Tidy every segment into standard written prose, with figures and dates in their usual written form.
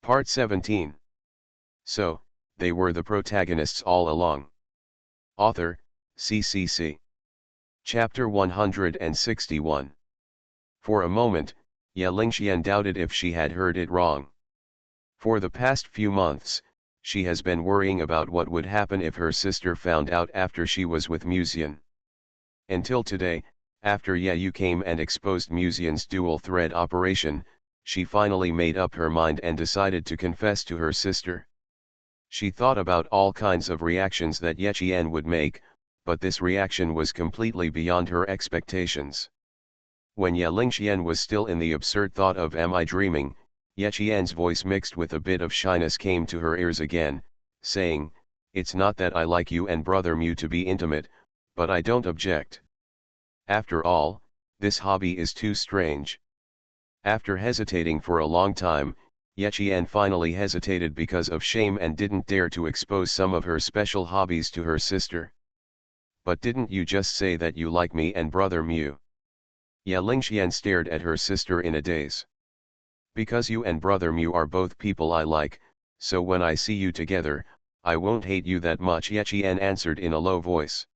Part 17. So, they were the protagonists all along. Author, CCC. Chapter 161. For a moment, Ye Lingxian doubted if she had heard it wrong. For the past few months, she has been worrying about what would happen if her sister found out after she was with Musian. Until today, after Ye Yu came and exposed Musian's dual-thread operation, she finally made up her mind and decided to confess to her sister. She thought about all kinds of reactions that Ye Qian would make, but this reaction was completely beyond her expectations. When Ye Lingxian was still in the absurd thought of "Am I dreaming?", Ye Qian's voice mixed with a bit of shyness came to her ears again, saying, "It's not that I like you and Brother Mu to be intimate, but I don't object. After all, this hobby is too strange." After hesitating for a long time, Ye Qian finally hesitated because of shame and didn't dare to expose some of her special hobbies to her sister. "But didn't you just say that you like me and Brother Mu?" Ye Lingxian stared at her sister in a daze. "Because you and Brother Mu are both people I like, so when I see you together, I won't hate you that much," Ye Qian answered in a low voice.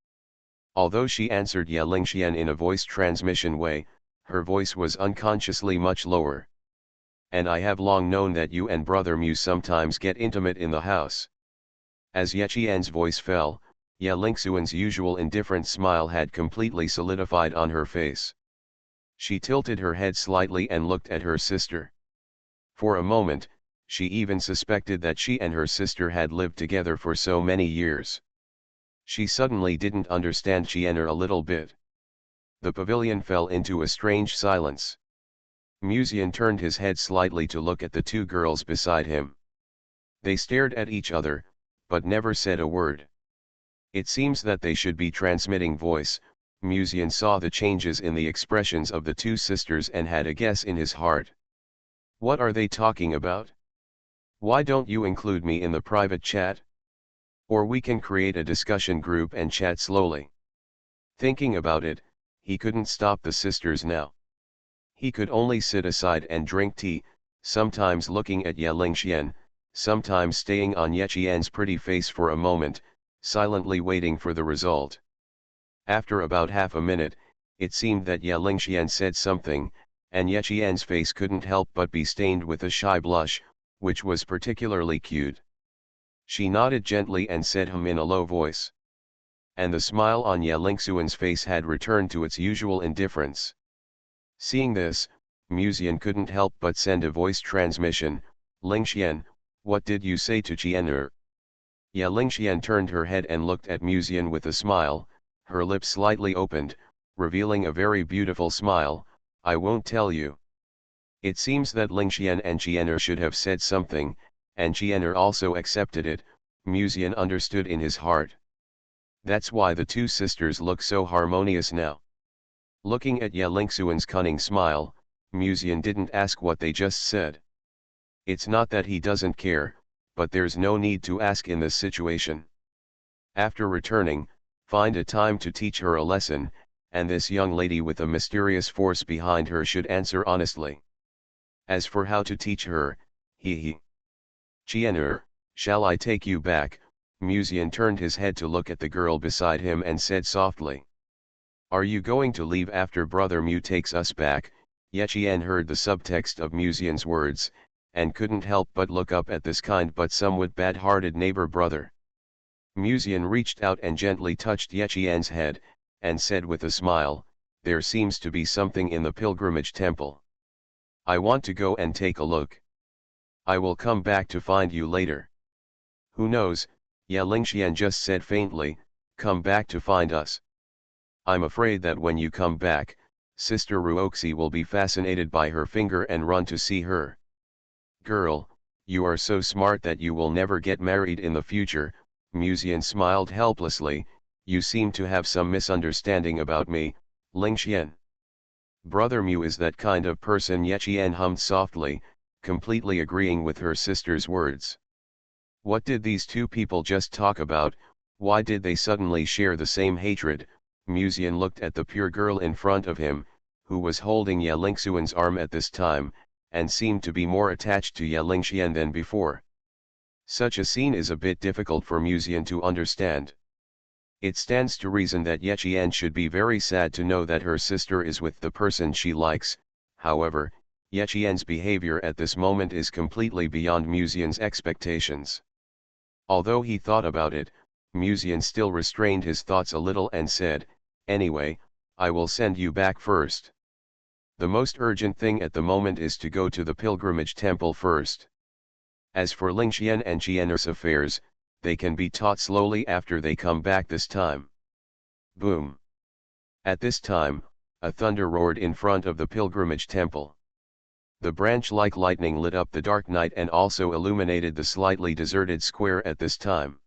Although she answered Ye Lingxian in a voice transmission way, her voice was unconsciously much lower. "And I have long known that you and Brother Mu sometimes get intimate in the house." As Ye Qian's voice fell, Ye Lingxuan's usual indifferent smile had completely solidified on her face. She tilted her head slightly and looked at her sister. For a moment, she even suspected that she and her sister had lived together for so many years. She suddenly didn't understand Qianer a little bit. The pavilion fell into a strange silence. Musian turned his head slightly to look at the two girls beside him. They stared at each other, but never said a word. It seems that they should be transmitting voice. Musian saw the changes in the expressions of the two sisters and had a guess in his heart. What are they talking about? Why don't you include me in the private chat? Or we can create a discussion group and chat slowly. Thinking about it, he couldn't stop the sisters now. He could only sit aside and drink tea, sometimes looking at Ye Lingxian, sometimes staying on Ye Qian's pretty face for a moment, silently waiting for the result. After about half a minute, it seemed that Ye Lingxian said something, and Ye Qian's face couldn't help but be stained with a shy blush, which was particularly cute. She nodded gently and said "Hum" in a low voice. And the smile on Ye Lingxuan's face had returned to its usual indifference. Seeing this, Musian couldn't help but send a voice transmission, "Lingxian, what did you say to Qianer?" Ye Lingxian turned her head and looked at Musian with a smile, her lips slightly opened, revealing a very beautiful smile. "I won't tell you." It seems that Lingxian and Qianer should have said something, and Qianer also accepted it, Musian understood in his heart. That's why the two sisters look so harmonious now. Looking at Ye Lingxuan's cunning smile, Musian didn't ask what they just said. It's not that he doesn't care, but there's no need to ask in this situation. After returning, find a time to teach her a lesson, and this young lady with a mysterious force behind her should answer honestly. As for how to teach her, he. "Qianer, shall I take you back?" Musian turned his head to look at the girl beside him and said softly. "Are you going to leave after Brother Mu takes us back?" Ye Qian heard the subtext of Musian's words, and couldn't help but look up at this kind but somewhat bad-hearted neighbor brother. Musian reached out and gently touched Ye Qian's head, and said with a smile, "There seems to be something in the pilgrimage temple. I want to go and take a look. I will come back to find you later." "Who knows?" Ye Lingxian just said faintly, "come back to find us." "I'm afraid that when you come back, Sister Ruoxi will be fascinated by her finger and run to see her." "Girl, you are so smart that you will never get married in the future." Musian smiled helplessly, "You seem to have some misunderstanding about me, Lingxian." "Brother Mu is that kind of person," Ye Qian hummed softly, completely agreeing with her sister's words. What did these two people just talk about? Why did they suddenly share the same hatred? Musian looked at the pure girl in front of him, who was holding Ye Lingxuan's arm at this time, and seemed to be more attached to Ye Lingxian than before. Such a scene is a bit difficult for Musian to understand. It stands to reason that Ye Qian should be very sad to know that her sister is with the person she likes. However, Ye Qian's behavior at this moment is completely beyond Musian's expectations. Although he thought about it, Musian still restrained his thoughts a little and said, "Anyway, I will send you back first. The most urgent thing at the moment is to go to the pilgrimage temple first. As for Lingxian and Qian's affairs, they can be taught slowly after they come back this time." Boom! At this time, a thunder roared in front of the pilgrimage temple. The branch like lightning lit up the dark night and also illuminated the slightly deserted square at this time.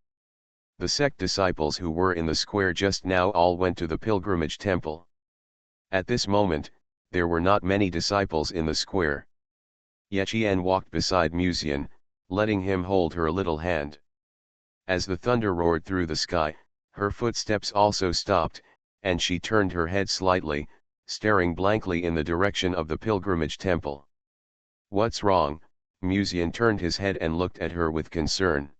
The sect disciples who were in the square just now all went to the pilgrimage temple. At this moment, there were not many disciples in the square. Ye Qian walked beside Musian, letting him hold her little hand. As the thunder roared through the sky, her footsteps also stopped, and she turned her head slightly, staring blankly in the direction of the pilgrimage temple. "What's wrong?" Musian turned his head and looked at her with concern.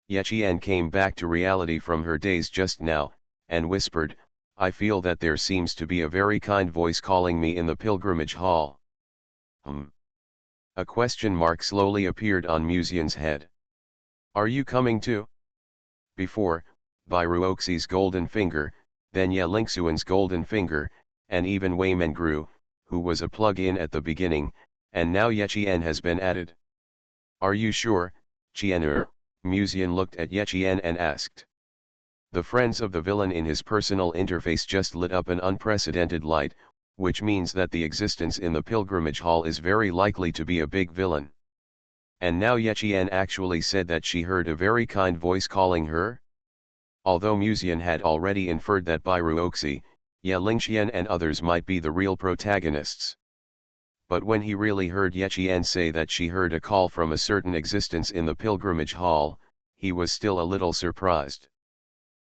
Ye Qian came back to reality from her daze just now, and whispered, "I feel that there seems to be a very kind voice calling me in the pilgrimage hall." A question mark slowly appeared on Musian's head. "Are you coming too?" Before, by Ruoxi's golden finger, then Ye Lingxuan's golden finger, and even Wei Mengru, who was a plug-in at the beginning, and now Ye Qian has been added. "Are you sure, Qian?" Musian looked at Ye Qian and asked. The friends of the villain in his personal interface just lit up an unprecedented light, which means that the existence in the pilgrimage hall is very likely to be a big villain. And now Ye Qian actually said that she heard a very kind voice calling her? Although Musian had already inferred that by Ruoxi, Ye Lingxian and others might be the real protagonists. But when he really heard Ye Qian say that she heard a call from a certain existence in the pilgrimage hall, he was still a little surprised.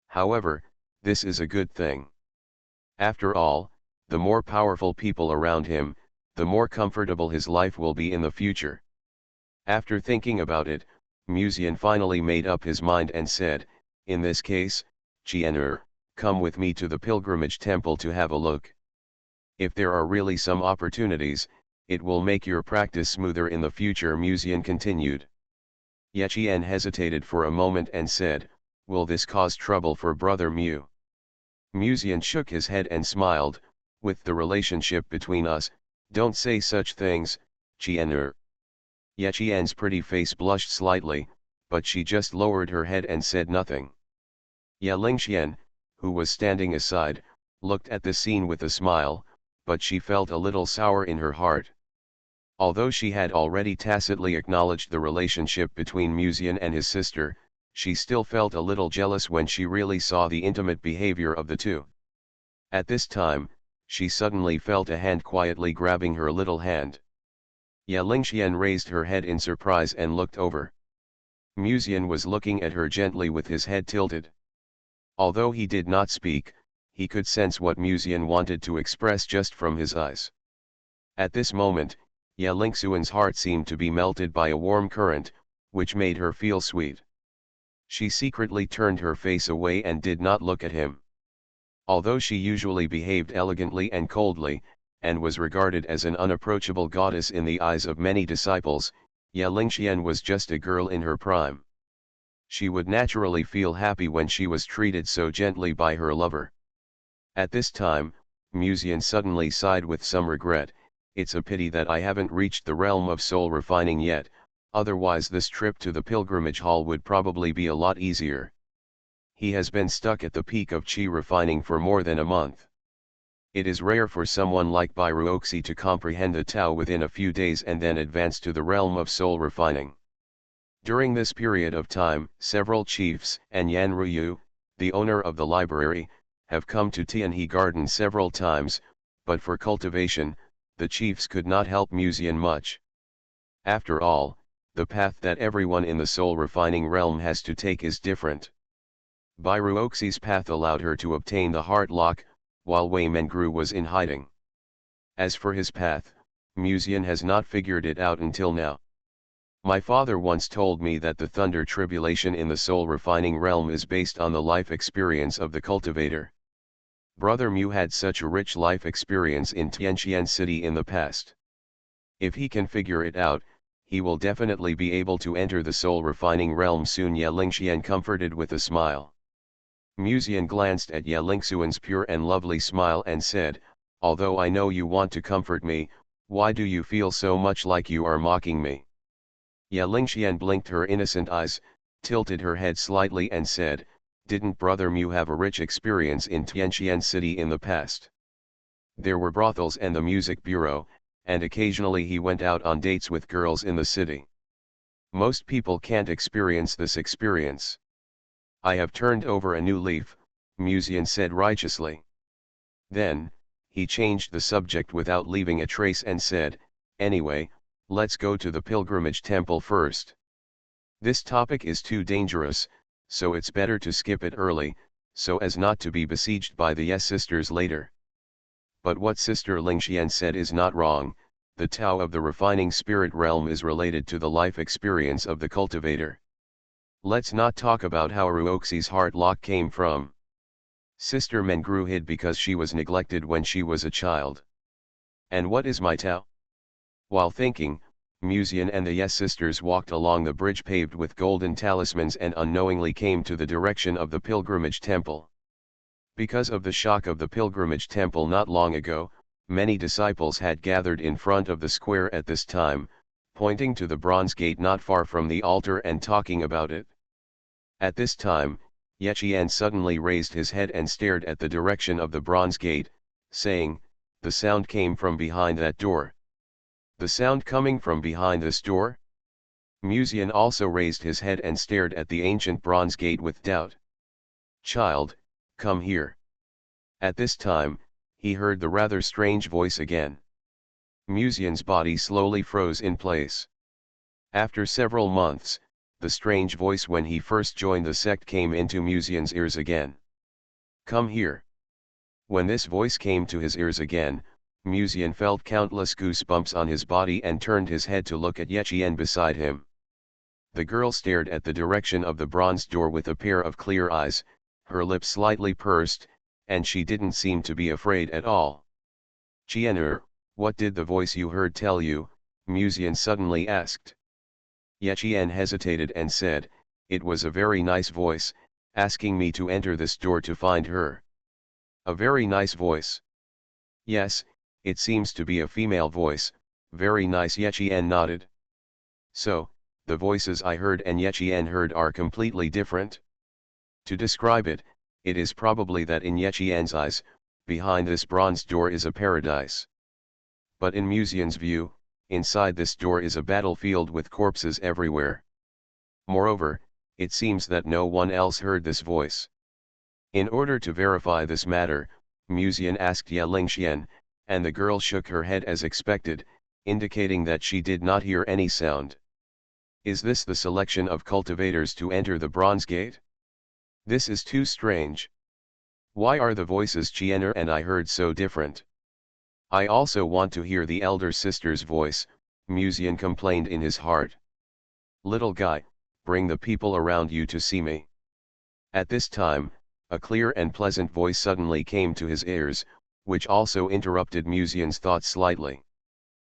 However, this is a good thing. After all, the more powerful people around him, the more comfortable his life will be in the future. After thinking about it, Musian finally made up his mind and said, "In this case, Qian, come with me to the pilgrimage temple to have a look. If there are really some opportunities, it will make your practice smoother in the future." Musian continued. Ye Qian hesitated for a moment and said, "Will this cause trouble for Brother Mu?" Musian shook his head and smiled, "With the relationship between us, don't say such things, Qian." Ye Qian's pretty face blushed slightly, but she just lowered her head and said nothing. Ye Lingxian, who was standing aside, looked at the scene with a smile, but she felt a little sour in her heart. Although she had already tacitly acknowledged the relationship between Musian and his sister, she still felt a little jealous when she really saw the intimate behavior of the two. At this time, she suddenly felt a hand quietly grabbing her little hand. Ye Lingxian raised her head in surprise and looked over. Musian was looking at her gently with his head tilted. Although he did not speak, he could sense what Musian wanted to express just from his eyes. At this moment, Ye Lingxuan's heart seemed to be melted by a warm current, which made her feel sweet. She secretly turned her face away and did not look at him. Although she usually behaved elegantly and coldly, and was regarded as an unapproachable goddess in the eyes of many disciples, Ye Lingxian was just a girl in her prime. She would naturally feel happy when she was treated so gently by her lover. At this time, Musian suddenly sighed with some regret. "It's a pity that I haven't reached the realm of soul refining yet, otherwise this trip to the pilgrimage hall would probably be a lot easier." He has been stuck at the peak of chi refining for more than a month. It is rare for someone like Bai Ruoxi to comprehend the Tao within a few days and then advance to the realm of soul refining. During this period of time, several chiefs and Yan Ruyu, the owner of the library, have come to Tianhe Garden several times, but for cultivation, the chiefs could not help Musian much. After all, the path that everyone in the soul refining realm has to take is different. Bai Ruoxi's path allowed her to obtain the heart lock, while Wei Mengru was in hiding. As for his path, Muzian has not figured it out until now. My father once told me that the thunder tribulation in the soul refining realm is based on the life experience of the cultivator. Brother Mu had such a rich life experience in Tianqian City in the past. If he can figure it out, he will definitely be able to enter the soul refining realm soon. Ye Lingxian comforted with a smile. Muzian glanced at Ye Lingxuan's pure and lovely smile and said, although I know you want to comfort me, why do you feel so much like you are mocking me? Ye Lingxian blinked her innocent eyes, tilted her head slightly and said, didn't Brother Mu have a rich experience in Tianqian City in the past? There were brothels and the music bureau, and occasionally he went out on dates with girls in the city. Most people can't experience this experience. I have turned over a new leaf, Muzian said righteously. Then, he changed the subject without leaving a trace and said, anyway, let's go to the pilgrimage temple first. This topic is too dangerous, so it's better to skip it early, so as not to be besieged by the Yes sisters later. But what Sister Lingxian said is not wrong, the Tao of the refining spirit realm is related to the life experience of the cultivator. Let's not talk about how Ruoxi's heart lock came from. Sister Mengru hid because she was neglected when she was a child. And what is my Tao? While thinking, Muzian and the Yes sisters walked along the bridge paved with golden talismans and unknowingly came to the direction of the pilgrimage temple. Because of the shock of the pilgrimage temple not long ago, many disciples had gathered in front of the square at this time, pointing to the bronze gate not far from the altar and talking about it. At this time, Yechian suddenly raised his head and stared at the direction of the bronze gate, saying, the sound came from behind that door. The sound coming from behind this door? Muzian also raised his head and stared at the ancient bronze gate with doubt. Child, come here. At this time, he heard the rather strange voice again. Muzian's body slowly froze in place. After several months, the strange voice when he first joined the sect came into Muzian's ears again. Come here. When this voice came to his ears again, Muzian felt countless goosebumps on his body and turned his head to look at Yechian beside him. The girl stared at the direction of the bronze door with a pair of clear eyes, her lips slightly pursed, and she didn't seem to be afraid at all. Chiener, what did the voice you heard tell you? Muzian suddenly asked. Yechian hesitated and said, it was a very nice voice, asking me to enter this door to find her. A very nice voice. Yes, it seems to be a female voice, very nice. Yechian nodded. So, the voices I heard and Yechian heard are completely different? To describe it, it is probably that in Yechian's eyes, behind this bronze door is a paradise. But in Muzian's view, inside this door is a battlefield with corpses everywhere. Moreover, it seems that no one else heard this voice. In order to verify this matter, Muzian asked Ye Lingxian, and the girl shook her head as expected, indicating that she did not hear any sound. Is this the selection of cultivators to enter the bronze gate? This is too strange. Why are the voices Chiener and I heard so different? I also want to hear the elder sister's voice, Muzian complained in his heart. Little guy, bring the people around you to see me. At this time, a clear and pleasant voice suddenly came to his ears, which also interrupted Muzian's thoughts slightly.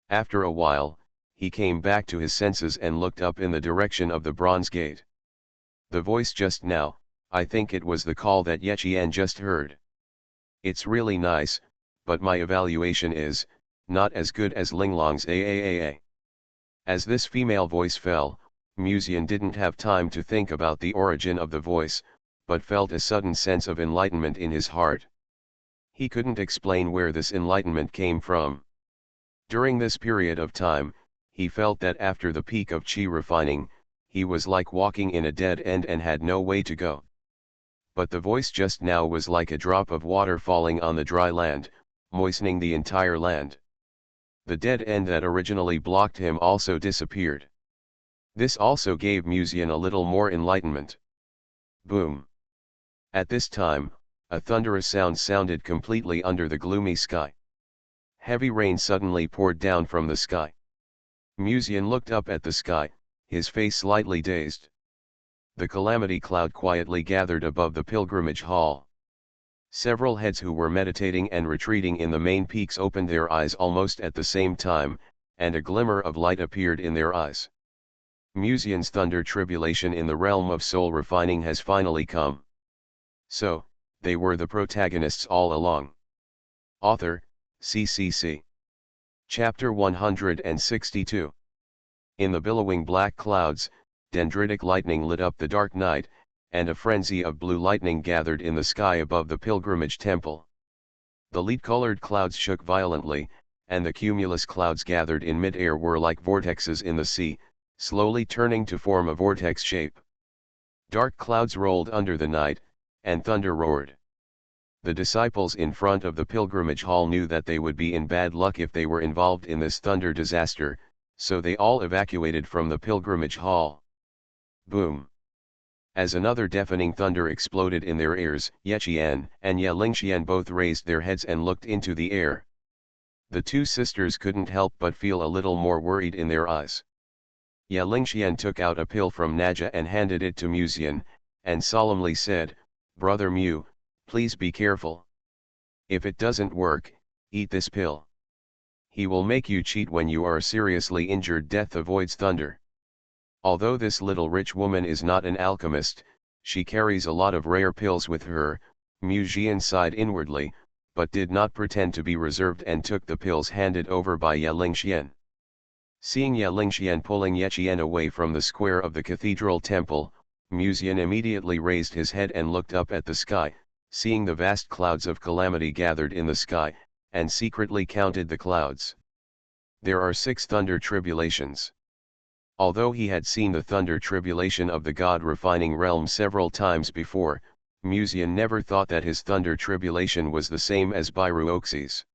After a while, he came back to his senses and looked up in the direction of the bronze gate. The voice just now, I think it was the call that Yechian just heard. It's really nice, but my evaluation is, not as good as Linglong's AAAA. As this female voice fell, Muzian didn't have time to think about the origin of the voice, but felt a sudden sense of enlightenment in his heart. He couldn't explain where this enlightenment came from. During this period of time, he felt that after the peak of chi refining, he was like walking in a dead end and had no way to go. But the voice just now was like a drop of water falling on the dry land, moistening the entire land. The dead end that originally blocked him also disappeared. This also gave Muzian a little more enlightenment. Boom! At this time, a thunderous sound sounded completely under the gloomy sky. Heavy rain suddenly poured down from the sky. Musian looked up at the sky, his face slightly dazed. The calamity cloud quietly gathered above the pilgrimage hall. Several heads who were meditating and retreating in the main peaks opened their eyes almost at the same time, and a glimmer of light appeared in their eyes. Musian's thunder tribulation in the realm of soul refining has finally come. So, they were the protagonists all along. Author, CCC. Chapter 162. In the billowing black clouds, dendritic lightning lit up the dark night, and a frenzy of blue lightning gathered in the sky above the pilgrimage temple. The lead-colored clouds shook violently, and the cumulus clouds gathered in mid-air were like vortexes in the sea, slowly turning to form a vortex shape. Dark clouds rolled under the night, and thunder roared. The disciples in front of the pilgrimage hall knew that they would be in bad luck if they were involved in this thunder disaster, so they all evacuated from the pilgrimage hall. Boom! As another deafening thunder exploded in their ears, Yeqian and Ye Lingxian both raised their heads and looked into the air. The two sisters couldn't help but feel a little more worried in their eyes. Ye Lingxian took out a pill from Naja and handed it to Musian, and solemnly said, "Brother Mu, please be careful. If it doesn't work, eat this pill. He will make you cheat when you are seriously injured. Death avoids thunder." Although this little rich woman is not an alchemist, she carries a lot of rare pills with her. Mu Jian sighed inwardly, but did not pretend to be reserved and took the pills handed over by Ye Lingxian. Seeing Ye Lingxian pulling Yeqian away from the square of the cathedral temple, Musian immediately raised his head and looked up at the sky, seeing the vast clouds of calamity gathered in the sky, and secretly counted the clouds. There are 6 thunder tribulations. Although he had seen the thunder tribulation of the God-refining realm several times before, Musian never thought that his thunder tribulation was the same as by Ruoxi's.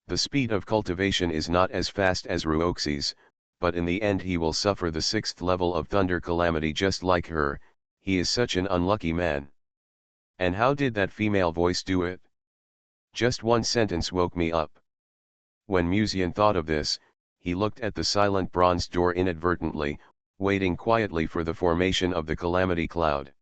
The speed of cultivation is not as fast as Ruoxi's, but in the end he will suffer the 6th level of thunder calamity just like her. He is such an unlucky man. And how did that female voice do it? Just one sentence woke me up. When Musian thought of this, he looked at the silent bronze door inadvertently, waiting quietly for the formation of the calamity cloud.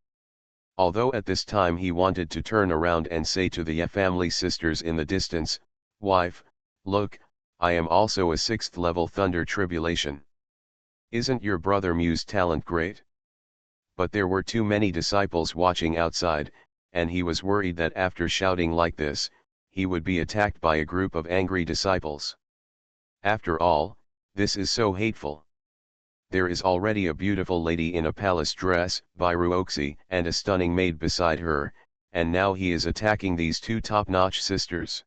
Although at this time he wanted to turn around and say to the Ye family sisters in the distance, "Wife, look, I am also a 6th level thunder tribulation. Isn't your brother Mu's talent great?" But there were too many disciples watching outside, and he was worried that after shouting like this, he would be attacked by a group of angry disciples. After all, this is so hateful. There is already a beautiful lady in a palace dress, by Ruoxi, and a stunning maid beside her, and now he is attacking these 2 top-notch sisters.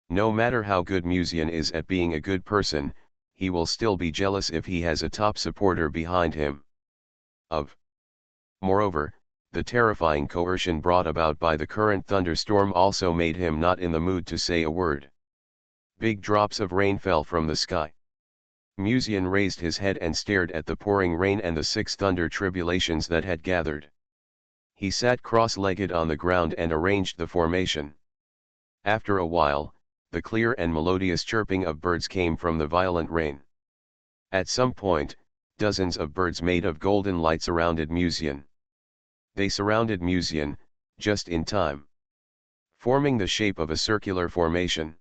No matter how good Musian is at being a good person, he will still be jealous if he has a top supporter behind him. Moreover, the terrifying coercion brought about by the current thunderstorm also made him not in the mood to say a word. Big drops of rain fell from the sky. Musian raised his head and stared at the pouring rain and the 6 thunder tribulations that had gathered. He sat cross-legged on the ground and arranged the formation. After a while, the clear and melodious chirping of birds came from the violent rain. At some point, dozens of birds made of golden light surrounded Musian. They surrounded Musian, just in time, forming the shape of a circular formation.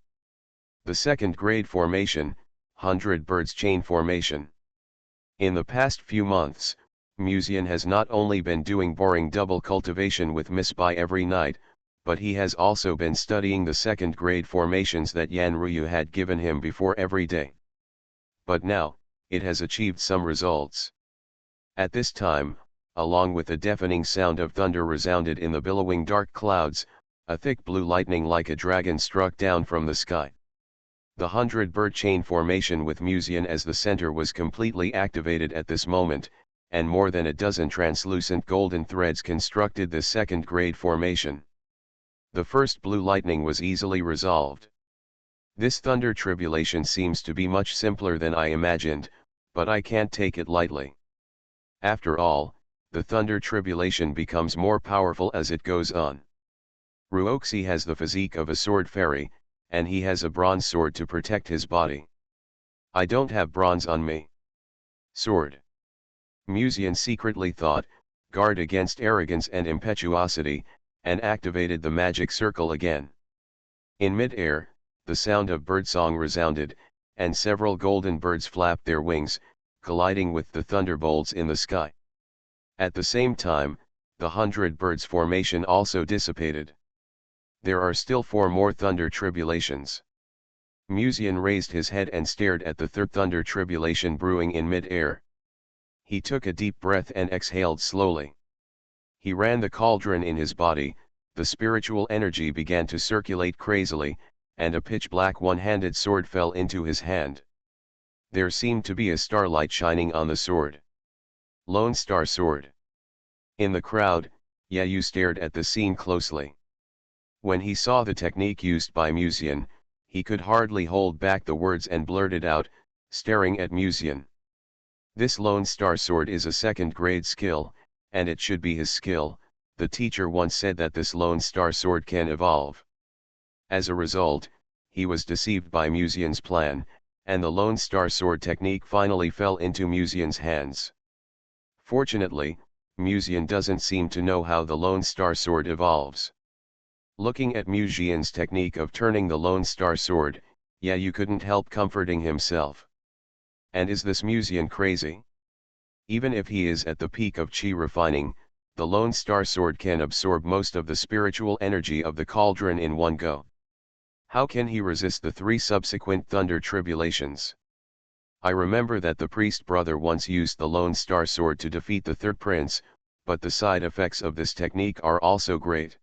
The 2nd grade formation, 100 birds chain formation. In the past few months, Musian has not only been doing boring double cultivation with Miss Bai every night, but he has also been studying the 2nd grade formations that Yan Ruyu had given him before every day. But now, it has achieved some results. At this time, along with the deafening sound of thunder resounded in the billowing dark clouds, a thick blue lightning like a dragon struck down from the sky. The 100-bird chain formation with Musian as the center was completely activated at this moment, and more than a dozen translucent golden threads constructed the 2nd grade formation. The first blue lightning was easily resolved. This thunder tribulation seems to be much simpler than I imagined, but I can't take it lightly. After all, the thunder tribulation becomes more powerful as it goes on. Ruoxi has the physique of a sword fairy, and he has a bronze sword to protect his body. I don't have bronze on me. Sword. Musian secretly thought, guard against arrogance and impetuosity, and activated the magic circle again. In mid-air, the sound of birdsong resounded, and several golden birds flapped their wings, colliding with the thunderbolts in the sky. At the same time, the 100 birds formation also dissipated. There are still 4 more thunder tribulations. Musian raised his head and stared at the third thunder tribulation brewing in mid-air. He took a deep breath and exhaled slowly. He ran the cauldron in his body, the spiritual energy began to circulate crazily, and a pitch-black one-handed sword fell into his hand. There seemed to be a starlight shining on the sword. Lone Star Sword. In the crowd, Yayu stared at the scene closely. When he saw the technique used by Musian, he could hardly hold back the words and blurted out, staring at Musian. This Lone Star Sword is a second-grade skill, and it should be his skill. The teacher once said that this Lone Star Sword can evolve. As a result, he was deceived by Musian's plan, and the Lone Star Sword technique finally fell into Musian's hands. Fortunately, Musian doesn't seem to know how the Lone Star Sword evolves. Looking at Musian's technique of turning the Lone Star Sword, Yayu couldn't help comforting himself. And is this Musian crazy? Even if he is at the peak of chi refining, the Lone Star Sword can absorb most of the spiritual energy of the cauldron in one go. How can he resist the 3 subsequent thunder tribulations? I remember that the priest brother once used the Lone Star Sword to defeat the third prince, but the side effects of this technique are also great.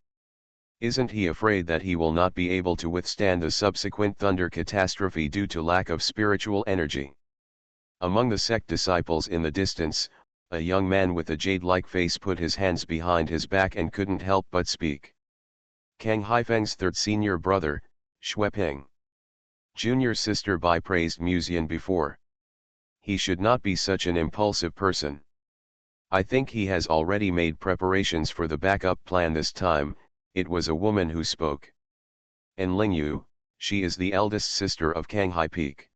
Isn't he afraid that he will not be able to withstand the subsequent thunder catastrophe due to lack of spiritual energy? Among the sect disciples in the distance, a young man with a jade-like face put his hands behind his back and couldn't help but speak. Kang Haifeng's third senior brother, Xueping. Junior sister Bai praised Musian before. He should not be such an impulsive person. I think he has already made preparations for the backup plan this time. It was a woman who spoke. En Lingyu, she is the eldest sister of Kang Haipek.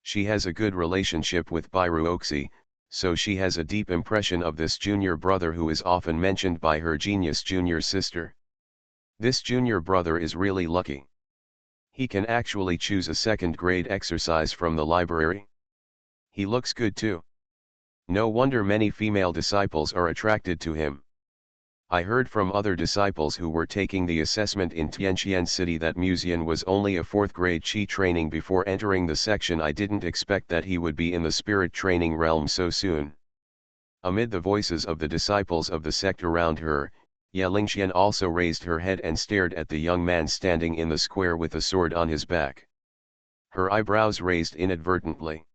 She has a good relationship with Bai Ruoxi, so she has a deep impression of this junior brother who is often mentioned by her genius junior sister. This junior brother is really lucky. He can actually choose a second-grade exercise from the library. He looks good too. No wonder many female disciples are attracted to him. I heard from other disciples who were taking the assessment in Tianqian City that Musian was only a 4th-grade Qi training before entering the section. I didn't expect that he would be in the spirit training realm so soon. Amid the voices of the disciples of the sect around her, Ye Lingxian also raised her head and stared at the young man standing in the square with a sword on his back. Her eyebrows raised inadvertently.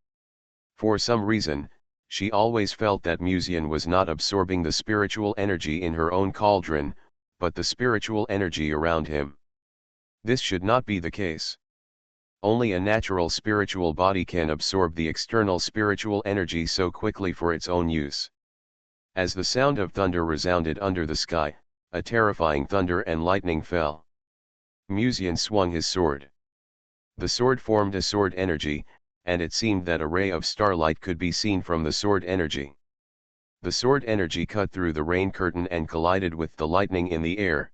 For some reason, she always felt that Musian was not absorbing the spiritual energy in her own cauldron, but the spiritual energy around him. This should not be the case. Only a natural spiritual body can absorb the external spiritual energy so quickly for its own use. As the sound of thunder resounded under the sky, a terrifying thunder and lightning fell. Musian swung his sword. The sword formed a sword energy, and it seemed that a ray of starlight could be seen from the sword energy. The sword energy cut through the rain curtain and collided with the lightning in the air.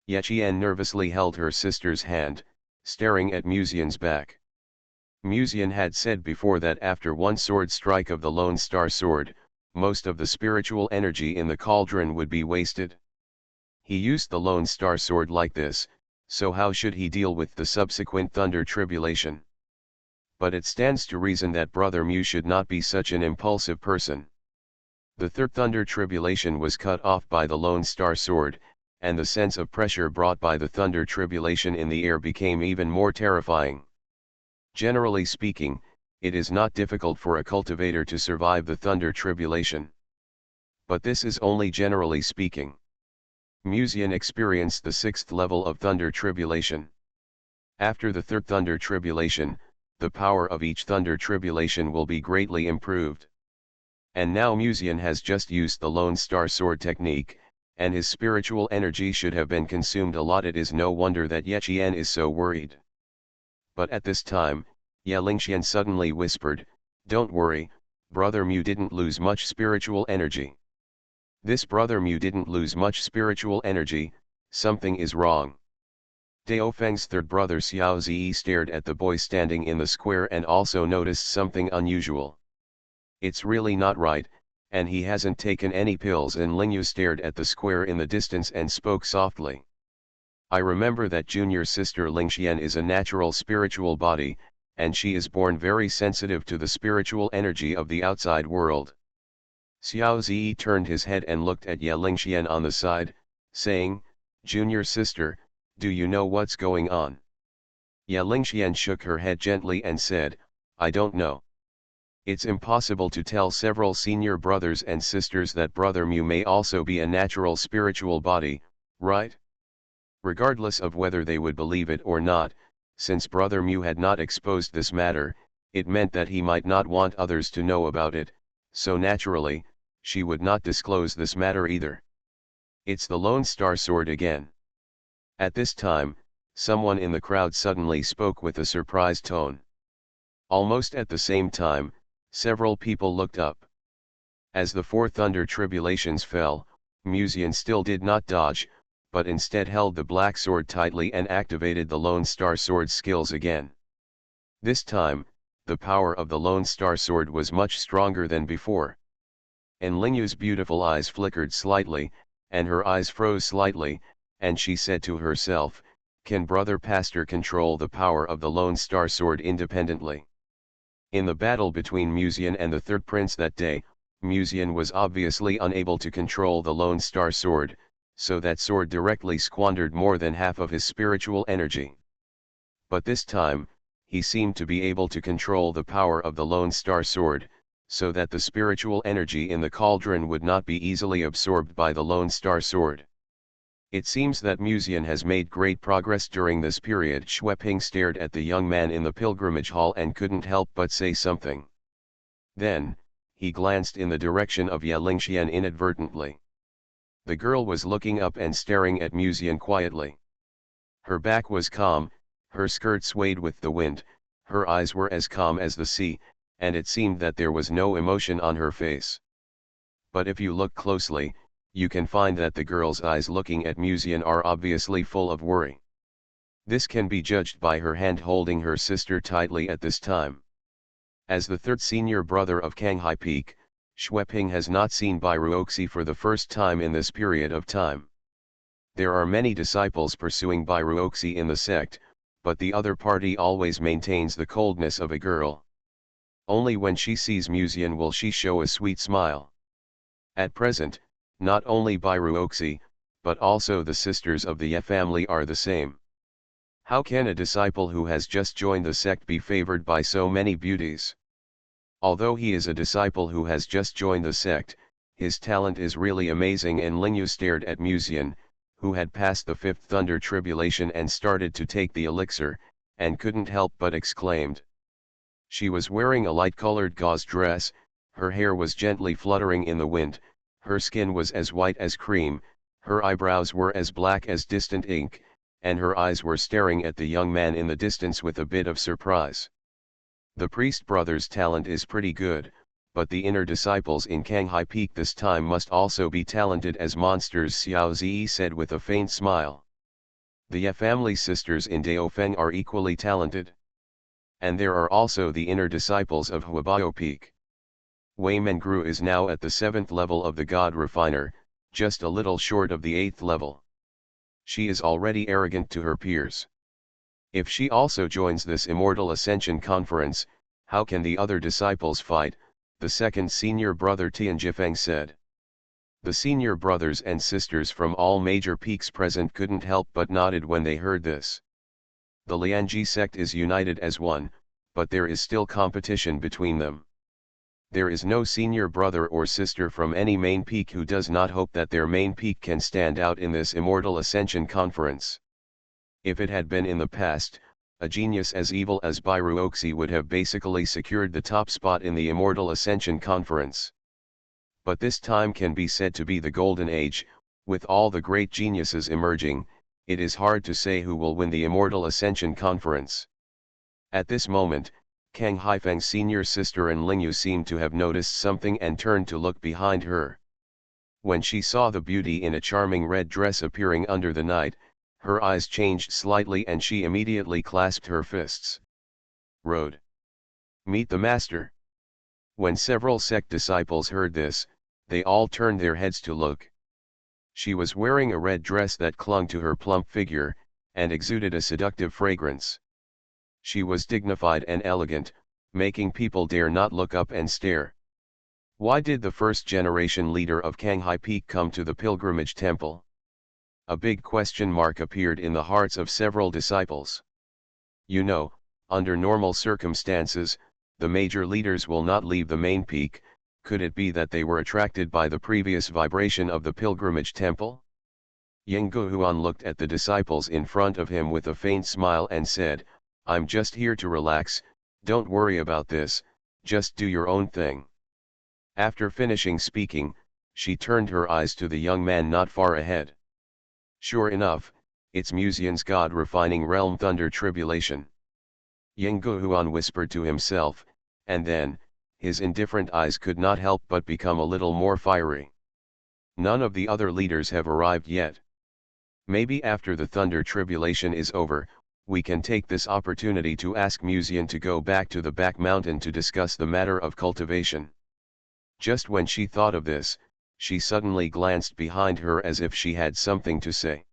Ye Qian nervously held her sister's hand, staring at Musian's back. Musian had said before that after one sword strike of the Lone Star Sword, most of the spiritual energy in the cauldron would be wasted. He used the Lone Star Sword like this, so how should he deal with the subsequent thunder tribulation? But it stands to reason that Brother Mu should not be such an impulsive person. The third thunder tribulation was cut off by the Lone Star Sword, and the sense of pressure brought by the thunder tribulation in the air became even more terrifying. Generally speaking, it is not difficult for a cultivator to survive the thunder tribulation. But this is only generally speaking. Musian experienced the 6th level of thunder tribulation. After the third thunder tribulation, the power of each thunder tribulation will be greatly improved. And now Musian has just used the Lone Star Sword technique, and his spiritual energy should have been consumed a lot. It is no wonder that Ye Qian is so worried. But at this time, Ye Lingxian suddenly whispered, "Don't worry, Brother Mu didn't lose much spiritual energy." This Brother Mu didn't lose much spiritual energy, something is wrong. Dao Feng's third brother Xiao Ziyi stared at the boy standing in the square and also noticed something unusual. It's really not right, and he hasn't taken any pills. And Lingyu stared at the square in the distance and spoke softly. I remember that junior sister Lingxian is a natural spiritual body, and she is born very sensitive to the spiritual energy of the outside world. Xiao Ziyi turned his head and looked at Ye Lingxian on the side, saying, "Junior sister, do you know what's going on?" Ye Lingxian shook her head gently and said, "I don't know. It's impossible to tell several senior brothers and sisters that Brother Mu may also be a natural spiritual body, right?" Regardless of whether they would believe it or not, since Brother Mu had not exposed this matter, it meant that he might not want others to know about it, so naturally, she would not disclose this matter either. "It's the Lone Star Sword again." At this time, someone in the crowd suddenly spoke with a surprised tone. Almost at the same time, several people looked up. As the four thunder tribulations fell, Muzian still did not dodge, but instead held the black sword tightly and activated the Lone Star Sword's skills again. This time, the power of the Lone Star Sword was much stronger than before. And Lingyu's beautiful eyes flickered slightly, and her eyes froze slightly, and she said to herself, "Can Brother Pastor control the power of the Lone Star Sword independently?" In the battle between Muzian and the third prince that day, Muzian was obviously unable to control the Lone Star Sword, so that sword directly squandered more than half of his spiritual energy. But this time, he seemed to be able to control the power of the Lone Star Sword, so that the spiritual energy in the cauldron would not be easily absorbed by the Lone Star Sword. It seems that Muzian has made great progress during this period. Xueping stared at the young man in the pilgrimage hall and couldn't help but say something. Then, he glanced in the direction of Ye Lingxian inadvertently. The girl was looking up and staring at Muzian quietly. Her back was calm, her skirt swayed with the wind, her eyes were as calm as the sea, and it seemed that there was no emotion on her face. But if you look closely, you can find that the girl's eyes looking at Muzian are obviously full of worry. This can be judged by her hand holding her sister tightly at this time. As the third senior brother of Canghai Peak, Xueping has not seen Bairuoxi for the first time in this period of time. There are many disciples pursuing Bairuoxi in the sect, but the other party always maintains the coldness of a girl. Only when she sees Muzian will she show a sweet smile. At present, not only Bairuoxi, but also the sisters of the Ye family are the same. How can a disciple who has just joined the sect be favored by so many beauties? Although he is a disciple who has just joined the sect, his talent is really amazing. And Lingyu stared at Muzian, who had passed the fifth thunder tribulation and started to take the elixir, and couldn't help but exclaimed. She was wearing a light-colored gauze dress, her hair was gently fluttering in the wind, her skin was as white as cream, her eyebrows were as black as distant ink, and her eyes were staring at the young man in the distance with a bit of surprise. The priest brother's talent is pretty good, but the inner disciples in Canghai Peak this time must also be talented as monsters, Xiao Ziyi said with a faint smile. The Ye family sisters in Daofeng are equally talented. And there are also the inner disciples of Huabao Peak. Wei Mengru is now at the 7th level of the God Refiner, just a little short of the 8th level. She is already arrogant to her peers. If she also joins this Immortal Ascension Conference, how can the other disciples fight? The second senior brother Tianjifeng said. The senior brothers and sisters from all major peaks present couldn't help but nodded when they heard this. The Lianji sect is united as one, but there is still competition between them. There is no senior brother or sister from any main peak who does not hope that their main peak can stand out in this Immortal Ascension Conference. If it had been in the past, a genius as evil as Bairuoxi would have basically secured the top spot in the Immortal Ascension Conference. But this time can be said to be the golden age, with all the great geniuses emerging. It is hard to say who will win the Immortal Ascension Conference. At this moment, Kang Haifeng's senior sister and Lingyu seemed to have noticed something and turned to look behind her. When she saw the beauty in a charming red dress appearing under the night, her eyes changed slightly and she immediately clasped her fists. Road. Meet the master. When several sect disciples heard this, they all turned their heads to look. She was wearing a red dress that clung to her plump figure, and exuded a seductive fragrance. She was dignified and elegant, making people dare not look up and stare. Why did the first-generation leader of Kanghai Peak come to the pilgrimage temple? A big question mark appeared in the hearts of several disciples. You know, under normal circumstances, the major leaders will not leave the main peak. Could it be that they were attracted by the previous vibration of the pilgrimage temple? Yang Guhuan looked at the disciples in front of him with a faint smile and said, "I'm just here to relax, don't worry about this, just do your own thing." After finishing speaking, she turned her eyes to the young man not far ahead. Sure enough, it's Musian's God-refining realm Thunder Tribulation. Yang Guhuan whispered to himself, and then, his indifferent eyes could not help but become a little more fiery. None of the other leaders have arrived yet. Maybe after the Thunder Tribulation is over, we can take this opportunity to ask Musian to go back to the back mountain to discuss the matter of cultivation. Just when she thought of this, she suddenly glanced behind her as if she had something to say.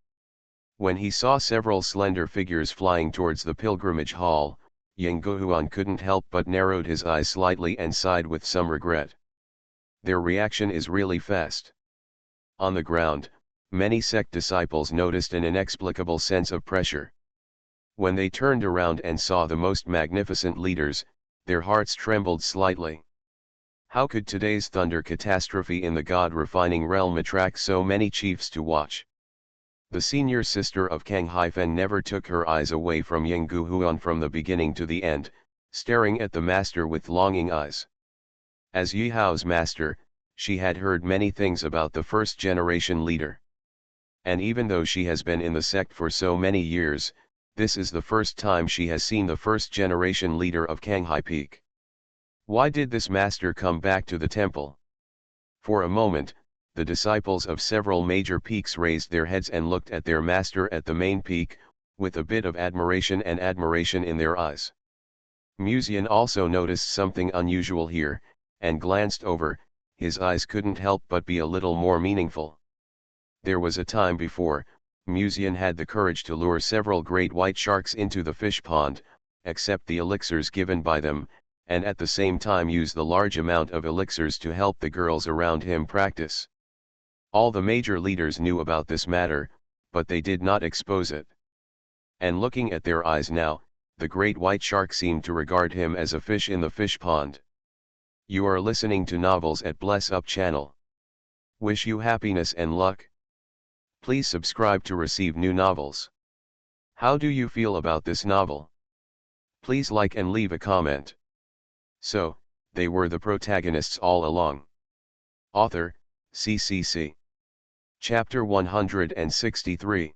When he saw several slender figures flying towards the pilgrimage hall, Yang Guhuan couldn't help but narrowed his eyes slightly and sighed with some regret. Their reaction is really fast. On the ground, many sect disciples noticed an inexplicable sense of pressure. When they turned around and saw the most magnificent leaders, their hearts trembled slightly. How could today's thunder catastrophe in the God-refining realm attract so many chiefs to watch? The senior sister of Kang Haifeng never took her eyes away from Yang Guhuan from the beginning to the end, staring at the master with longing eyes. As Yi Hao's master, she had heard many things about the first-generation leader. And even though she has been in the sect for so many years, this is the first time she has seen the first-generation leader of Kanghai Peak. Why did this master come back to the temple? For a moment, the disciples of several major peaks raised their heads and looked at their master at the main peak, with a bit of admiration in their eyes. Musian also noticed something unusual here, and glanced over. His eyes couldn't help but be a little more meaningful. There was a time before, Musian had the courage to lure several great white sharks into the fish pond, accept the elixirs given by them, and at the same time use the large amount of elixirs to help the girls around him practice. All the major leaders knew about this matter, but they did not expose it. And looking at their eyes now, the great white shark seemed to regard him as a fish in the fish pond. You are listening to Novels at Bless Up channel. Wish you happiness and luck. Please subscribe to receive new novels. How do you feel about this novel? Please like and leave a comment. So, they were the protagonists all along. Author, CCC. Chapter 163.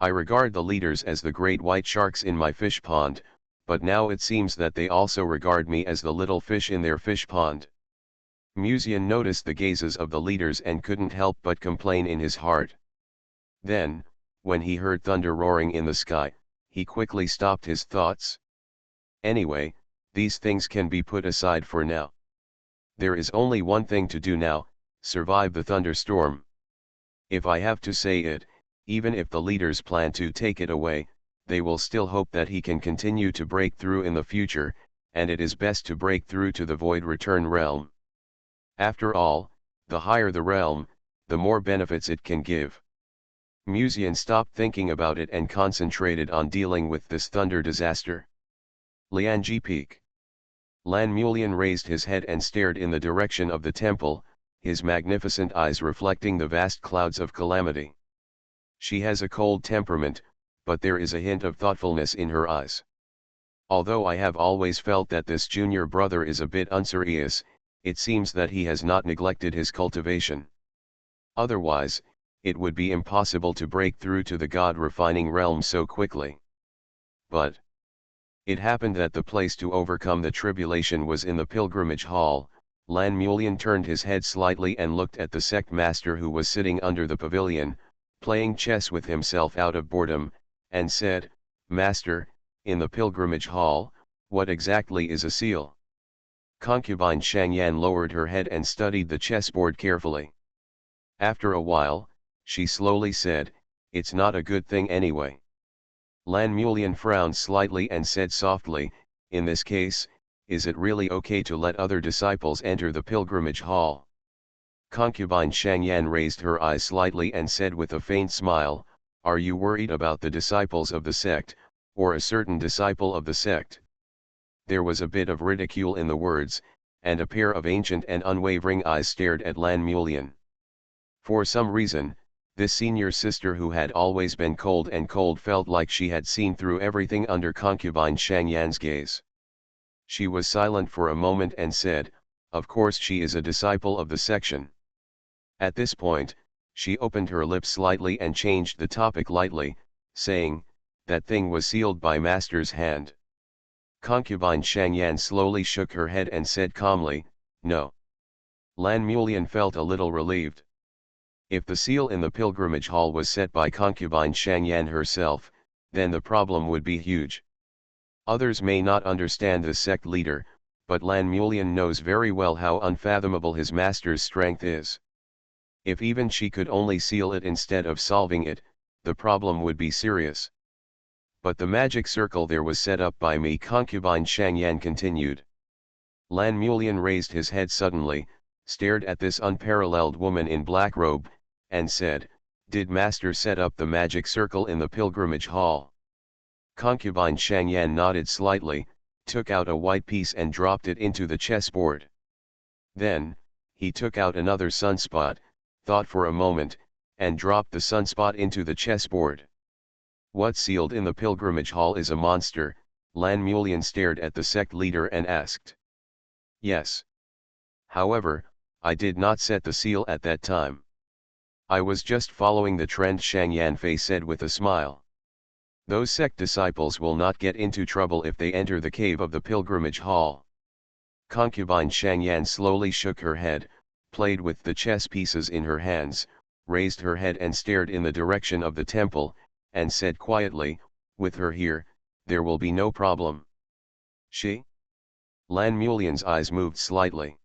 I regard the leaders as the great white sharks in my fish pond, but now it seems that they also regard me as the little fish in their fish pond. Musian noticed the gazes of the leaders and couldn't help but complain in his heart. Then, when he heard thunder roaring in the sky, he quickly stopped his thoughts. Anyway, these things can be put aside for now. There is only one thing to do now: survive the thunderstorm. If I have to say it, even if the leaders plan to take it away, they will still hope that he can continue to break through in the future, and it is best to break through to the Void Return realm. After all, the higher the realm, the more benefits it can give. Musian stopped thinking about it and concentrated on dealing with this thunder disaster. Lianji Peak. Lan Mulian raised his head and stared in the direction of the temple, his magnificent eyes reflecting the vast clouds of calamity. She has a cold temperament, but there is a hint of thoughtfulness in her eyes. Although I have always felt that this junior brother is a bit unserious, it seems that he has not neglected his cultivation. Otherwise, it would be impossible to break through to the God-refining realm so quickly. But It happened that the place to overcome the tribulation was in the pilgrimage hall. Lan Mulian turned his head slightly and looked at the sect master who was sitting under the pavilion, playing chess with himself out of boredom, and said, "Master, in the pilgrimage hall, what exactly is a seal?" Concubine Shangyan lowered her head and studied the chessboard carefully. After a while, she slowly said, "It's not a good thing anyway." Lan Mulian frowned slightly and said softly, "In this case, is it really okay to let other disciples enter the pilgrimage hall?" Concubine Shangyan raised her eyes slightly and said with a faint smile, "Are you worried about the disciples of the sect, or a certain disciple of the sect?" There was a bit of ridicule in the words, and a pair of ancient and unwavering eyes stared at Lan Mulian. For some reason, this senior sister who had always been cold and cold felt like she had seen through everything under concubine Shangyan's gaze. She was silent for a moment and said, "Of course she is a disciple of the section." At this point, she opened her lips slightly and changed the topic lightly, saying, "That thing was sealed by Master's hand." Concubine Shangyan slowly shook her head and said calmly, "No." Lan Mulian felt a little relieved. If the seal in the pilgrimage hall was set by concubine Shangyan herself, then the problem would be huge. Others may not understand the sect leader, but Lan Mulian knows very well how unfathomable his master's strength is. If even she could only seal it instead of solving it, the problem would be serious. "But the magic circle there was set up by me," concubine Shangyan continued. Lan Mulian raised his head suddenly, stared at this unparalleled woman in black robe, and said, "Did Master set up the magic circle in the pilgrimage hall?" Concubine Shangyan nodded slightly, took out a white piece and dropped it into the chessboard. Then, he took out another sunspot, thought for a moment, and dropped the sunspot into the chessboard. "What's sealed in the pilgrimage hall is a monster," Lan Mulian stared at the sect leader and asked. "Yes. However, I did not set the seal at that time. I was just following the trend," Shangyan Fei said with a smile. "Those sect disciples will not get into trouble if they enter the cave of the pilgrimage hall." Concubine Shangyan slowly shook her head, played with the chess pieces in her hands, raised her head and stared in the direction of the temple, and said quietly, "With her here, there will be no problem." "She?" Lan Mulian's eyes moved slightly.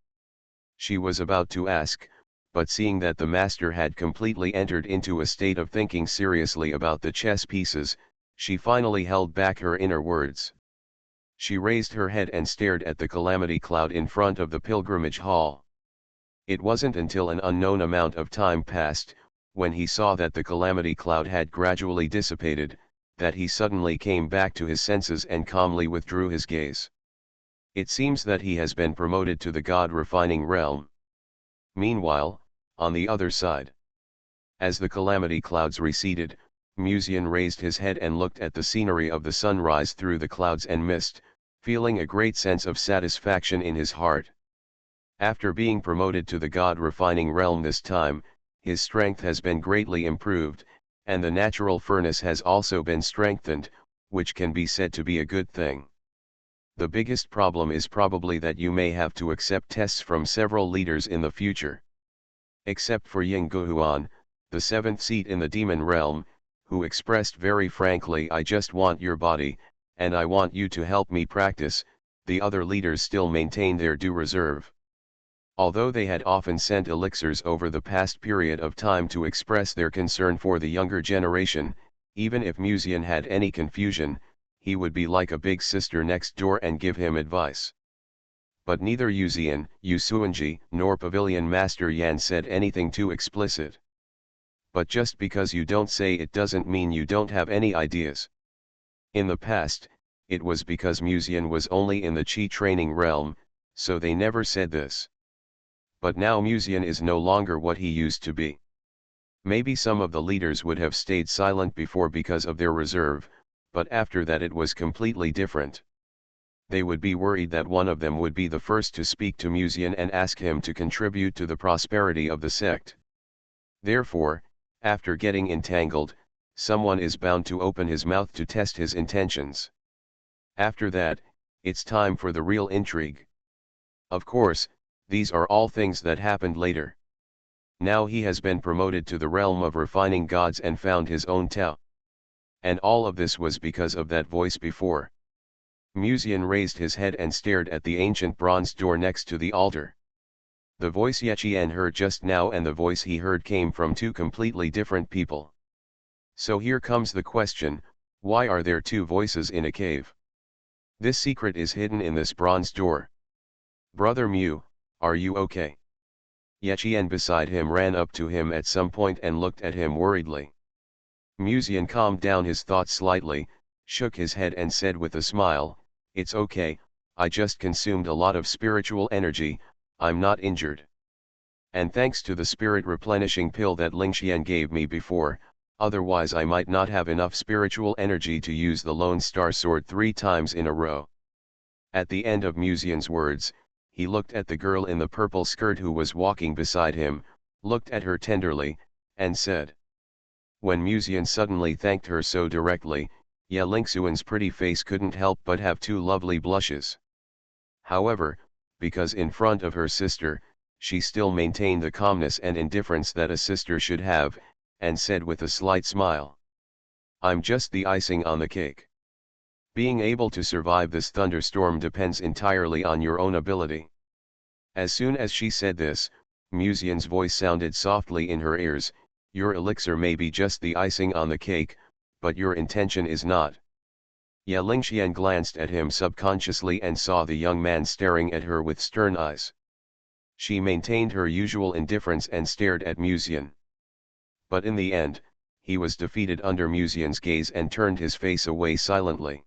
She was about to ask, but seeing that the master had completely entered into a state of thinking seriously about the chess pieces, she finally held back her inner words. She raised her head and stared at the calamity cloud in front of the pilgrimage hall. It wasn't until an unknown amount of time passed, when he saw that the calamity cloud had gradually dissipated, that he suddenly came back to his senses and calmly withdrew his gaze. It seems that he has been promoted to the God-refining realm. Meanwhile, on the other side, as the calamity clouds receded, Musian raised his head and looked at the scenery of the sunrise through the clouds and mist, feeling a great sense of satisfaction in his heart. After being promoted to the God-refining realm this time, his strength has been greatly improved, and the natural furnace has also been strengthened, which can be said to be a good thing. The biggest problem is probably that you may have to accept tests from several leaders in the future. Except for Ying Guhuan, the seventh seat in the demon realm, who expressed very frankly, "I just want your body, and I want you to help me practice," the other leaders still maintain their due reserve. Although they had often sent elixirs over the past period of time to express their concern for the younger generation, even if Musian had any confusion, he would be like a big sister next door and give him advice. But neither Yuzian, Yusuanji, nor Pavilion Master Yan said anything too explicit. But just because you don't say it doesn't mean you don't have any ideas. In the past, it was because Musian was only in the Qi training realm, so they never said this. But now Musian is no longer what he used to be. Maybe some of the leaders would have stayed silent before because of their reserve, but after that it was completely different. They would be worried that one of them would be the first to speak to Musian and ask him to contribute to the prosperity of the sect. Therefore, after getting entangled, someone is bound to open his mouth to test his intentions. After that, it's time for the real intrigue. Of course, these are all things that happened later. Now he has been promoted to the realm of refining gods and found his own Tao. And all of this was because of that voice before. Musian raised his head and stared at the ancient bronze door next to the altar. The voice Yechian heard just now and the voice he heard came from two completely different people. So here comes the question, why are there two voices in a cave? This secret is hidden in this bronze door. Brother Mu, are you okay? Yechian beside him ran up to him at some point and looked at him worriedly. Musian calmed down his thoughts slightly, shook his head and said with a smile, "It's okay, I just consumed a lot of spiritual energy, I'm not injured. And thanks to the spirit replenishing pill that Lingxian gave me before, otherwise I might not have enough spiritual energy to use the Lone Star Sword 3 times in a row." At the end of Musian's words, he looked at the girl in the purple skirt who was walking beside him, looked at her tenderly, and said. When Musian suddenly thanked her so directly, Ye Lingxuan's pretty face couldn't help but have two lovely blushes. However, because in front of her sister, she still maintained the calmness and indifference that a sister should have, and said with a slight smile, "I'm just the icing on the cake. Being able to survive this thunderstorm depends entirely on your own ability." As soon as she said this, Musian's voice sounded softly in her ears, "Your elixir may be just the icing on the cake, but your intention is not." Ye Lingxian glanced at him subconsciously and saw the young man staring at her with stern eyes. She maintained her usual indifference and stared at Musian. But in the end, he was defeated under Musian's gaze and turned his face away silently.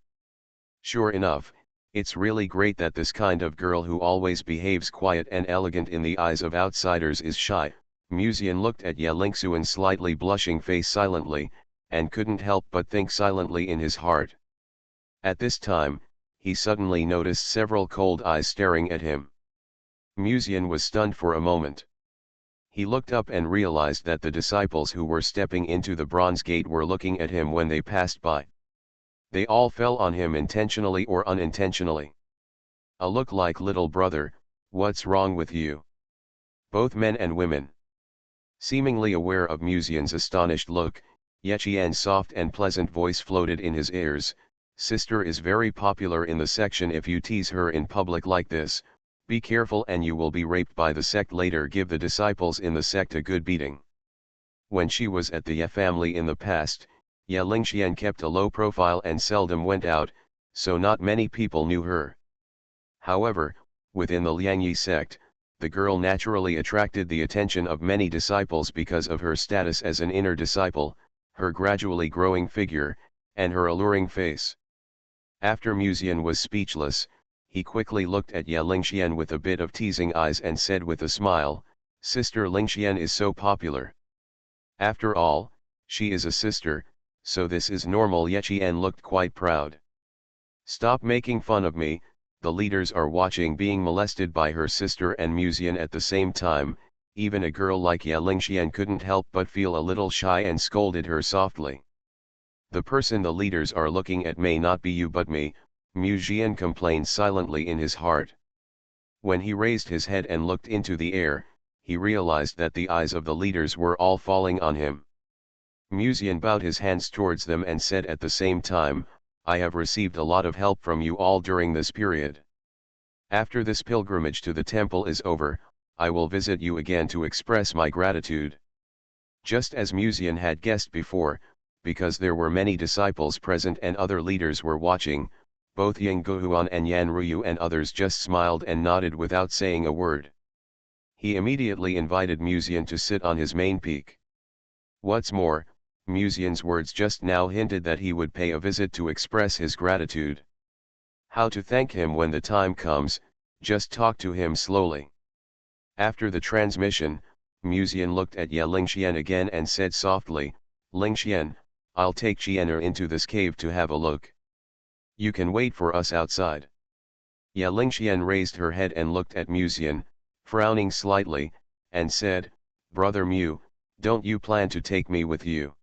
Sure enough, it's really great that this kind of girl who always behaves quiet and elegant in the eyes of outsiders is shy. Musian looked at Ye Lingxuan's slightly blushing face silently, and couldn't help but think silently in his heart. At this time, he suddenly noticed several cold eyes staring at him. Musian was stunned for a moment. He looked up and realized that the disciples who were stepping into the bronze gate were looking at him when they passed by. They all fell on him intentionally or unintentionally. A look like, "Little brother, what's wrong with you?" Both men and women. Seemingly aware of Musian's astonished look, Yechian's soft and pleasant voice floated in his ears, "Sister is very popular in the section. If you tease her in public like this, be careful and you will be raped by the sect later. Give the disciples in the sect a good beating." When she was at the Ye family in the past, Ye Lingxian kept a low profile and seldom went out, so not many people knew her. However, within the Liangyi sect, the girl naturally attracted the attention of many disciples because of her status as an inner disciple, her gradually growing figure, and her alluring face. After Musian was speechless, he quickly looked at Ye Lingxian with a bit of teasing eyes and said with a smile, "Sister Lingxian is so popular. After all, she is a sister, so this is normal." Yechian looked quite proud. "Stop making fun of me, the leaders are watching." Being molested by her sister and Musian at the same time, even a girl like Ye Lingxian couldn't help but feel a little shy and scolded her softly. "The person the leaders are looking at may not be you but me," Musian complained silently in his heart. When he raised his head and looked into the air, he realized that the eyes of the leaders were all falling on him. Musian bowed his hands towards them and said at the same time, "I have received a lot of help from you all during this period. After this pilgrimage to the temple is over, I will visit you again to express my gratitude." Just as Musian had guessed before, because there were many disciples present and other leaders were watching, both Yang Guhuan and Yan Ruyu and others just smiled and nodded without saying a word. He immediately invited Musian to sit on his main peak. What's more, Musian's words just now hinted that he would pay a visit to express his gratitude. How to thank him when the time comes, just talk to him slowly. After the transmission, Musian looked at Ye Lingxian again and said softly, "Lingxian, I'll take Qianer into this cave to have a look. You can wait for us outside." Ye Lingxian raised her head and looked at Musian, frowning slightly, and said, "Brother Mu, don't you plan to take me with you?"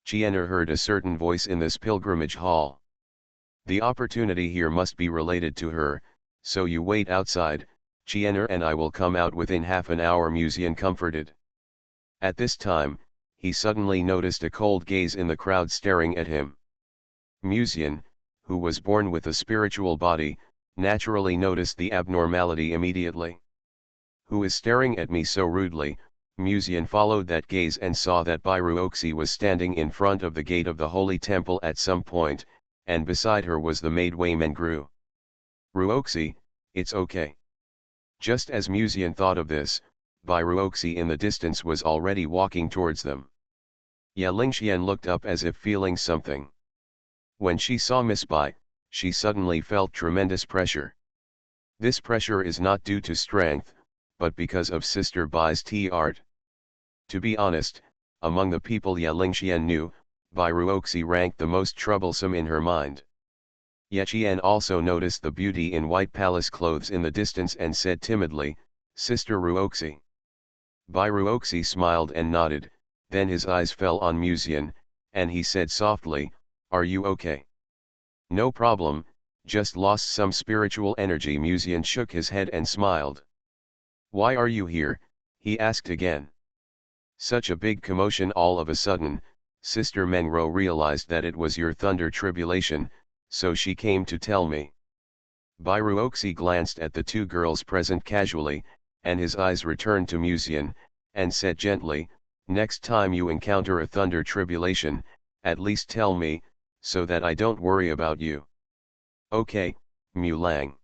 Qianer heard a certain voice in this pilgrimage hall. The opportunity here must be related to her, so you wait outside, Chiener, and I will come out within half an hour, Musian comforted. At this time, he suddenly noticed a cold gaze in the crowd staring at him. Musian, who was born with a spiritual body, naturally noticed the abnormality immediately. Who is staring at me so rudely? Musian followed that gaze and saw that Bairuoxi was standing in front of the gate of the holy temple at some point, and beside her was the maid Waymengru. Ruoxi, it's okay. Just as Musian thought of this, Bairuoxi in the distance was already walking towards them. Ya Lingxian looked up as if feeling something. When she saw Miss Bai, she suddenly felt tremendous pressure. This pressure is not due to strength, but because of Sister Bai's tea art. To be honest, among the people Ya Lingxian knew, Bairuoxi ranked the most troublesome in her mind. Ye Qian also noticed the beauty in white palace clothes in the distance and said timidly, Sister Ruoxi. Bairuoxi smiled and nodded, then his eyes fell on Musian, and he said softly, Are you okay? No problem, just lost some spiritual energy. Musian shook his head and smiled. Why are you here? He asked again. Such a big commotion all of a sudden, Sister Mengro realized that it was your thunder tribulation, so she came to tell me. Bairuoxi glanced at the two girls present casually, and his eyes returned to Musian, and said gently, Next time you encounter a thunder tribulation, at least tell me, so that I don't worry about you. Okay, Mulang.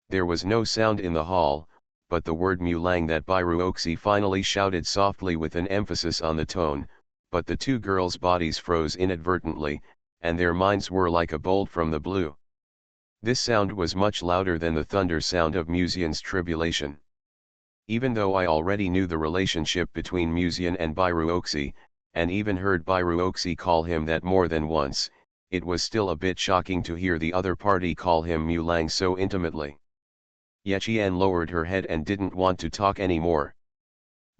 There was no sound in the hall, but the word Mulang that Bairuoxi finally shouted softly with an emphasis on the tone, but the two girls' bodies froze inadvertently, and their minds were like a bolt from the blue. This sound was much louder than the thunder sound of Musian's tribulation. Even though I already knew the relationship between Musian and Bairuoxi, and even heard Bairuoxi call him that more than once, it was still a bit shocking to hear the other party call him Mulang so intimately. Ye Qian lowered her head and didn't want to talk anymore.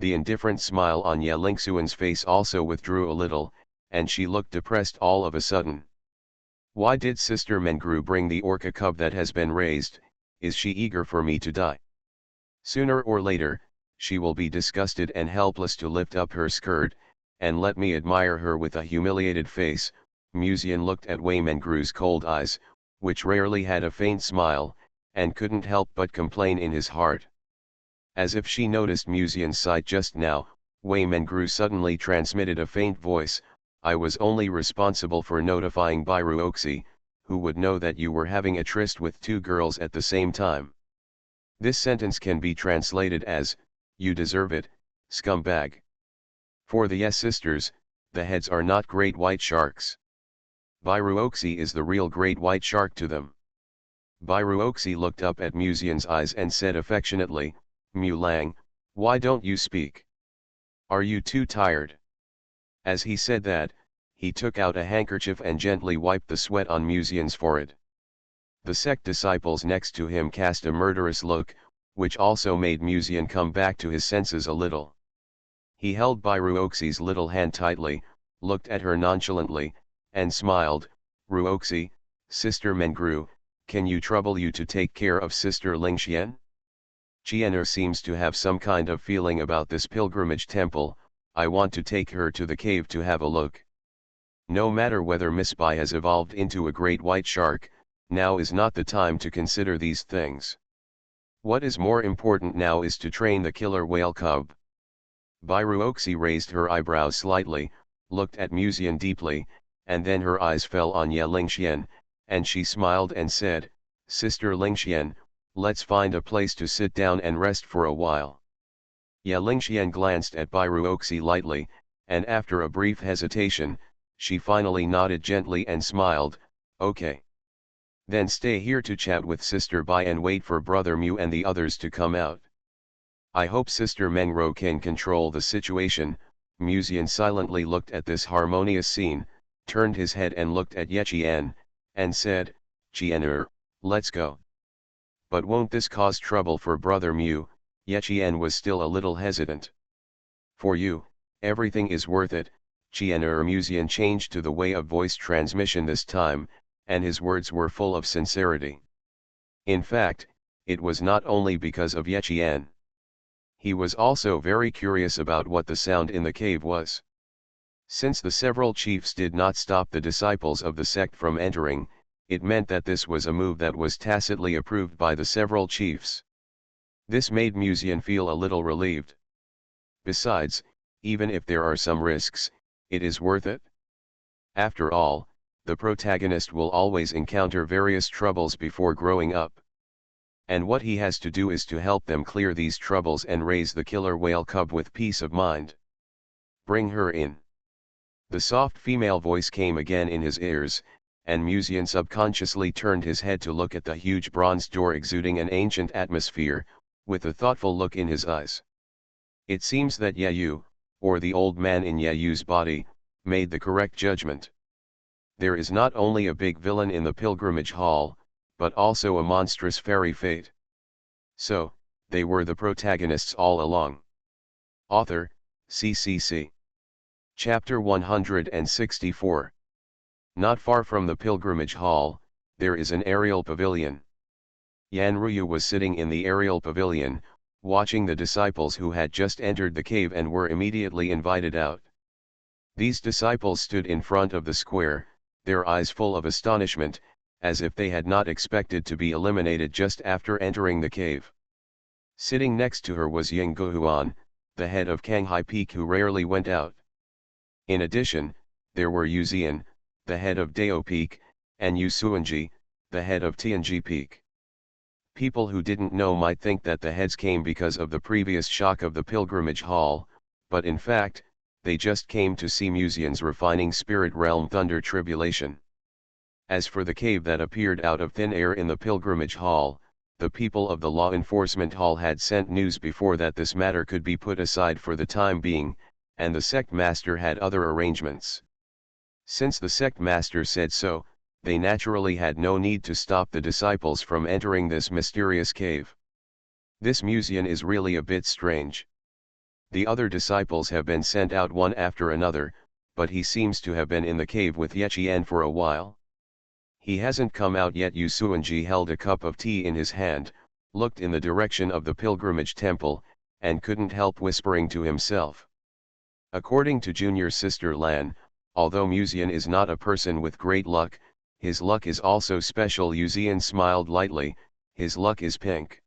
The indifferent smile on Ye Lingxuan's face also withdrew a little, and she looked depressed all of a sudden. Why did Sister Mengru bring the orca cub that has been raised? Is she eager for me to die? Sooner or later, she will be disgusted and helpless to lift up her skirt, and let me admire her with a humiliated face. Musian looked at Waymengru's cold eyes, which rarely had a faint smile, and couldn't help but complain in his heart. As if she noticed Musian's sight just now, Waymengru suddenly transmitted a faint voice, I was only responsible for notifying Bairuoxi, who would know that you were having a tryst with two girls at the same time. This sentence can be translated as, you deserve it, scumbag. For the Yes sisters, the heads are not great white sharks. Bairuoxi is the real great white shark to them. Bairuoxi looked up at Musian's eyes and said affectionately, Mulang, why don't you speak? Are you too tired? As he said that, he took out a handkerchief and gently wiped the sweat on Musian's forehead. The sect disciples next to him cast a murderous look, which also made Musian come back to his senses a little. He held Bairuoxi's little hand tightly, looked at her nonchalantly, and smiled, Ruoxi, Sister Mengru, can you trouble you to take care of Sister Lingxian? Chiener seems to have some kind of feeling about this pilgrimage temple, I want to take her to the cave to have a look. No matter whether Miss Bai has evolved into a great white shark, now is not the time to consider these things. What is more important now is to train the killer whale cub. Bairuoxi raised her eyebrows slightly, looked at Musian deeply, and then her eyes fell on Ye Lingxian, and she smiled and said, Sister Lingxian, let's find a place to sit down and rest for a while. Ye Lingxian glanced at Bairuoxi lightly, and after a brief hesitation, she finally nodded gently and smiled, okay. Then stay here to chat with Sister Bai and wait for Brother Mu and the others to come out. I hope Sister Mengro can control the situation. Musian silently looked at this harmonious scene, turned his head and looked at Ye Qian, and said, Qianer, let's go. But won't this cause trouble for Brother Mu? Ye Qian was still a little hesitant. For you, everything is worth it. Qianer. Musian changed to the way of voice transmission this time, and his words were full of sincerity. In fact, it was not only because of Yechian. He was also very curious about what the sound in the cave was. Since the several chiefs did not stop the disciples of the sect from entering, it meant that this was a move that was tacitly approved by the several chiefs. This made Musian feel a little relieved. Besides, even if there are some risks, it is worth it. After all, the protagonist will always encounter various troubles before growing up. And what he has to do is to help them clear these troubles and raise the killer whale cub with peace of mind. Bring her in. The soft female voice came again in his ears, and Musian subconsciously turned his head to look at the huge bronze door exuding an ancient atmosphere, with a thoughtful look in his eyes. It seems that Yeyu, or the old man in Yeyu's body, made the correct judgment. There is not only a big villain in the pilgrimage hall, but also a monstrous fairy fate. So, they were the protagonists all along. Author, CCC. Chapter 164. Not far from the pilgrimage hall, there is an aerial pavilion. Yanruyu was sitting in the aerial pavilion, watching the disciples who had just entered the cave and were immediately invited out. These disciples stood in front of the square, their eyes full of astonishment, as if they had not expected to be eliminated just after entering the cave. Sitting next to her was Ying Guhuan, the head of Kanghai Peak, who rarely went out. In addition, there were Yu Zian, the head of Dao Peak, and Yu Suanji, the head of Tianji Peak. People who didn't know might think that the heads came because of the previous shock of the pilgrimage hall, but in fact, they just came to see Musian's refining spirit realm thunder tribulation. As for the cave that appeared out of thin air in the pilgrimage hall, the people of the law enforcement hall had sent news before that this matter could be put aside for the time being, and the sect master had other arrangements. Since the sect master said so, they naturally had no need to stop the disciples from entering this mysterious cave. This Musian is really a bit strange. The other disciples have been sent out one after another, but he seems to have been in the cave with Yechian for a while. He hasn't come out yet. Yu Suanji held a cup of tea in his hand, looked in the direction of the pilgrimage temple, and couldn't help whispering to himself. According to junior sister Lan, although Musian is not a person with great luck, his luck is also special. Yu Zian smiled lightly, his luck is pink.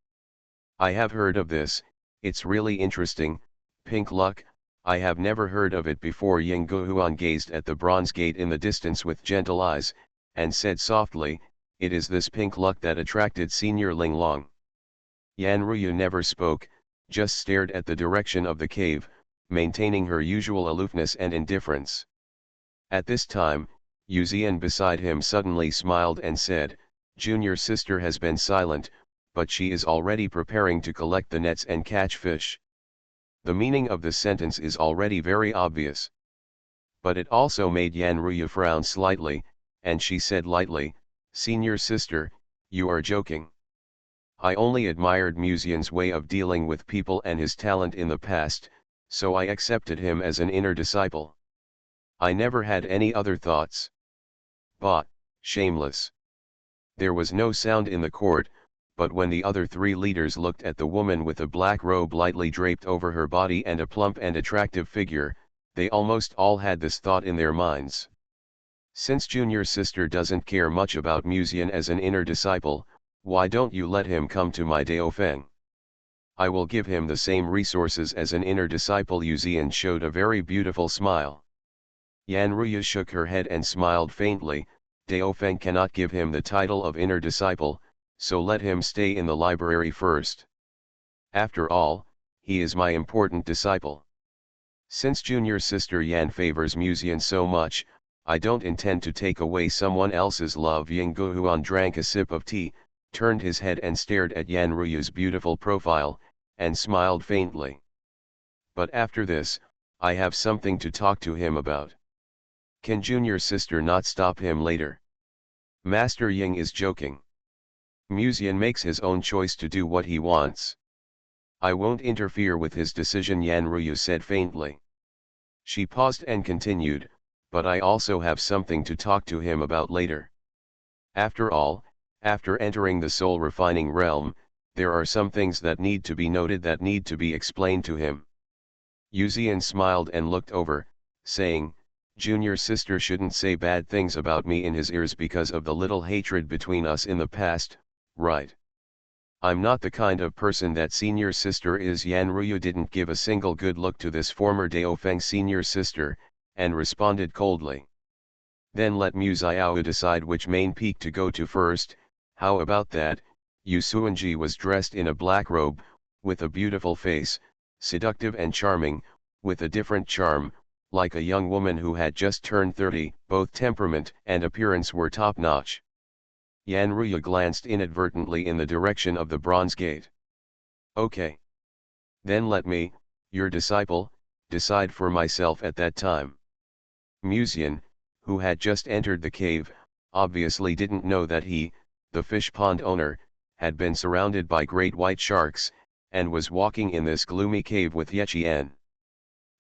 I have heard of this, it's really interesting, pink luck, I have never heard of it before. Ying Guhuan gazed at the bronze gate in the distance with gentle eyes, and said softly, it is this pink luck that attracted Senior Ling Long. Yanruyu never spoke, just stared at the direction of the cave, maintaining her usual aloofness and indifference. At this time, Yu Zian beside him suddenly smiled and said, Junior sister has been silent, but she is already preparing to collect the nets and catch fish. The meaning of the sentence is already very obvious. But it also made Yanruyu frown slightly, and she said lightly, Senior sister, you are joking. I only admired Musian's way of dealing with people and his talent in the past, so I accepted him as an inner disciple. I never had any other thoughts. Bah, shameless. There was no sound in the court, but when the other three leaders looked at the woman with a black robe lightly draped over her body and a plump and attractive figure, they almost all had this thought in their minds. Since junior sister doesn't care much about Musian as an inner disciple, why don't you let him come to my Daofeng? I will give him the same resources as an inner disciple. Yu Zian showed a very beautiful smile. Yanruyu shook her head and smiled faintly, Daofeng cannot give him the title of inner disciple, so let him stay in the library first. After all, he is my important disciple. Since junior sister Yan favors Musian so much, I don't intend to take away someone else's love. Ying Guhuan drank a sip of tea, turned his head and stared at Yanruyu's beautiful profile, and smiled faintly. But after this, I have something to talk to him about. Can junior sister not stop him later? Master Ying is joking. Musian makes his own choice to do what he wants. I won't interfere with his decision, Yanruyu said faintly. She paused and continued, but I also have something to talk to him about later. After all, after entering the soul refining realm, there are some things that need to be noted, that need to be explained to him. Yuzian smiled and looked over, saying, "Junior sister shouldn't say bad things about me in his ears because of the little hatred between us in the past, right? I'm not the kind of person that senior sister is." Yanruyu didn't give a single good look to this former Daofeng senior sister, and responded coldly. "Then let Mu Xiao decide which main peak to go to first. How about that?" Yu Suanji was dressed in a black robe, with a beautiful face, seductive and charming, with a different charm, like a young woman who had just turned 30, both temperament and appearance were top-notch. Yanruyu glanced inadvertently in the direction of the bronze gate. "Okay. Then let me, your disciple, decide for myself at that time." Muzian, who had just entered the cave, obviously didn't know that he, the fish pond owner, had been surrounded by great white sharks, and was walking in this gloomy cave with Yechian.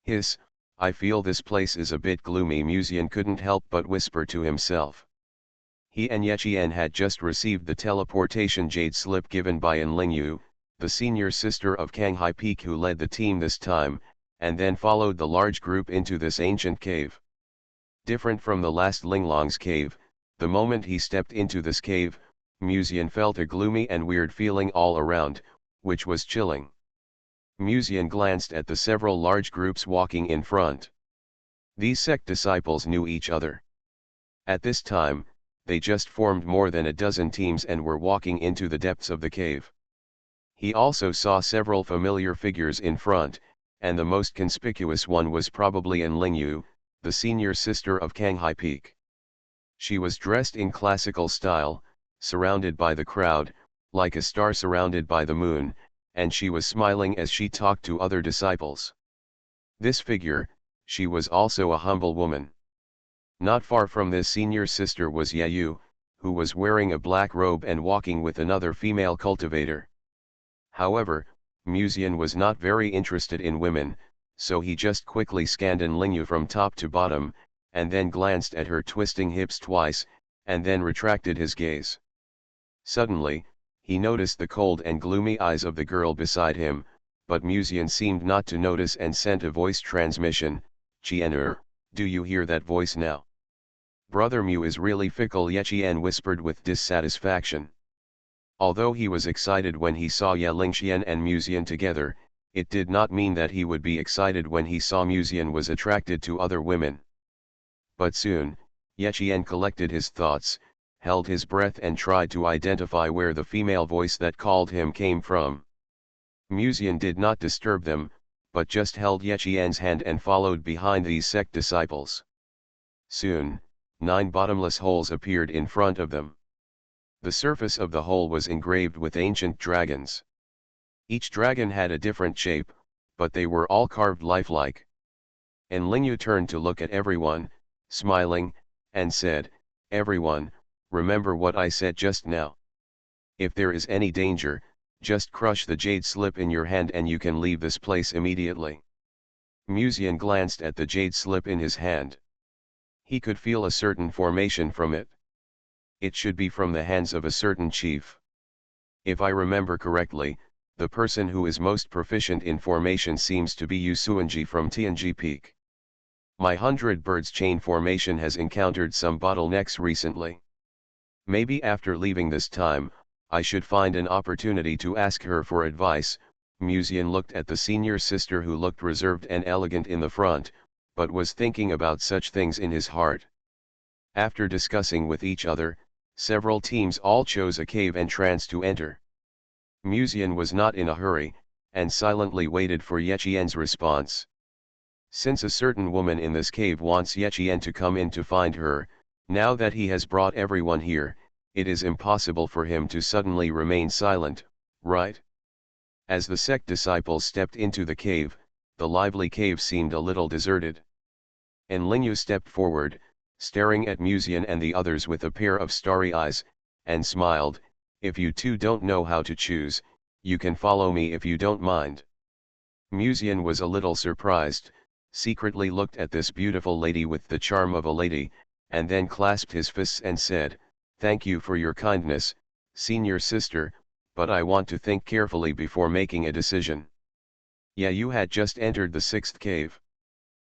"Hiss, I feel this place is a bit gloomy," Muzian couldn't help but whisper to himself. He and Yechian had just received the teleportation jade slip given by Enlingyu, the senior sister of Kanghai Peak, who led the team this time, and then followed the large group into this ancient cave. Different from the last Linglong's cave, the moment he stepped into this cave, Muzian felt a gloomy and weird feeling all around, which was chilling. Muzian glanced at the several large groups walking in front. These sect disciples knew each other. At this time, they just formed more than a dozen teams and were walking into the depths of the cave. He also saw several familiar figures in front, and the most conspicuous one was probably Enlingyu, the senior sister of Kanghai Peak. She was dressed in classical style, surrounded by the crowd, like a star surrounded by the moon, and she was smiling as she talked to other disciples. This figure, she was also a humble woman. Not far from this senior sister was Yayu, who was wearing a black robe and walking with another female cultivator. However, Muzian was not very interested in women, so he just quickly scanned Enlingyu from top to bottom, and then glanced at her twisting hips twice, and then retracted his gaze. Suddenly, he noticed the cold and gloomy eyes of the girl beside him, but Muzian seemed not to notice and sent a voice transmission. "Qian'er, do you hear that voice now?" "Brother Mu is really fickle," Yechian whispered with dissatisfaction. Although he was excited when he saw Ye Lingxian and Muzian together, it did not mean that he would be excited when he saw Muzian was attracted to other women. But soon, Yechian collected his thoughts, held his breath and tried to identify where the female voice that called him came from. Muzian did not disturb them, but just held Yechian's hand and followed behind these sect disciples. Soon, 9 bottomless holes appeared in front of them. The surface of the hole was engraved with ancient dragons. Each dragon had a different shape, but they were all carved lifelike. Enlingyu turned to look at everyone, smiling, and said, "Everyone, remember what I said just now. If there is any danger, just crush the jade slip in your hand and you can leave this place immediately." Muzian glanced at the jade slip in his hand. He could feel a certain formation from it. It should be from the hands of a certain chief. If I remember correctly, the person who is most proficient in formation seems to be Yu Suanji from Tianji Peak. My 100 birds chain formation has encountered some bottlenecks recently. Maybe after leaving this time, I should find an opportunity to ask her for advice. Muzian looked at the senior sister who looked reserved and elegant in the front, but was thinking about such things in his heart. After discussing with each other, several teams all chose a cave entrance to enter. Muzian was not in a hurry, and silently waited for Yechian's response. Since a certain woman in this cave wants Yechian to come in to find her, now that he has brought everyone here, it is impossible for him to suddenly remain silent, right? As the sect disciples stepped into the cave, the lively cave seemed a little deserted. Enlingyu stepped forward, staring at Muzian and the others with a pair of starry eyes, and smiled, "If you two don't know how to choose, you can follow me if you don't mind." Muzian was a little surprised, secretly looked at this beautiful lady with the charm of a lady, and then clasped his fists and said, Thank you for your kindness, senior sister, but I want to think carefully before making a decision. Yayu had just entered the sixth cave.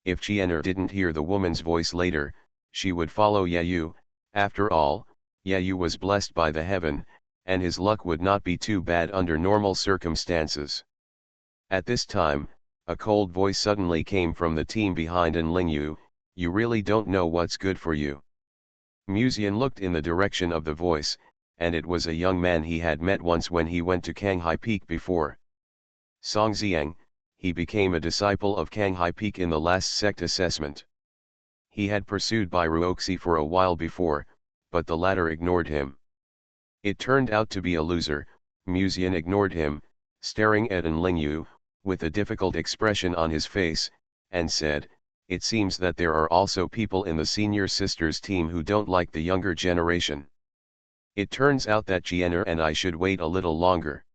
If Chiener didn't hear the woman's voice later, she would follow Yayu. After all, Yayu was blessed by the heaven, and his luck would not be too bad under normal circumstances. At this time, a cold voice suddenly came from the team behind and Lingyu, you really don't know what's good for you. Musian looked in the direction of the voice, and it was a young man he had met once when he went to Kanghai Peak before. Song Xiang, he became a disciple of Kanghai Peak in the last sect assessment. He had pursued by Ruoxi for a while before, but the latter ignored him. It turned out to be a loser. Musian ignored him, staring at An Lingyu, with a difficult expression on his face, and said, it seems that there are also people in the senior sisters team who don't like the younger generation. It turns out that Chiener and I should wait a little longer.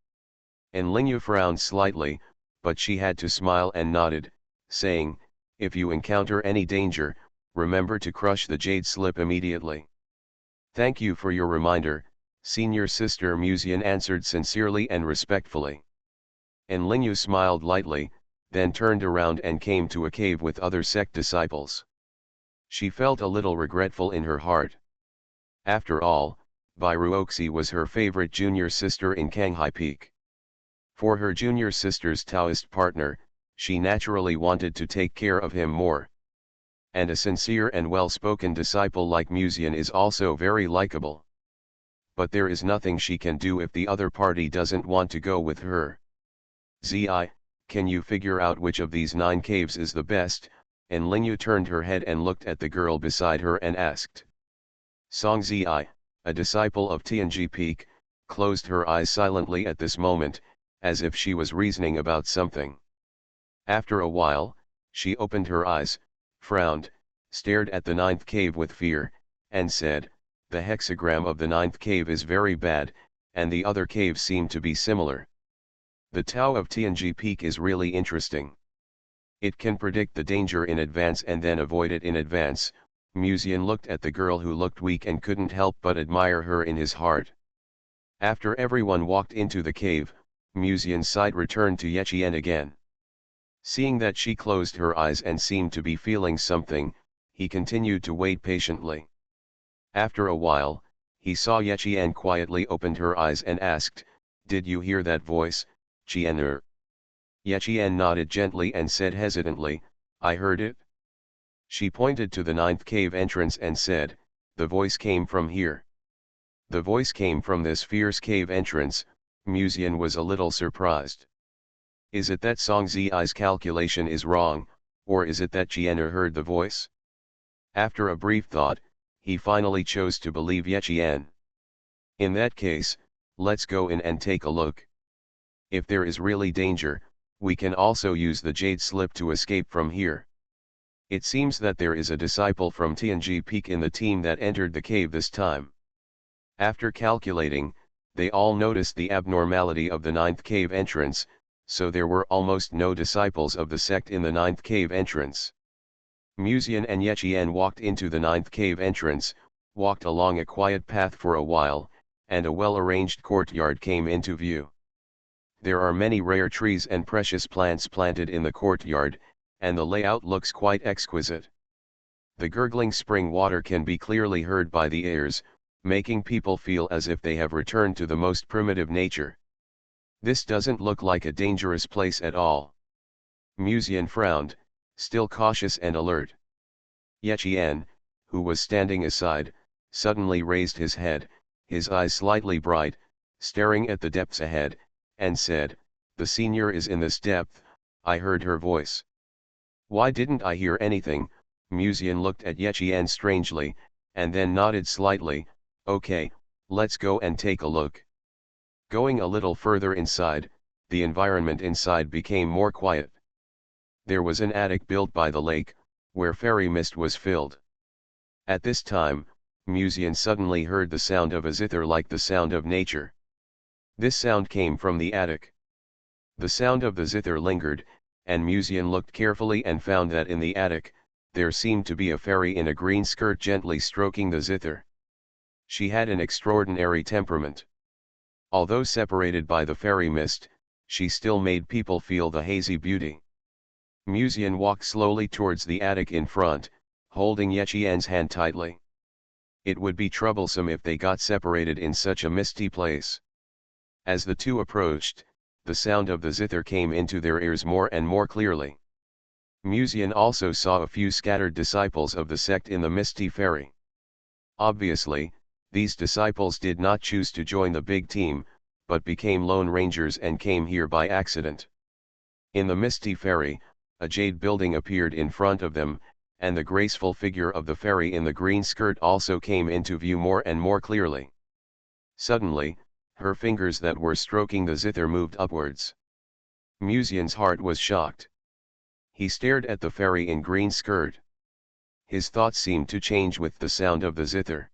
An Lingyu frowned slightly, but she had to smile and nodded, saying, if you encounter any danger, remember to crush the jade slip immediately. Thank you for your reminder, senior sister, Musian answered sincerely and respectfully. And Lingyu smiled lightly, then turned around and came to a cave with other sect disciples. She felt a little regretful in her heart. After all, Bai Ruoxi was her favorite junior sister in Kanghai Peak. For her junior sister's Taoist partner, she naturally wanted to take care of him more. And a sincere and well-spoken disciple like Musian is also very likable. But there is nothing she can do if the other party doesn't want to go with her. Zi, can you figure out which of these 9 caves is the best? And Lingyu turned her head and looked at the girl beside her and asked. Song Zi, a disciple of Tianji Peak, closed her eyes silently at this moment, as if she was reasoning about something. After a while, she opened her eyes, frowned, stared at the 9th cave with fear, and said, the hexagram of the 9th cave is very bad, and the other caves seem to be similar. The Tao of Tianji Peak is really interesting. It can predict the danger in advance and then avoid it in advance. Musian looked at the girl who looked weak and couldn't help but admire her in his heart. After everyone walked into the cave, Musian's sight returned to Yechian again. Seeing that she closed her eyes and seemed to be feeling something, he continued to wait patiently. After a while, he saw Yechian quietly opened her eyes and asked, did you hear that voice, Chiener? Yechian nodded gently and said hesitantly, I heard it. She pointed to the 9th cave entrance and said, the voice came from here. The voice came from this fierce cave entrance. Musian was a little surprised. Is it that Song Zi's calculation is wrong, or is it that Chiener heard the voice? After a brief thought, he finally chose to believe Yechian. In that case, let's go in and take a look. If there is really danger, we can also use the jade slip to escape from here. It seems that there is a disciple from Tianji Peak in the team that entered the cave this time. After calculating, they all noticed the abnormality of the 9th cave entrance, so there were almost no disciples of the sect in the 9th cave entrance. Musian and Yechian walked into the 9th cave entrance, walked along a quiet path for a while, and a well-arranged courtyard came into view. There are many rare trees and precious plants planted in the courtyard, and the layout looks quite exquisite. The gurgling spring water can be clearly heard by the ears, making people feel as if they have returned to the most primitive nature. This doesn't look like a dangerous place at all. Musian frowned, still cautious and alert. Yechian, who was standing aside, suddenly raised his head, his eyes slightly bright, staring at the depths ahead, and said, the senior is in this depth, I heard her voice. Why didn't I hear anything? Musian looked at Yechian strangely, and then nodded slightly, okay, let's go and take a look. Going a little further inside, the environment inside became more quiet. There was an attic built by the lake, where fairy mist was filled. At this time, Musian suddenly heard the sound of a zither like the sound of nature. This sound came from the attic. The sound of the zither lingered, and Musian looked carefully and found that in the attic, there seemed to be a fairy in a green skirt gently stroking the zither. She had an extraordinary temperament. Although separated by the fairy mist, she still made people feel the hazy beauty. Musian walked slowly towards the attic in front, holding Yechien's hand tightly. It would be troublesome if they got separated in such a misty place. As the two approached, the sound of the zither came into their ears more and more clearly. Musian also saw a few scattered disciples of the sect in the misty ferry. Obviously, these disciples did not choose to join the big team, but became lone rangers and came here by accident. In the misty ferry, a jade building appeared in front of them, and the graceful figure of the fairy in the green skirt also came into view more and more clearly. Suddenly, her fingers that were stroking the zither moved upwards. Musian's heart was shocked. He stared at the fairy in green skirt. His thoughts seemed to change with the sound of the zither.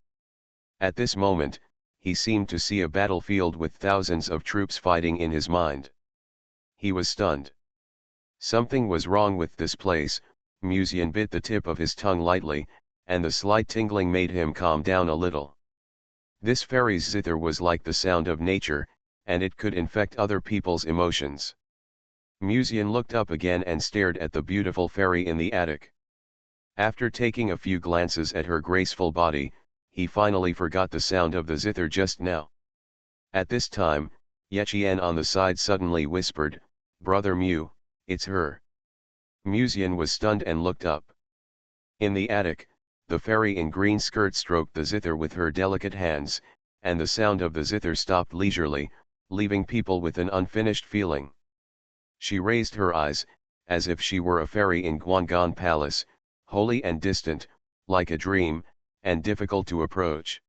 At this moment, he seemed to see a battlefield with thousands of troops fighting in his mind. He was stunned. Something was wrong with this place. Musian bit the tip of his tongue lightly, and the slight tingling made him calm down a little. This fairy's zither was like the sound of nature, and it could infect other people's emotions. Musian looked up again and stared at the beautiful fairy in the attic. After taking a few glances at her graceful body, he finally forgot the sound of the zither just now. At this time, Yechien on the side suddenly whispered, "Brother Mew, it's her." Musian was stunned and looked up. In the attic, the fairy in green skirt stroked the zither with her delicate hands, and the sound of the zither stopped leisurely, leaving people with an unfinished feeling. She raised her eyes, as if she were a fairy in Guangan Palace, holy and distant, like a dream, and difficult to approach.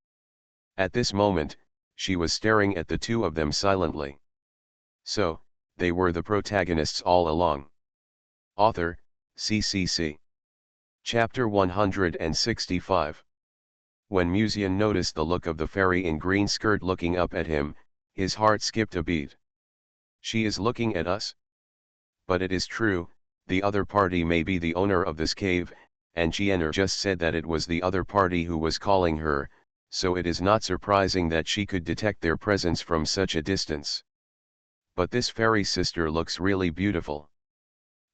At this moment, she was staring at the two of them silently. So, they were the protagonists all along. Author, CCC. Chapter 165. When Musian noticed the look of the fairy in green skirt looking up at him, his heart skipped a beat. She is looking at us? But it is true, the other party may be the owner of this cave, and Chiener just said that it was the other party who was calling her, so it is not surprising that she could detect their presence from such a distance. But this fairy sister looks really beautiful.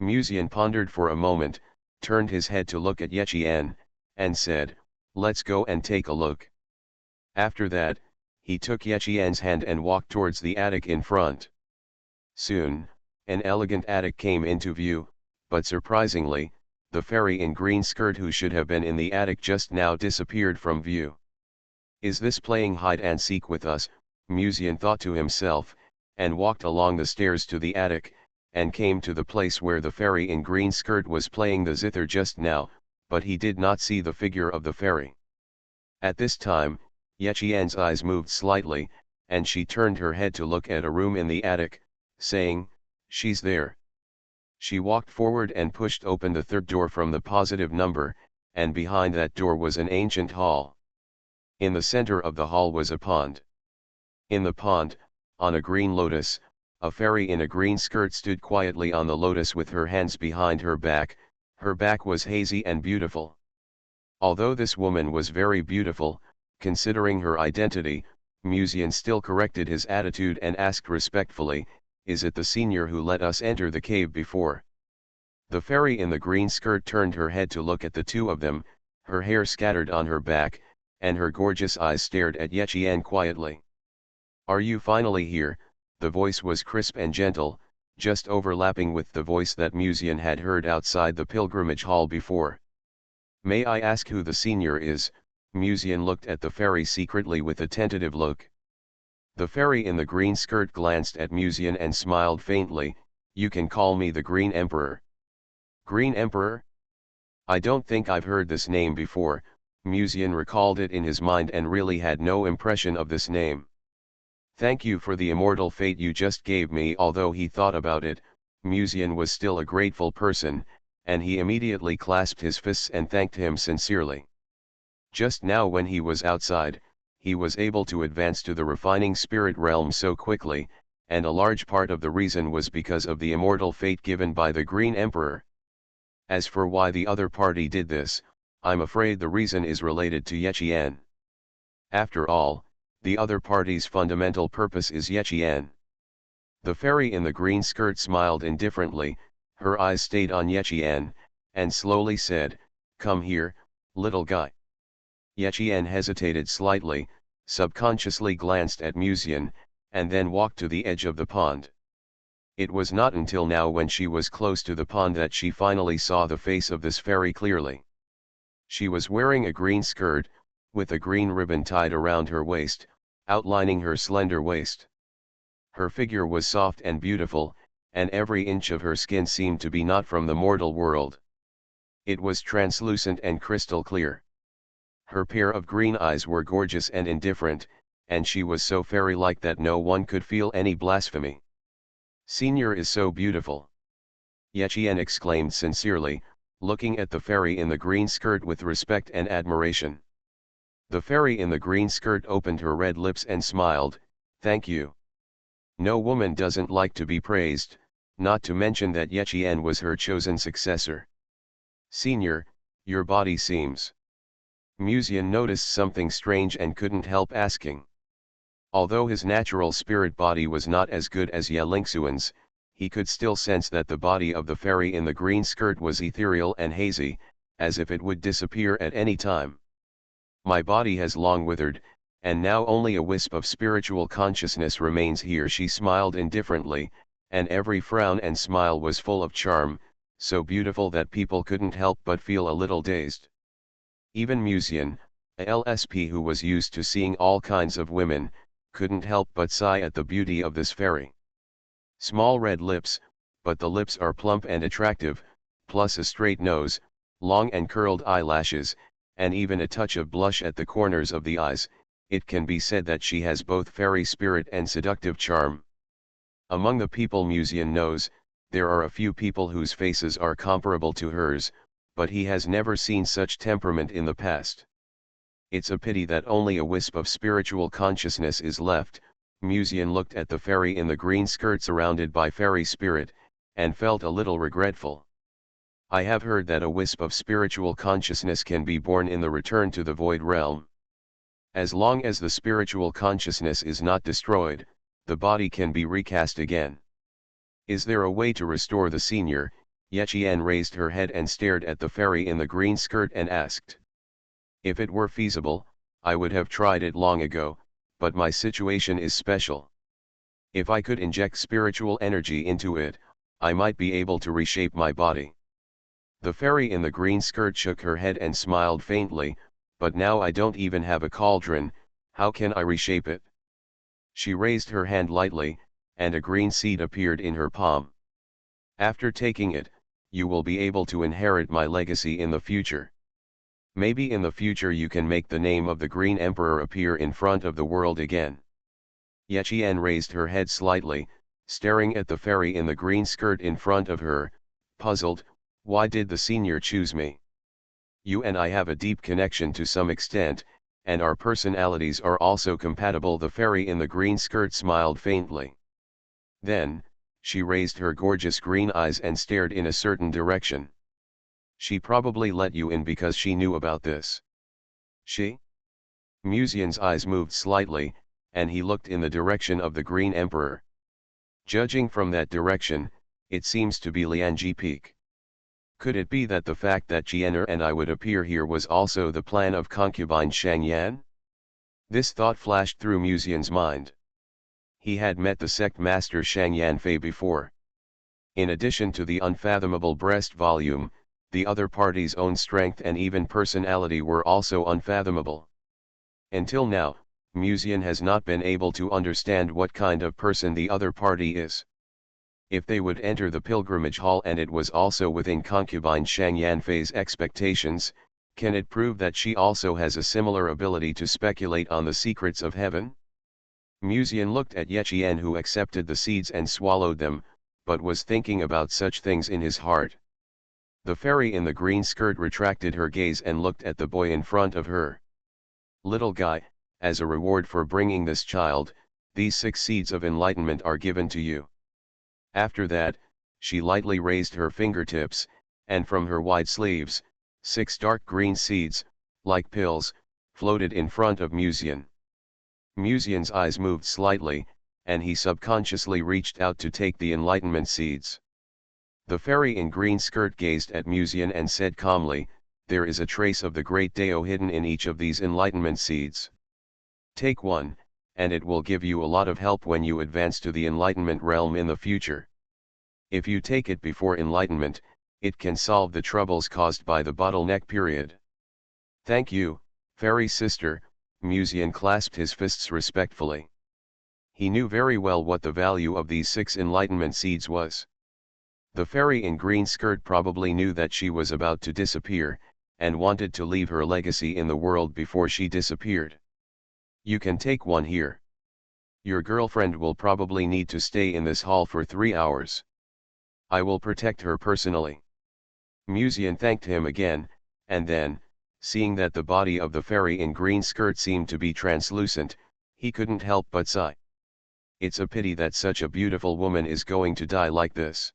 Musian pondered for a moment, turned his head to look at Yechien, and said, "Let's go and take a look." After that, he took Yechien's hand and walked towards the attic in front. Soon, an elegant attic came into view, but surprisingly, the fairy in green skirt who should have been in the attic just now disappeared from view. "Is this playing hide and seek with us?" Musian thought to himself, and walked along the stairs to the attic, and came to the place where the fairy in green skirt was playing the zither just now, but he did not see the figure of the fairy. At this time, Yechien's eyes moved slightly, and she turned her head to look at a room in the attic, saying, "She's there." She walked forward and pushed open the third door from the positive number, and behind that door was an ancient hall. In the center of the hall was a pond. In the pond, on a green lotus, a fairy in a green skirt stood quietly on the lotus with her hands behind her back was hazy and beautiful. Although this woman was very beautiful, considering her identity, Musian still corrected his attitude and asked respectfully, "Is it the senior who let us enter the cave before?" The fairy in the green skirt turned her head to look at the two of them, her hair scattered on her back, and her gorgeous eyes stared at Yechien quietly. "Are you finally here?" The voice was crisp and gentle, just overlapping with the voice that Musian had heard outside the pilgrimage hall before. "May I ask who the senior is?" Musian looked at the fairy secretly with a tentative look. The fairy in the green skirt glanced at Musian and smiled faintly. "You can call me the Green Emperor." "Green Emperor? I don't think I've heard this name before." Musian recalled it in his mind and really had no impression of this name. "Thank you for the immortal fate you just gave me." Although he thought about it, Musian was still a grateful person, and he immediately clasped his fists and thanked him sincerely. Just now when he was outside, he was able to advance to the refining spirit realm so quickly, and a large part of the reason was because of the immortal fate given by the Green Emperor. As for why the other party did this, I'm afraid the reason is related to Yechien. After all, the other party's fundamental purpose is Yechian. The fairy in the green skirt smiled indifferently, her eyes stayed on Yechian, and slowly said, "Come here, little guy." Yechian hesitated slightly, subconsciously glanced at Musian, and then walked to the edge of the pond. It was not until now when she was close to the pond that she finally saw the face of this fairy clearly. She was wearing a green skirt, with a green ribbon tied around her waist, outlining her slender waist. Her figure was soft and beautiful, and every inch of her skin seemed to be not from the mortal world. It was translucent and crystal clear. Her pair of green eyes were gorgeous and indifferent, and she was so fairy-like that no one could feel any blasphemy. "Senior is so beautiful," Yechian exclaimed sincerely, looking at the fairy in the green skirt with respect and admiration. The fairy in the green skirt opened her red lips and smiled, "Thank you." No woman doesn't like to be praised, not to mention that Yechian was her chosen successor. "Senior, your body seems..." Musian noticed something strange and couldn't help asking. Although his natural spirit body was not as good as Yelingsuan's, he could still sense that the body of the fairy in the green skirt was ethereal and hazy, as if it would disappear at any time. "My body has long withered, and now only a wisp of spiritual consciousness remains here." She smiled indifferently, and every frown and smile was full of charm, so beautiful that people couldn't help but feel a little dazed. Even Musian, a LSP who was used to seeing all kinds of women, couldn't help but sigh at the beauty of this fairy. Small red lips, but the lips are plump and attractive, plus a straight nose, long and curled eyelashes, and even a touch of blush at the corners of the eyes. It can be said that she has both fairy spirit and seductive charm. Among the people Musian knows, there are a few people whose faces are comparable to hers, but he has never seen such temperament in the past. It's a pity that only a wisp of spiritual consciousness is left. Musian looked at the fairy in the green skirt surrounded by fairy spirit, and felt a little regretful. "I have heard that a wisp of spiritual consciousness can be born in the return to the void realm. As long as the spiritual consciousness is not destroyed, the body can be recast again. Is there a way to restore the senior?" Yechian raised her head and stared at the fairy in the green skirt and asked. "If it were feasible, I would have tried it long ago, but my situation is special. If I could inject spiritual energy into it, I might be able to reshape my body." The fairy in the green skirt shook her head and smiled faintly, "But now I don't even have a cauldron, how can I reshape it?" She raised her hand lightly, and a green seed appeared in her palm. "After taking it, you will be able to inherit my legacy in the future. Maybe in the future you can make the name of the Green Emperor appear in front of the world again." Yechian raised her head slightly, staring at the fairy in the green skirt in front of her, puzzled. "Why did the senior choose me? You and I have a deep connection to some extent, and our personalities are also compatible." The fairy in the green skirt smiled faintly. Then, she raised her gorgeous green eyes and stared in a certain direction. "She probably let you in because she knew about this." "She?" Musian's eyes moved slightly, and he looked in the direction of the Green Emperor. Judging from that direction, it seems to be Lianji Peak. Could it be that the fact that Jianer and I would appear here was also the plan of concubine Shangyan? This thought flashed through Musian's mind. He had met the sect master Shang Yanfei before. In addition to the unfathomable breast volume, the other party's own strength and even personality were also unfathomable. Until now, Musian has not been able to understand what kind of person the other party is. If they would enter the pilgrimage hall and it was also within concubine Shang Yanfei's expectations, can it prove that she also has a similar ability to speculate on the secrets of heaven? Musian looked at Yechian, who accepted the seeds and swallowed them, but was thinking about such things in his heart. The fairy in the green skirt retracted her gaze and looked at the boy in front of her. "Little guy, as a reward for bringing this child, these 6 seeds of enlightenment are given to you." After that, she lightly raised her fingertips, and from her wide sleeves, 6 dark green seeds, like pills, floated in front of Musian. Musian's eyes moved slightly, and he subconsciously reached out to take the enlightenment seeds. The fairy in green skirt gazed at Musian and said calmly, "There is a trace of the great Dao hidden in each of these enlightenment seeds. Take one, and it will give you a lot of help when you advance to the enlightenment realm in the future. If you take it before enlightenment, it can solve the troubles caused by the bottleneck period." "Thank you, fairy sister." Musian clasped his fists respectfully. He knew very well what the value of these 6 enlightenment seeds was. The fairy in green skirt probably knew that she was about to disappear, and wanted to leave her legacy in the world before she disappeared. "You can take one here. Your girlfriend will probably need to stay in this hall for 3 hours. I will protect her personally." Musian thanked him again, and then, seeing that the body of the fairy in green skirt seemed to be translucent, he couldn't help but sigh. It's a pity that such a beautiful woman is going to die like this.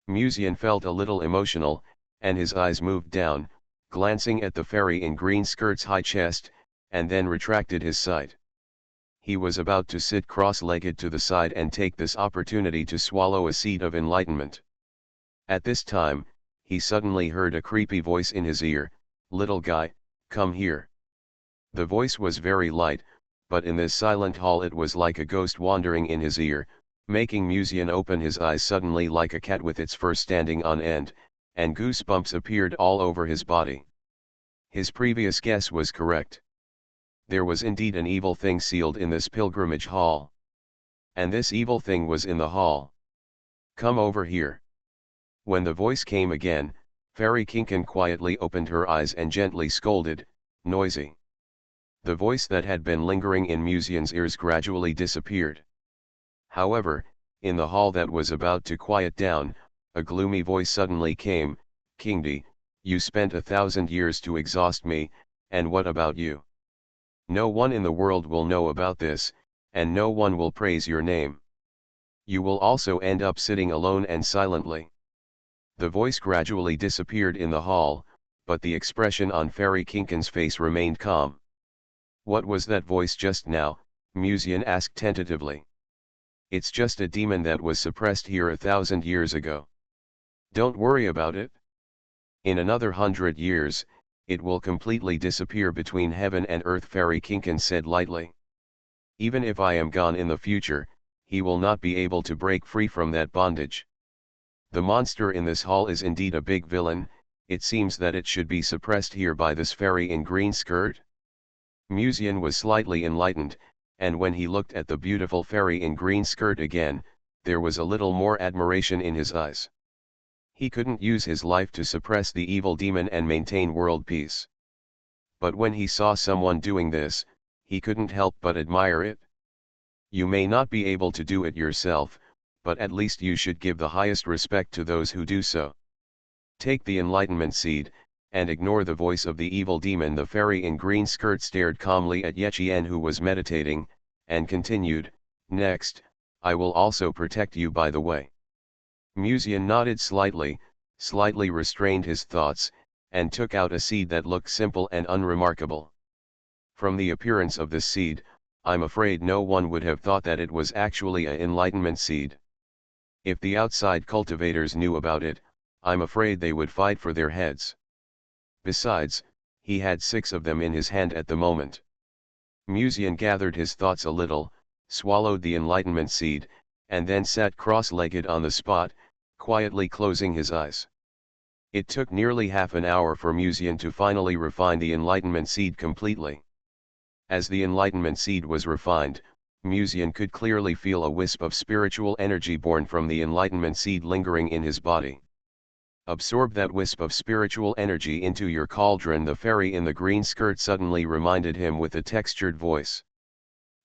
Musian felt a little emotional, and his eyes moved down, glancing at the fairy in green skirt's high chest, and then retracted his sight. He was about to sit cross-legged to the side and take this opportunity to swallow a seed of enlightenment. At this time, he suddenly heard a creepy voice in his ear, "Little guy, come here." The voice was very light, but in this silent hall it was like a ghost wandering in his ear, making Musian open his eyes suddenly like a cat with its fur standing on end, and goosebumps appeared all over his body. His previous guess was correct. There was indeed an evil thing sealed in this pilgrimage hall. And this evil thing was in the hall. "Come over here." When the voice came again, Fairy Kinkin quietly opened her eyes and gently scolded, "Noisy." The voice that had been lingering in Musian's ears gradually disappeared. However, in the hall that was about to quiet down, a gloomy voice suddenly came, "Kingdi, you spent 1,000 years to exhaust me, and what about you? No one in the world will know about this, and no one will praise your name. You will also end up sitting alone and silently." The voice gradually disappeared in the hall, but the expression on Fairy Kinkin's face remained calm. "What was that voice just now?" Musian asked tentatively. "It's just a demon that was suppressed here 1,000 years ago. Don't worry about it. In another 100 years, it will completely disappear between heaven and earth," Fairy Kinkin said lightly. "Even if I am gone in the future, he will not be able to break free from that bondage. The monster in this hall is indeed a big villain. It seems that it should be suppressed here by this fairy in green skirt." Musian was slightly enlightened, and when he looked at the beautiful fairy in green skirt again, there was a little more admiration in his eyes. He couldn't use his life to suppress the evil demon and maintain world peace. But when he saw someone doing this, he couldn't help but admire it. You may not be able to do it yourself, but at least you should give the highest respect to those who do so. Take the enlightenment seed, and ignore the voice of the evil demon. The fairy in green skirt stared calmly at Yechian, who was meditating, and continued, "Next, I will also protect you by the way." Musian nodded slightly restrained his thoughts, and took out a seed that looked simple and unremarkable. From the appearance of this seed, I'm afraid no one would have thought that it was actually an enlightenment seed. If the outside cultivators knew about it, I'm afraid they would fight for their heads. Besides, he had 6 of them in his hand at the moment. Musian gathered his thoughts a little, swallowed the enlightenment seed, and then sat cross-legged on the spot, quietly closing his eyes. It took nearly half an hour for Musian to finally refine the enlightenment seed completely. As the enlightenment seed was refined, Musian could clearly feel a wisp of spiritual energy born from the enlightenment seed lingering in his body. "Absorb that wisp of spiritual energy into your cauldron," the fairy in the green skirt suddenly reminded him with a textured voice.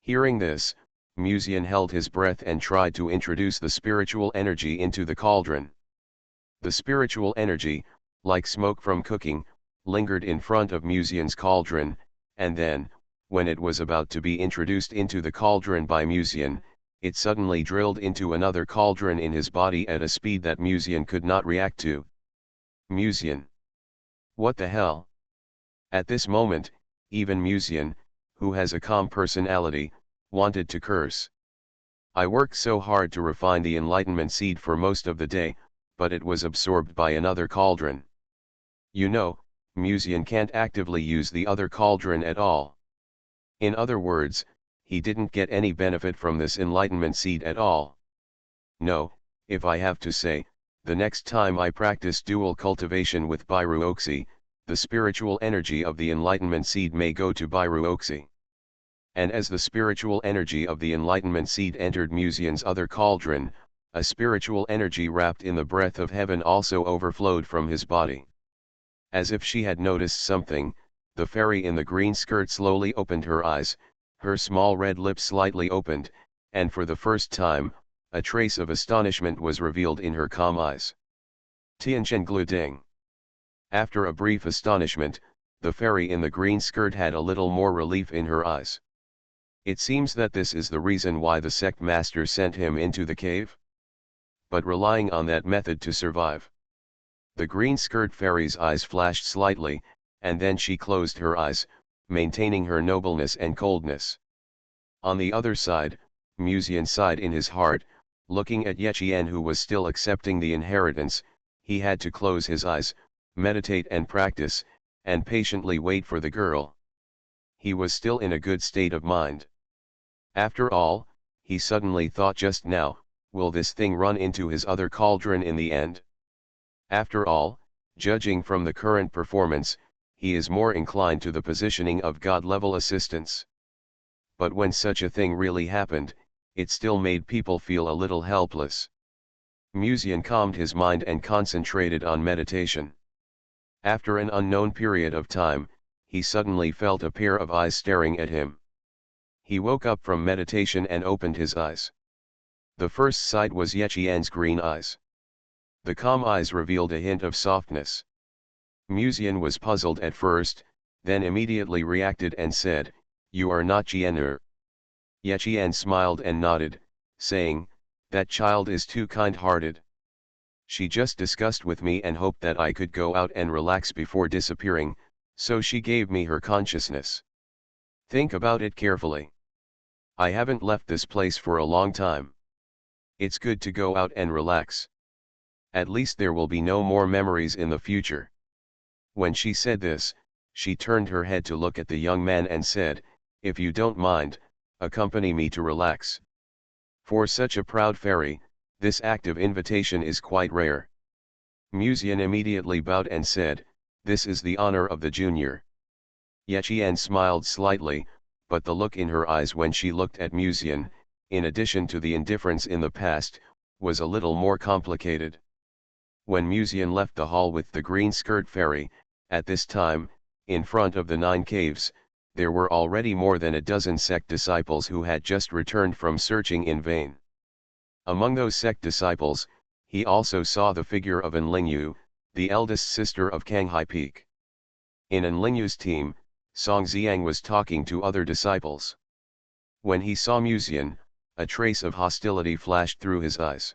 Hearing this, Musian held his breath and tried to introduce the spiritual energy into the cauldron. The spiritual energy, like smoke from cooking, lingered in front of Musian's cauldron, and then, when it was about to be introduced into the cauldron by Musian, it suddenly drilled into another cauldron in his body at a speed that Musian could not react to. Musian! What the hell? At this moment, even Musian, who has a calm personality, wanted to curse. I worked so hard to refine the enlightenment seed for most of the day, but it was absorbed by another cauldron. You know, Musian can't actively use the other cauldron at all. In other words, he didn't get any benefit from this enlightenment seed at all. No, if I have to say, the next time I practice dual cultivation with Biruoxi, the spiritual energy of the enlightenment seed may go to Biruoxi. And as the spiritual energy of the enlightenment seed entered Musian's other cauldron, a spiritual energy wrapped in the breath of heaven also overflowed from his body. As if she had noticed something, the fairy in the green skirt slowly opened her eyes, her small red lips slightly opened, and for the first time, a trace of astonishment was revealed in her calm eyes. Tianchen Gluding. After a brief astonishment, the fairy in the green skirt had a little more relief in her eyes. It seems that this is the reason why the sect master sent him into the cave? But relying on that method to survive. The green skirt fairy's eyes flashed slightly, and then she closed her eyes, maintaining her nobleness and coldness. On the other side, Musian sighed in his heart, looking at Yechian who was still accepting the inheritance. He had to close his eyes, meditate and practice, and patiently wait for the girl. He was still in a good state of mind. After all, he suddenly thought just now, will this thing run into his other cauldron in the end? After all, judging from the current performance, he is more inclined to the positioning of God-level assistance. But when such a thing really happened, it still made people feel a little helpless. Musian calmed his mind and concentrated on meditation. After an unknown period of time, he suddenly felt a pair of eyes staring at him. He woke up from meditation and opened his eyes. The first sight was Yechian's green eyes. The calm eyes revealed a hint of softness. Musian was puzzled at first, then immediately reacted and said, "You are not Jian'er." Yechian smiled and nodded, saying, "That child is too kind-hearted. She just discussed with me and hoped that I could go out and relax before disappearing, so she gave me her consciousness. Think about it carefully. I haven't left this place for a long time. It's good to go out and relax. At least there will be no more memories in the future." When she said this, she turned her head to look at the young man and said, "If you don't mind, accompany me to relax." For such a proud fairy, this act of invitation is quite rare. Musian immediately bowed and said, "This is the honor of the junior." Yechian smiled slightly, but the look in her eyes when she looked at Musian, in addition to the indifference in the past, was a little more complicated. When Musian left the hall with the green skirt fairy, at this time, in front of the 9 caves, there were already more than a dozen sect disciples who had just returned from searching in vain. Among those sect disciples, he also saw the figure of Enlingyu, the eldest sister of Kanghai Peak. In Enlingyu's team, Song Xiang was talking to other disciples. When he saw Musian, a trace of hostility flashed through his eyes.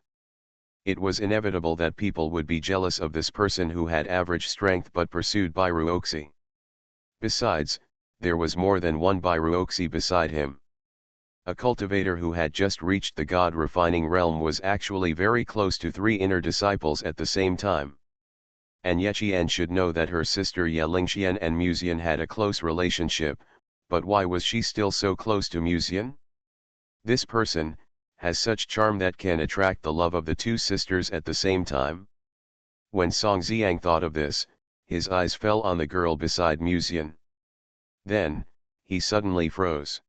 It was inevitable that people would be jealous of this person who had average strength but pursued Biruoxi. Besides, there was more than one Biruoxi beside him. A cultivator who had just reached the God-refining realm was actually very close to 3 inner disciples at the same time. And Yechian should know that her sister Yelingxian and Musian had a close relationship, but why was she still so close to Musian? This person has such charm that can attract the love of the 2 sisters at the same time. When Song Xiang thought of this, his eyes fell on the girl beside Musian. Then, he suddenly froze.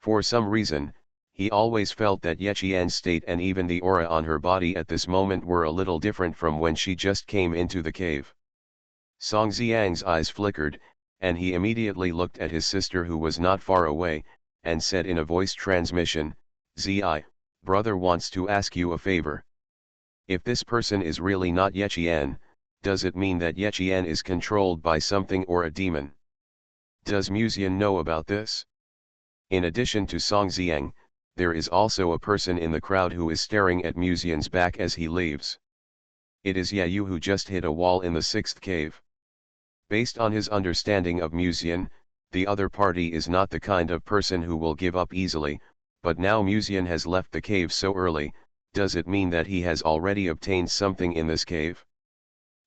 For some reason, he always felt that Yechian's state and even the aura on her body at this moment were a little different from when she just came into the cave. Song Xiang's eyes flickered, and he immediately looked at his sister who was not far away, and said in a voice transmission, "Zi, brother wants to ask you a favor. If this person is really not Yechian, does it mean that Yechian is controlled by something or a demon? Does Musian know about this?" In addition to Song Xiang, there is also a person in the crowd who is staring at Musian's back as he leaves. It is Yayu who just hit a wall in the 6th cave. Based on his understanding of Musian, the other party is not the kind of person who will give up easily, but now Musian has left the cave so early, does it mean that he has already obtained something in this cave?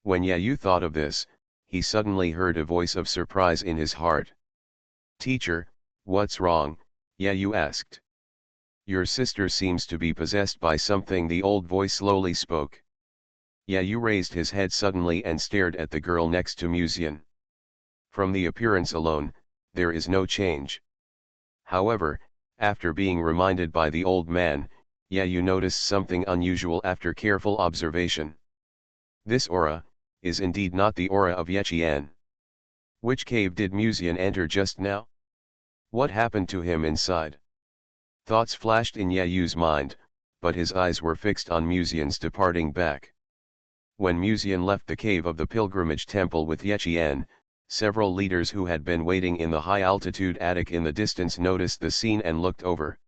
When Yu thought of this, he suddenly heard a voice of surprise in his heart. "Teacher, what's wrong?" Yu asked. "Your sister seems to be possessed by something," the old voice slowly spoke. Yu raised his head suddenly and stared at the girl next to Musian. From the appearance alone, there is no change. However, after being reminded by the old man, Yu noticed something unusual after careful observation. This aura is indeed not the aura of Yechian. Which cave did Musian enter just now? What happened to him inside? Thoughts flashed in Yu's mind, but his eyes were fixed on Musian's departing back. When Musian left the cave of the pilgrimage temple with Yechian, several leaders who had been waiting in the high-altitude attic in the distance noticed the scene and looked over.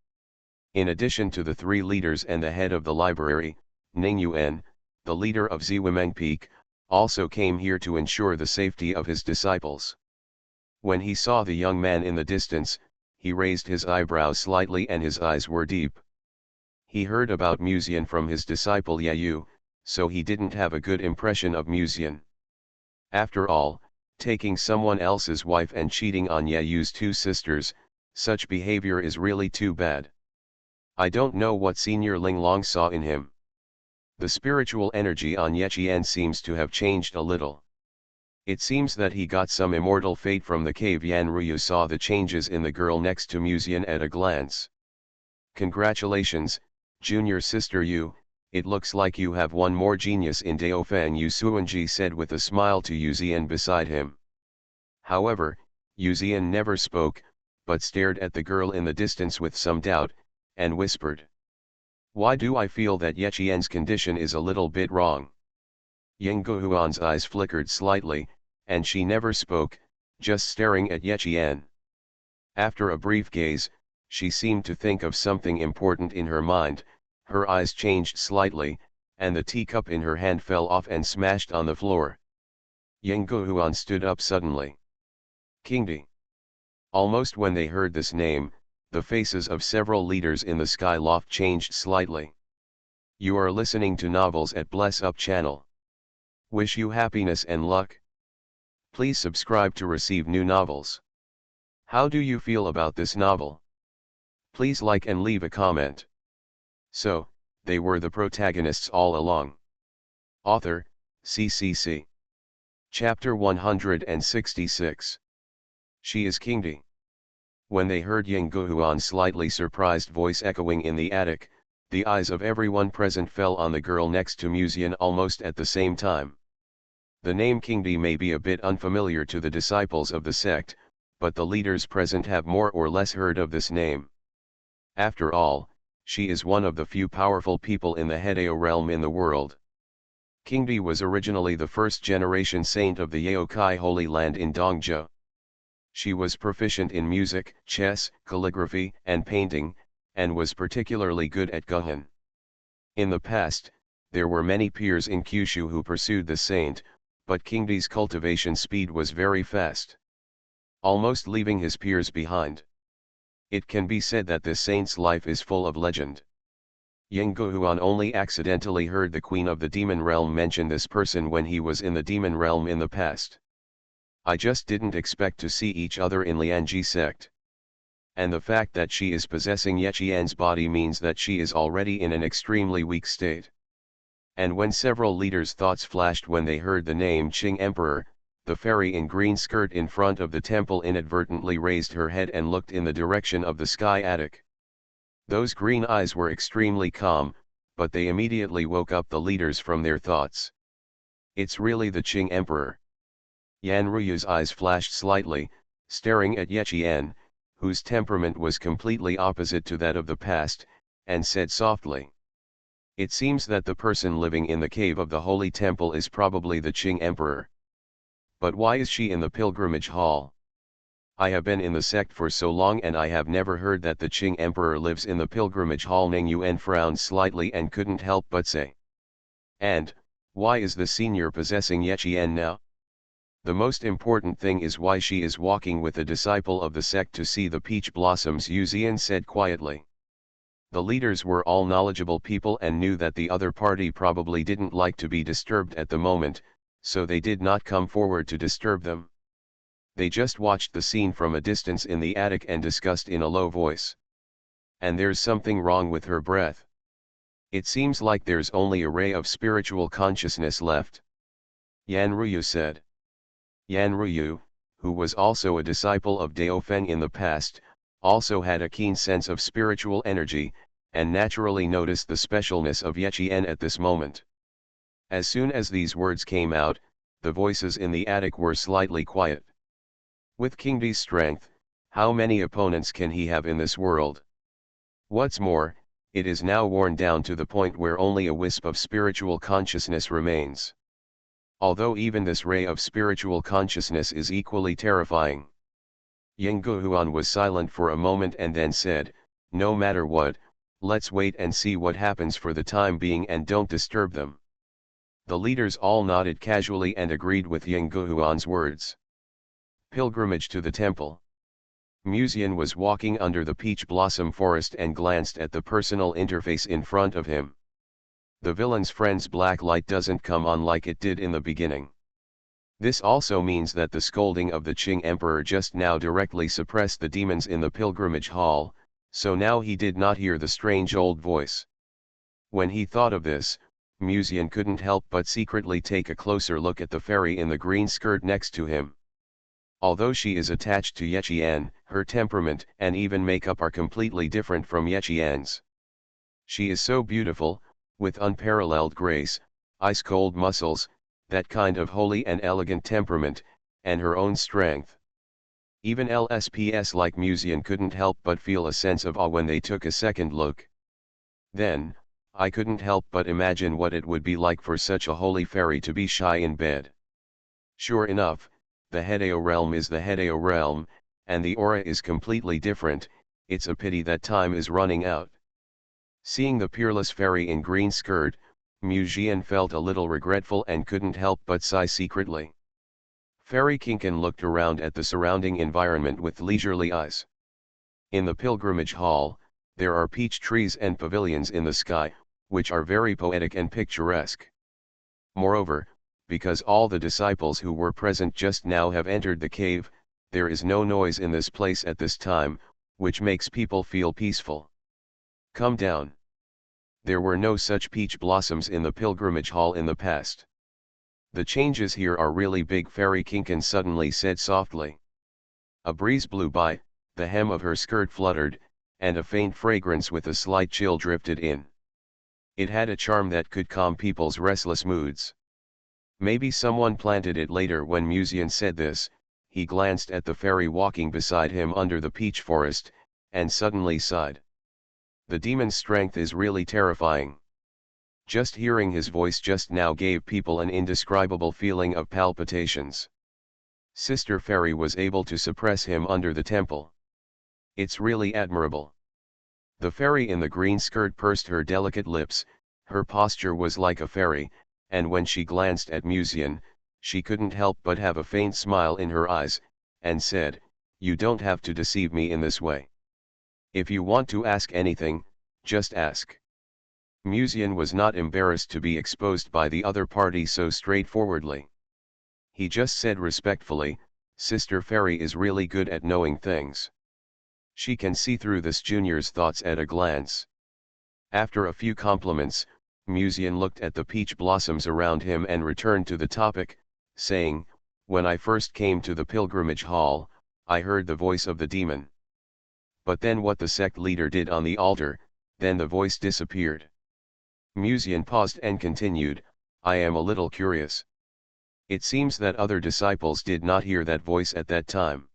In addition to the three leaders and the head of the library, Ning Yuan, the leader of Ziwimeng Peak, also came here to ensure the safety of his disciples. When he saw the young man in the distance, he raised his eyebrows slightly and his eyes were deep. He heard about Musian from his disciple Yu, so he didn't have a good impression of Musian. After all, taking someone else's wife and cheating on Yu's two sisters, such behavior is really too bad. I don't know what Senior Ling Long saw in him. The spiritual energy on Yechian seems to have changed a little. It seems that he got some immortal fate from the cave. Yan Ruyu saw the changes in the girl next to Musian at a glance. "Congratulations, junior sister Yu, it looks like you have one more genius in Daofang," Yu Suanji said with a smile to Yuzian beside him. However, Yuzian never spoke, but stared at the girl in the distance with some doubt, and whispered, "Why do I feel that Yechian's condition is a little bit wrong?" Ying Guhuan's eyes flickered slightly, and she never spoke, just staring at Yechian. After a brief gaze, she seemed to think of something important in her mind, her eyes changed slightly, and the teacup in her hand fell off and smashed on the floor. Ying Guhuan stood up suddenly. "Kingdi." Almost when they heard this name, the faces of several leaders in the sky loft changed slightly. You are listening to novels at Bless Up channel. Wish you happiness and luck. Please subscribe to receive new novels. How do you feel about this novel? Please like and leave a comment. So, they were the protagonists all along. Author, CCC. Chapter 166. She is Kingdi. When they heard Ying Guhuan's slightly surprised voice echoing in the attic, the eyes of everyone present fell on the girl next to Musian almost at the same time. The name Kingdi may be a bit unfamiliar to the disciples of the sect, but the leaders present have more or less heard of this name. After all, she is one of the few powerful people in the Hedeo realm in the world. Kingdi was originally the first-generation saint of the Yaokai Holy Land in Dongzhou. She was proficient in music, chess, calligraphy, and painting, and was particularly good at Guhun. In the past, there were many peers in Kyushu who pursued the saint, but Kingdi's cultivation speed was very fast, almost leaving his peers behind. It can be said that this saint's life is full of legend. Ying Guhuan only accidentally heard the queen of the demon realm mention this person when he was in the demon realm in the past. I just didn't expect to see each other in Lianji sect. And the fact that she is possessing Yechian's body means that she is already in an extremely weak state. And when several leaders' thoughts flashed when they heard the name Qing Emperor, the fairy in green skirt in front of the temple inadvertently raised her head and looked in the direction of the sky attic. Those green eyes were extremely calm, but they immediately woke up the leaders from their thoughts. It's really the Qing Emperor. Yan Ruyu's eyes flashed slightly, staring at Yechian, whose temperament was completely opposite to that of the past, and said softly, "It seems that the person living in the cave of the Holy Temple is probably the Qing Emperor. But why is she in the pilgrimage hall? I have been in the sect for so long and I have never heard that the Qing Emperor lives in the pilgrimage hall." Ning Yuan frowned slightly and couldn't help but say, "And, why is the senior possessing Yechian now? The most important thing is why she is walking with a disciple of the sect to see the peach blossoms, Yuzian said quietly. The leaders were all knowledgeable people and knew that the other party probably didn't like to be disturbed at the moment, so they did not come forward to disturb them. They just watched the scene from a distance in the attic and discussed in a low voice. And there's something wrong with her breath. It seems like there's only a ray of spiritual consciousness left. Yan Ruyu said. Yan Ruyu, who was also a disciple of Dao Feng in the past, also had a keen sense of spiritual energy, and naturally noticed the specialness of Yeqian at this moment. As soon as these words came out, the voices in the attic were slightly quiet. With King Di's strength, how many opponents can he have in this world? What's more, it is now worn down to the point where only a wisp of spiritual consciousness remains. Although even this ray of spiritual consciousness is equally terrifying. Yang Guhuan was silent for a moment and then said, "No matter what, let's wait and see what happens for the time being and don't disturb them." The leaders all nodded casually and agreed with Yang Guhuan's words. Pilgrimage to the temple. Muzian was walking under the peach blossom forest and glanced at the personal interface in front of him. The villain's friend's black light doesn't come on like it did in the beginning. This also means that the scolding of the Qing Emperor just now directly suppressed the demons in the pilgrimage hall, so now he did not hear the strange old voice. When he thought of this, Muzian couldn't help but secretly take a closer look at the fairy in the green skirt next to him. Although she is attached to Yeqian, her temperament and even makeup are completely different from Yeqian's. She is so beautiful, with unparalleled grace, ice-cold muscles, that kind of holy and elegant temperament, and her own strength. Even LSPS like Muzian couldn't help but feel a sense of awe when they took a second look. Then, I couldn't help but imagine what it would be like for such a holy fairy to be shy in bed. Sure enough, the Hedeo realm is the Hedeo realm, and the aura is completely different. It's a pity that time is running out. Seeing the peerless fairy in green skirt, Muzian felt a little regretful and couldn't help but sigh secretly. Fairy Kinkan looked around at the surrounding environment with leisurely eyes. In the pilgrimage hall, there are peach trees and pavilions in the sky, which are very poetic and picturesque. Moreover, because all the disciples who were present just now have entered the cave, there is no noise in this place at this time, which makes people feel peaceful. Come down. There were no such peach blossoms in the pilgrimage hall in the past. The changes here are really big, Fairy Kinkan suddenly said softly. A breeze blew by, the hem of her skirt fluttered, and a faint fragrance with a slight chill drifted in. It had a charm that could calm people's restless moods. Maybe someone planted it later. When Muzian said this, he glanced at the fairy walking beside him under the peach forest, and suddenly sighed. The demon's strength is really terrifying. Just hearing his voice just now gave people an indescribable feeling of palpitations. Sister Fairy was able to suppress him under the temple. It's really admirable. The fairy in the green skirt pursed her delicate lips, her posture was like a fairy, and when she glanced at Muzian, she couldn't help but have a faint smile in her eyes, and said, "You don't have to deceive me in this way. If you want to ask anything, just ask." Muzian was not embarrassed to be exposed by the other party so straightforwardly. He just said respectfully, "Sister Fairy is really good at knowing things. She can see through this junior's thoughts at a glance." After a few compliments, Muzian looked at the peach blossoms around him and returned to the topic, saying, "When I first came to the pilgrimage hall, I heard the voice of the demon. But then what the sect leader did on the altar, then the voice disappeared." Muzian paused and continued, "I am a little curious. It seems that other disciples did not hear that voice at that time.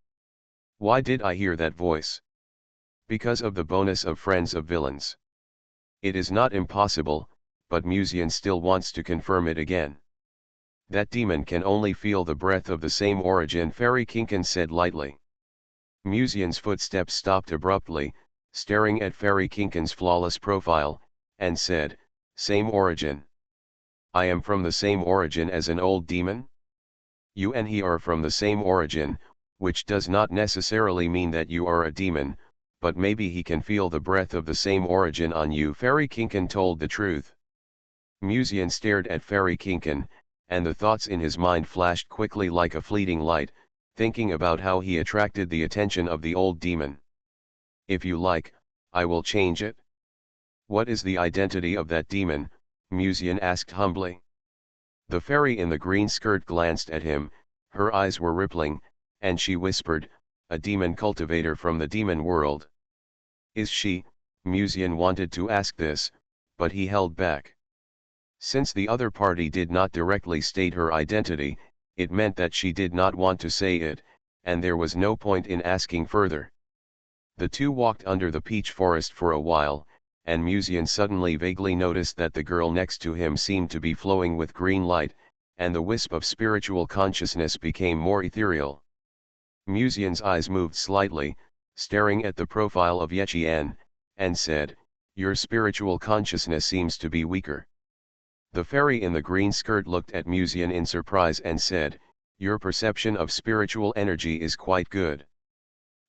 Why did I hear that voice? Because of the bonus of Friends of Villains. It is not impossible, but Muzian still wants to confirm it again. That demon can only feel the breath of the same origin," Fairy Kinkan said lightly. Muzian's footsteps stopped abruptly, staring at Fairy Kinkan's flawless profile, and said, "Same origin? I am from the same origin as an old demon?" You and he are from the same origin, which does not necessarily mean that you are a demon, but maybe he can feel the breath of the same origin on you." Fairy Kinkin told the truth. Musian stared at Fairy Kinkin, and the thoughts in his mind flashed quickly like a fleeting light, thinking about how he attracted the attention of the old demon. "If you like, I will change it." "What is the identity of that demon?" Musian asked humbly. The fairy in the green skirt glanced at him, her eyes were rippling, and she whispered, "A demon cultivator from the demon world." "Is she?" Musian wanted to ask this, but he held back. Since the other party did not directly state her identity, it meant that she did not want to say it, and there was no point in asking further. The two walked under the peach forest for a while, and Musian suddenly vaguely noticed that the girl next to him seemed to be flowing with green light, and the wisp of spiritual consciousness became more ethereal. Musian's eyes moved slightly, staring at the profile of Yechian, and said, "Your spiritual consciousness seems to be weaker." The fairy in the green skirt looked at Musian in surprise and said, "Your perception of spiritual energy is quite good."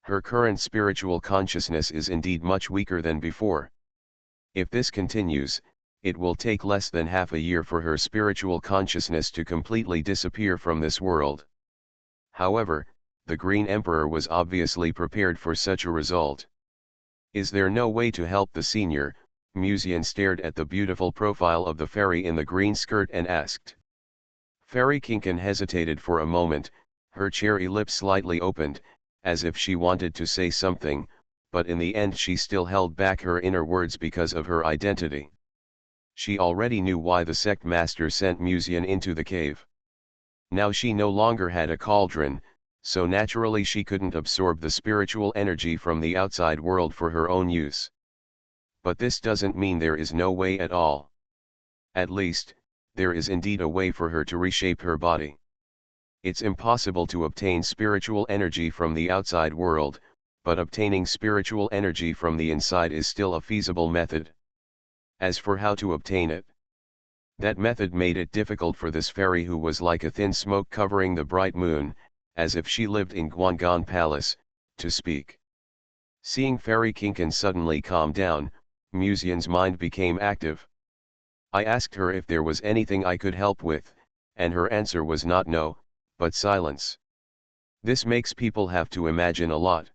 Her current spiritual consciousness is indeed much weaker than before. If this continues, it will take less than half a year for her spiritual consciousness to completely disappear from this world. However, the Green Emperor was obviously prepared for such a result. "Is there no way to help the senior?" Musian stared at the beautiful profile of the fairy in the green skirt and asked. Fairy Kinkin hesitated for a moment, her cherry lips slightly opened, as if she wanted to say something, but in the end she still held back her inner words because of her identity. She already knew why the sect master sent Musian into the cave. Now she no longer had a cauldron, so naturally she couldn't absorb the spiritual energy from the outside world for her own use. But this doesn't mean there is no way at all. At least, there is indeed a way for her to reshape her body. It's impossible to obtain spiritual energy from the outside world, but obtaining spiritual energy from the inside is still a feasible method. As for how to obtain it, that method made it difficult for this fairy, who was like a thin smoke covering the bright moon, as if she lived in Guangan Palace, to speak. Seeing Fairy Kinkin suddenly calm down, Musian's mind became active. I asked her if there was anything I could help with, and her answer was not no, but silence. This makes people have to imagine a lot.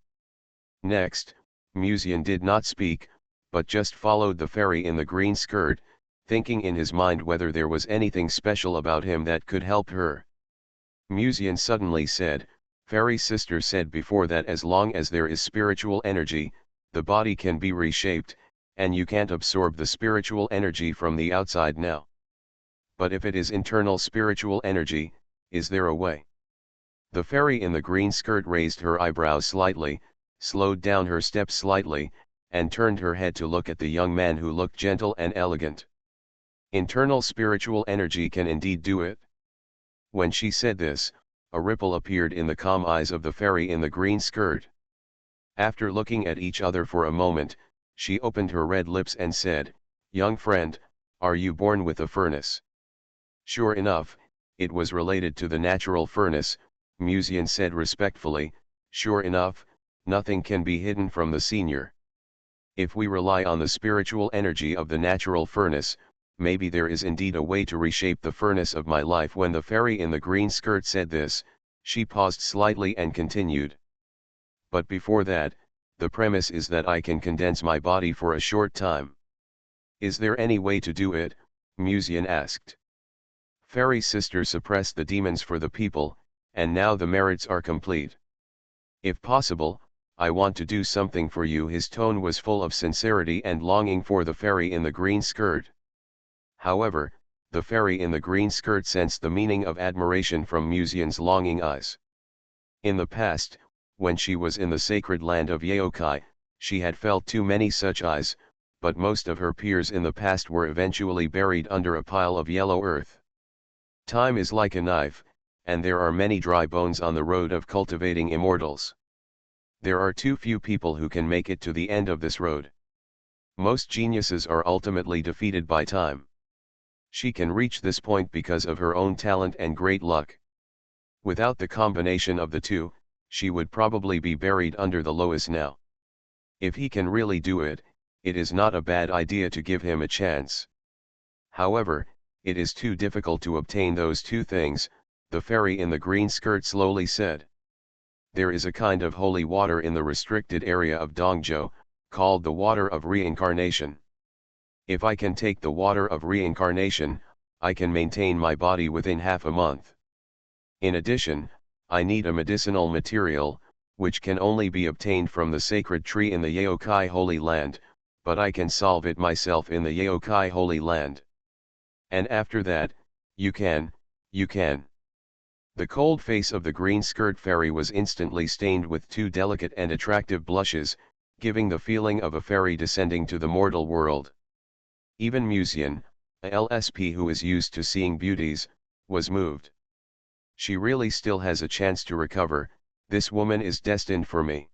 Next, Musian did not speak, but just followed the fairy in the green skirt, thinking in his mind whether there was anything special about him that could help her. Musian suddenly said, "Fairy sister said before that as long as there is spiritual energy, the body can be reshaped, and you can't absorb the spiritual energy from the outside now. But if it is internal spiritual energy, is there a way?" The fairy in the green skirt raised her eyebrows slightly, slowed down her steps slightly, and turned her head to look at the young man, who looked gentle and elegant. "Internal spiritual energy can indeed do it." When she said this, a ripple appeared in the calm eyes of the fairy in the green skirt. After looking at each other for a moment, she opened her red lips and said, "Young friend, are you born with a furnace?" "Sure enough, it was related to the natural furnace," Musian said respectfully. "Sure enough, nothing can be hidden from the senior. If we rely on the spiritual energy of the natural furnace, maybe there is indeed a way to reshape the furnace of my life." When the fairy in the green skirt said this, she paused slightly and continued. "But before that, the premise is that I can condense my body for a short time." "Is there any way to do it?" Musian asked. "Fairy sister suppressed the demons for the people, and now the merits are complete. If possible, I want to do something for you." His tone was full of sincerity and longing for the fairy in the green skirt. However, the fairy in the green skirt sensed the meaning of admiration from Musian's longing eyes. In the past, when she was in the sacred land of Yaokai, she had felt too many such eyes, but most of her peers in the past were eventually buried under a pile of yellow earth. Time is like a knife, and there are many dry bones on the road of cultivating immortals. There are too few people who can make it to the end of this road. Most geniuses are ultimately defeated by time. She can reach this point because of her own talent and great luck. Without the combination of the two, she would probably be buried under the loess now. If he can really do it, it is not a bad idea to give him a chance. However, it is too difficult to obtain those two things, the fairy in the green skirt slowly said. There is a kind of holy water in the restricted area of Dongzhou, called the water of reincarnation. If I can take the water of reincarnation, I can maintain my body within half a month. In addition, I need a medicinal material, which can only be obtained from the sacred tree in the Yaokai Holy Land, but I can solve it myself in the Yaokai Holy Land. And after that, you can. The cold face of the green skirt fairy was instantly stained with two delicate and attractive blushes, giving the feeling of a fairy descending to the mortal world. Even Musian, a LSP who is used to seeing beauties, was moved. She really still has a chance to recover. This woman is destined for me.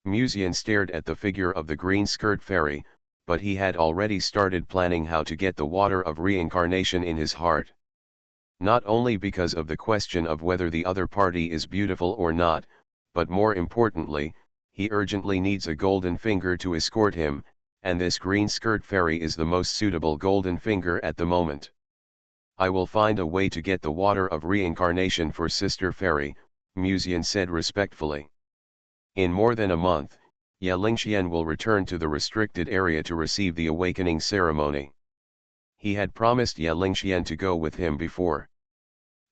Musian stared at the figure of the green skirt fairy, but he had already started planning how to get the water of reincarnation in his heart. Not only because of the question of whether the other party is beautiful or not, but more importantly, he urgently needs a golden finger to escort him, and this green skirt fairy is the most suitable golden finger at the moment. I will find a way to get the water of reincarnation for Sister Fairy, Musian said respectfully. In more than a month, Ye Lingxian will return to the restricted area to receive the awakening ceremony. He had promised Ye Lingxian to go with him before.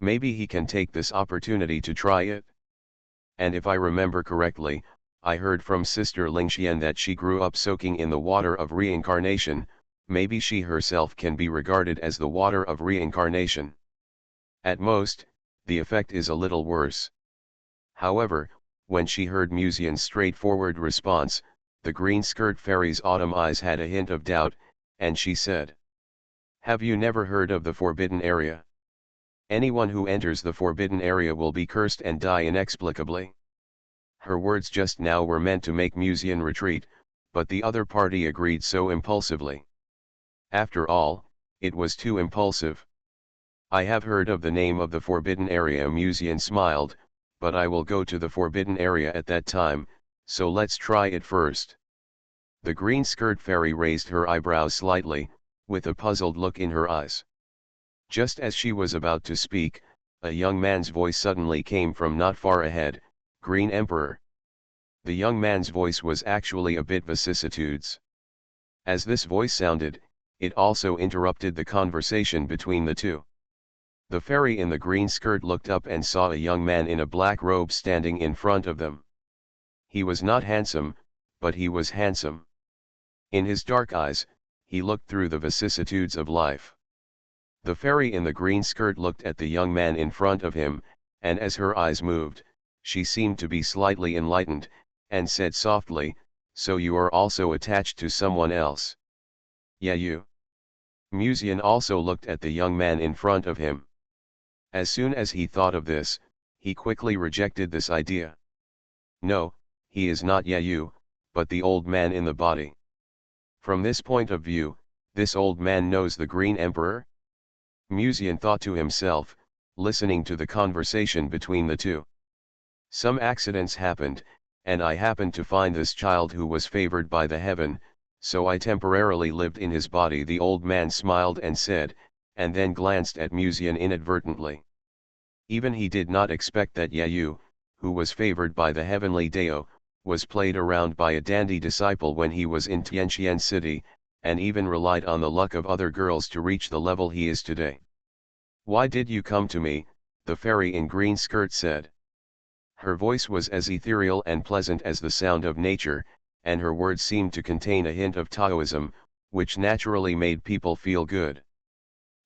Maybe he can take this opportunity to try it? And if I remember correctly, I heard from Sister Lingxian that she grew up soaking in the water of reincarnation. Maybe she herself can be regarded as the water of reincarnation. At most, the effect is a little worse. However, when she heard Musian's straightforward response, the green skirt fairy's autumn eyes had a hint of doubt, and she said, "Have you never heard of the forbidden area? Anyone who enters the forbidden area will be cursed and die inexplicably." Her words just now were meant to make Musian retreat, but the other party agreed so impulsively. After all, it was too impulsive. "I have heard of the name of the forbidden area," Musian smiled, "but I will go to the forbidden area at that time, so let's try it first." The green skirt fairy raised her eyebrows slightly, with a puzzled look in her eyes. Just as she was about to speak, a young man's voice suddenly came from not far ahead, "Green Emperor." The young man's voice was actually a bit vicissitudes. As this voice sounded, it also interrupted the conversation between the two. The fairy in the green skirt looked up and saw a young man in a black robe standing in front of them. He was not handsome, but he was handsome. In his dark eyes, he looked through the vicissitudes of life. The fairy in the green skirt looked at the young man in front of him, and as her eyes moved, she seemed to be slightly enlightened, and said softly, "So you are also attached to someone else?" "Yeah, you." Musian also looked at the young man in front of him. As soon as he thought of this, he quickly rejected this idea. No, he is not Yayu, but the old man in the body. From this point of view, this old man knows the Green Emperor? Musian thought to himself, listening to the conversation between the two. Some accidents happened, and I happened to find this child who was favored by the heaven, so I temporarily lived in his body. The old man smiled and said, and then glanced at Musian inadvertently. Even he did not expect that Yayu, who was favored by the heavenly Dao, was played around by a dandy disciple when he was in Tianqian City, and even relied on the luck of other girls to reach the level he is today. "Why did you come to me?" the fairy in green skirt said. Her voice was as ethereal and pleasant as the sound of nature, and her words seemed to contain a hint of Taoism, which naturally made people feel good.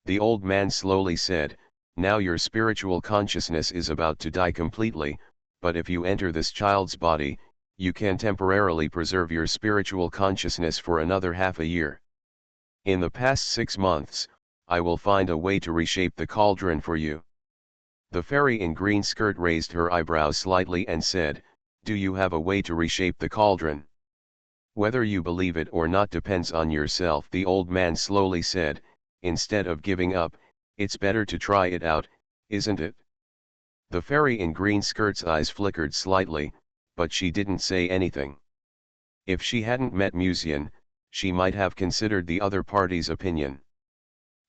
The old man slowly said, "Now your spiritual consciousness is about to die completely, but if you enter this child's body, you can temporarily preserve your spiritual consciousness for another half a year. In the past 6 months, I will find a way to reshape the cauldron for you." The fairy in green skirt raised her eyebrows slightly and said, "Do you have a way to reshape the cauldron?" "Whether you believe it or not depends on yourself," the old man slowly said. "Instead of giving up, it's better to try it out, isn't it?" The fairy in green skirt's eyes flickered slightly, but she didn't say anything. If she hadn't met Musian, she might have considered the other party's opinion.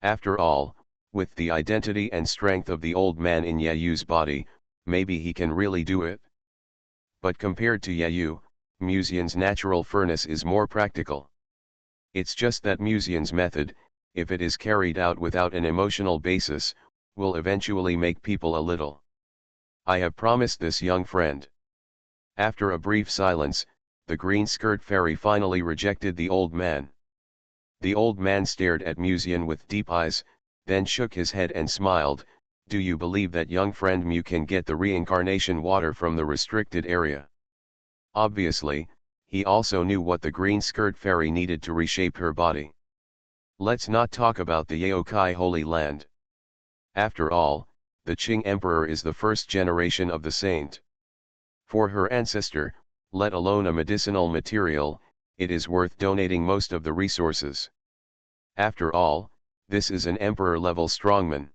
After all, with the identity and strength of the old man in Yayu's body, maybe he can really do it. But compared to Yayu, Musian's natural furnace is more practical. It's just that Musian's method, if it is carried out without an emotional basis, will eventually make people a little. I have promised this young friend. After a brief silence, the green skirt fairy finally rejected the old man. The old man stared at Musian with deep eyes, then shook his head and smiled. Do you believe that young friend Mu can get the reincarnation water from the restricted area? Obviously, he also knew what the green skirt fairy needed to reshape her body. Let's not talk about the Yaokai Holy Land. After all, the Qing Emperor is the first generation of the saint. For her ancestor, let alone a medicinal material, it is worth donating most of the resources. After all, this is an emperor-level strongman.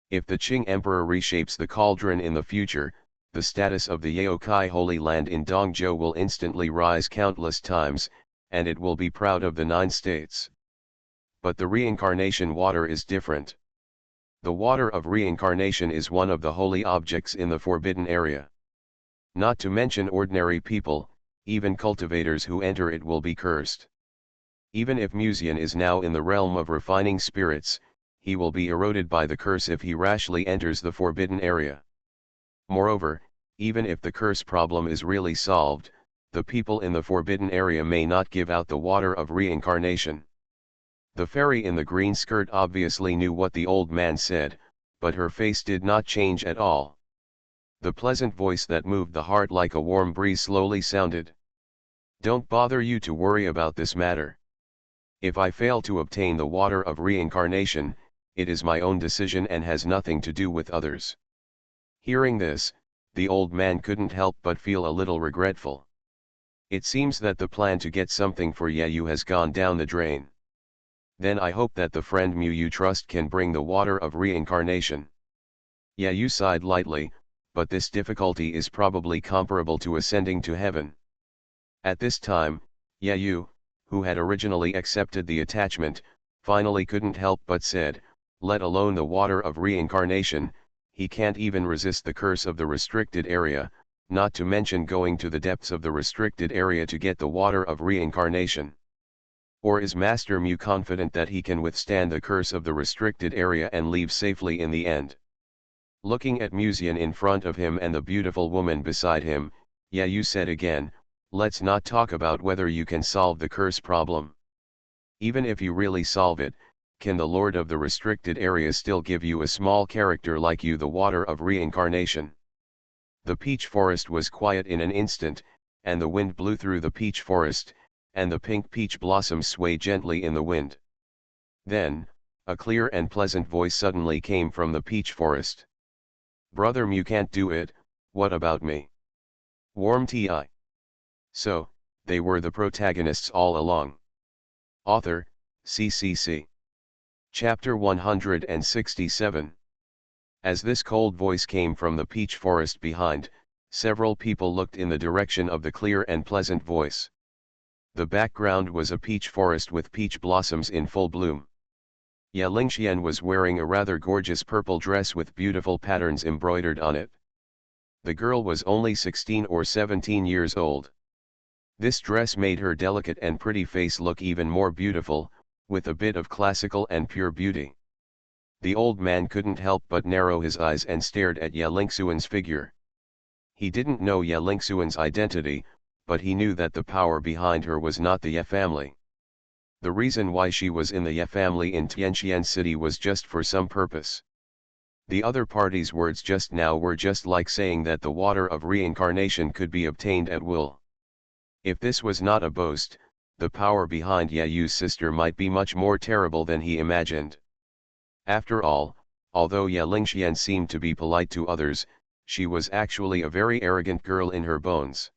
If the Qing Emperor reshapes the cauldron in the future, the status of the Yaokai Holy Land in Dongzhou will instantly rise countless times, and it will be proud of the 9 states. But the reincarnation water is different. The water of reincarnation is one of the holy objects in the forbidden area. Not to mention ordinary people, even cultivators who enter it will be cursed. Even if Musian is now in the realm of refining spirits, he will be eroded by the curse if he rashly enters the forbidden area. Moreover, even if the curse problem is really solved, the people in the forbidden area may not give out the water of reincarnation. The fairy in the green skirt obviously knew what the old man said, but her face did not change at all. The pleasant voice that moved the heart like a warm breeze slowly sounded. Don't bother you to worry about this matter. If I fail to obtain the water of reincarnation, it is my own decision and has nothing to do with others. Hearing this, the old man couldn't help but feel a little regretful. It seems that the plan to get something for Yayu has gone down the drain. Then I hope that the friend Mu you trust can bring the water of reincarnation. Yayu sighed lightly, but this difficulty is probably comparable to ascending to heaven. At this time, Yayu, who had originally accepted the attachment, finally couldn't help but said, let alone the water of reincarnation, he can't even resist the curse of the restricted area, not to mention going to the depths of the restricted area to get the water of reincarnation. Or is Master Mu confident that he can withstand the curse of the restricted area and leave safely in the end? Looking at Musian in front of him and the beautiful woman beside him, Yayu said again, let's not talk about whether you can solve the curse problem. Even if you really solve it, can the Lord of the restricted area still give you a small character like you the water of reincarnation? The peach forest was quiet in an instant, and the wind blew through the peach forest, and the pink peach blossoms swayed gently in the wind. Then, a clear and pleasant voice suddenly came from the peach forest. Brother Mu can't do it, what about me? Warm Ti. So, they were the protagonists all along. Author, CCC. Chapter 167. As this cold voice came from the peach forest behind, several people looked in the direction of the clear and pleasant voice. The background was a peach forest with peach blossoms in full bloom. Ya Lingxian was wearing a rather gorgeous purple dress with beautiful patterns embroidered on it. The girl was only 16 or 17 years old. This dress made her delicate and pretty face look even more beautiful, with a bit of classical and pure beauty. The old man couldn't help but narrow his eyes and stared at Ya Lingxuan's figure. He didn't know Ya Lingxuan's identity, but he knew that the power behind her was not the Ya family. The reason why she was in the Ya family in Tianqian City was just for some purpose. The other party's words just now were just like saying that the water of reincarnation could be obtained at will. If this was not a boast, the power behind Yayu's sister might be much more terrible than he imagined. After all, although Ya Lingxian seemed to be polite to others, she was actually a very arrogant girl in her bones.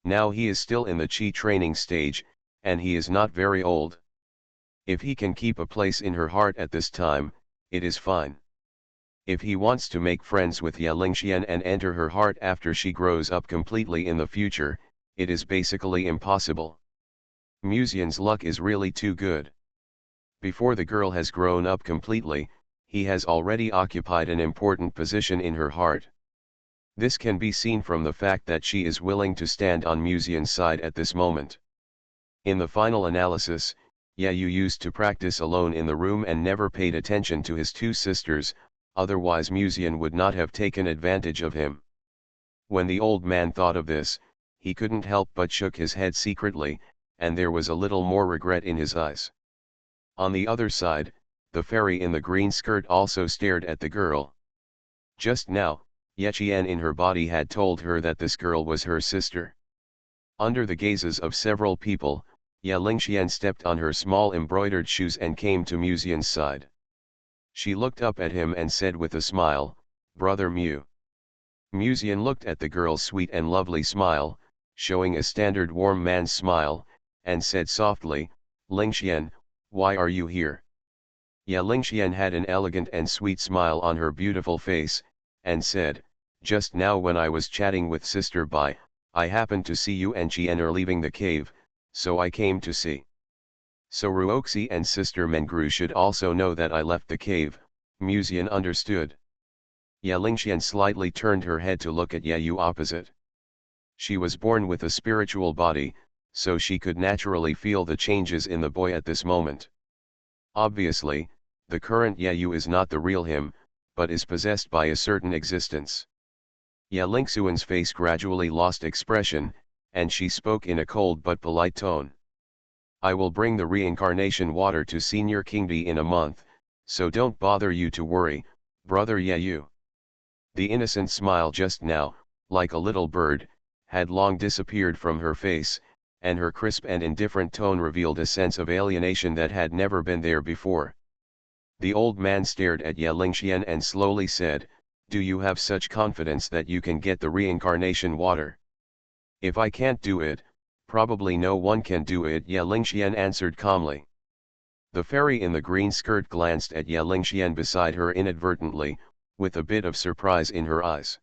Now he is still in the Qi training stage, and he is not very old. If he can keep a place in her heart at this time, it is fine. If he wants to make friends with Ye Lingxian and enter her heart after she grows up completely in the future, it is basically impossible. Musian's luck is really too good. Before the girl has grown up completely, he has already occupied an important position in her heart. This can be seen from the fact that she is willing to stand on Musian's side at this moment. In the final analysis, Ye Yu used to practice alone in the room and never paid attention to his two sisters, otherwise Musian would not have taken advantage of him. When the old man thought of this, he couldn't help but shook his head secretly, and there was a little more regret in his eyes. On the other side, the fairy in the green skirt also stared at the girl. Just now, Ye Qian in her body had told her that this girl was her sister. Under the gazes of several people, Ye Lingxian stepped on her small embroidered shoes and came to Musian's side. She looked up at him and said with a smile, "Brother Mu." Musian looked at the girl's sweet and lovely smile, showing a standard warm man's smile, and said softly, "Lingxian, why are you here?" Ye Lingxian had an elegant and sweet smile on her beautiful face, and said, "Just now when I was chatting with Sister Bai, I happened to see you and Qian are leaving the cave, so I came to see. So Ruoxi and Sister Mengru should also know that I left the cave." Musian understood. Ye Lingxian slightly turned her head to look at Ye Yu opposite. She was born with a spiritual body, so she could naturally feel the changes in the boy at this moment. Obviously, the current Ye Yu is not the real him, but is possessed by a certain existence. Ye Lingxuan's face gradually lost expression, and she spoke in a cold but polite tone. "I will bring the reincarnation water to Senior Kingdi in a month, so don't bother you to worry, brother Ye Yu." The innocent smile just now, like a little bird, had long disappeared from her face, and her crisp and indifferent tone revealed a sense of alienation that had never been there before. The old man stared at Ye Lingxian and slowly said, "Do you have such confidence that you can get the reincarnation water?" "If I can't do it, probably no one can do it," Ye Lingxian answered calmly. The fairy in the green skirt glanced at Ye Lingxian beside her inadvertently, with a bit of surprise in her eyes.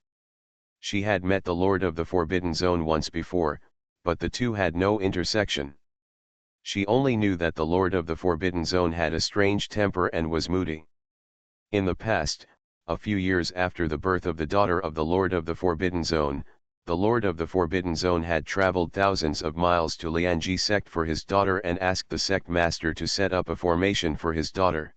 She had met the Lord of the Forbidden Zone once before, but the two had no intersection. She only knew that the Lord of the Forbidden Zone had a strange temper and was moody. In the past, a few years after the birth of the daughter of the Lord of the Forbidden Zone, the Lord of the Forbidden Zone had traveled thousands of miles to Lianji sect for his daughter and asked the sect master to set up a formation for his daughter.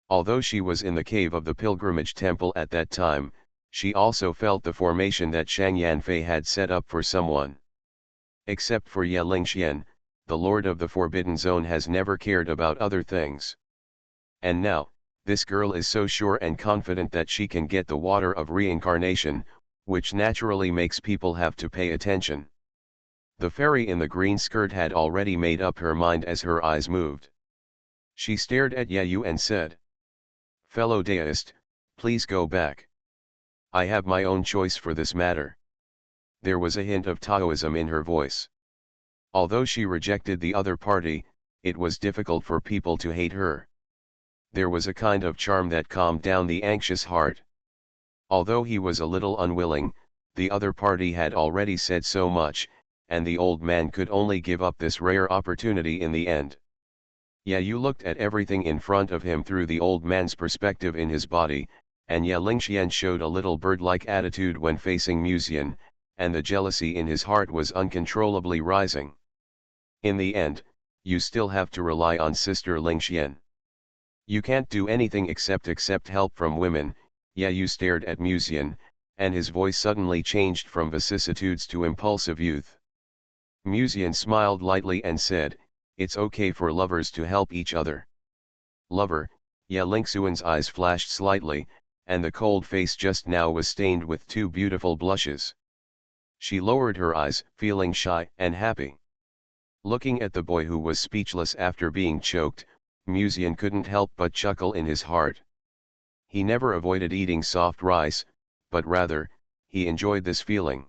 Although she was in the cave of the pilgrimage temple at that time, she also felt the formation that Shang Yanfei had set up for someone. Except for Ye Lingxian, the Lord of the Forbidden Zone has never cared about other things. And now, this girl is so sure and confident that she can get the water of reincarnation, which naturally makes people have to pay attention. The fairy in the green skirt had already made up her mind as her eyes moved. She stared at Ye Yu and said, "Fellow deist, please go back. I have my own choice for this matter." There was a hint of Taoism in her voice. Although she rejected the other party, it was difficult for people to hate her. There was a kind of charm that calmed down the anxious heart. Although he was a little unwilling, the other party had already said so much, and the old man could only give up this rare opportunity in the end. Ye Yu looked at everything in front of him through the old man's perspective in his body, and Ye Lingxian showed a little bird-like attitude when facing Musian, and the jealousy in his heart was uncontrollably rising. In the end, you still have to rely on Sister Lingxian. You can't do anything except accept help from women. Ye Yu stared at Musian, and his voice suddenly changed from vicissitudes to impulsive youth. Musian smiled lightly and said, "It's okay for lovers to help each other." Lover? Ye Lingxuan's eyes flashed slightly, and the cold face just now was stained with two beautiful blushes. She lowered her eyes, feeling shy and happy. Looking at the boy who was speechless after being choked, Musian couldn't help but chuckle in his heart. He never avoided eating soft rice, but rather, he enjoyed this feeling.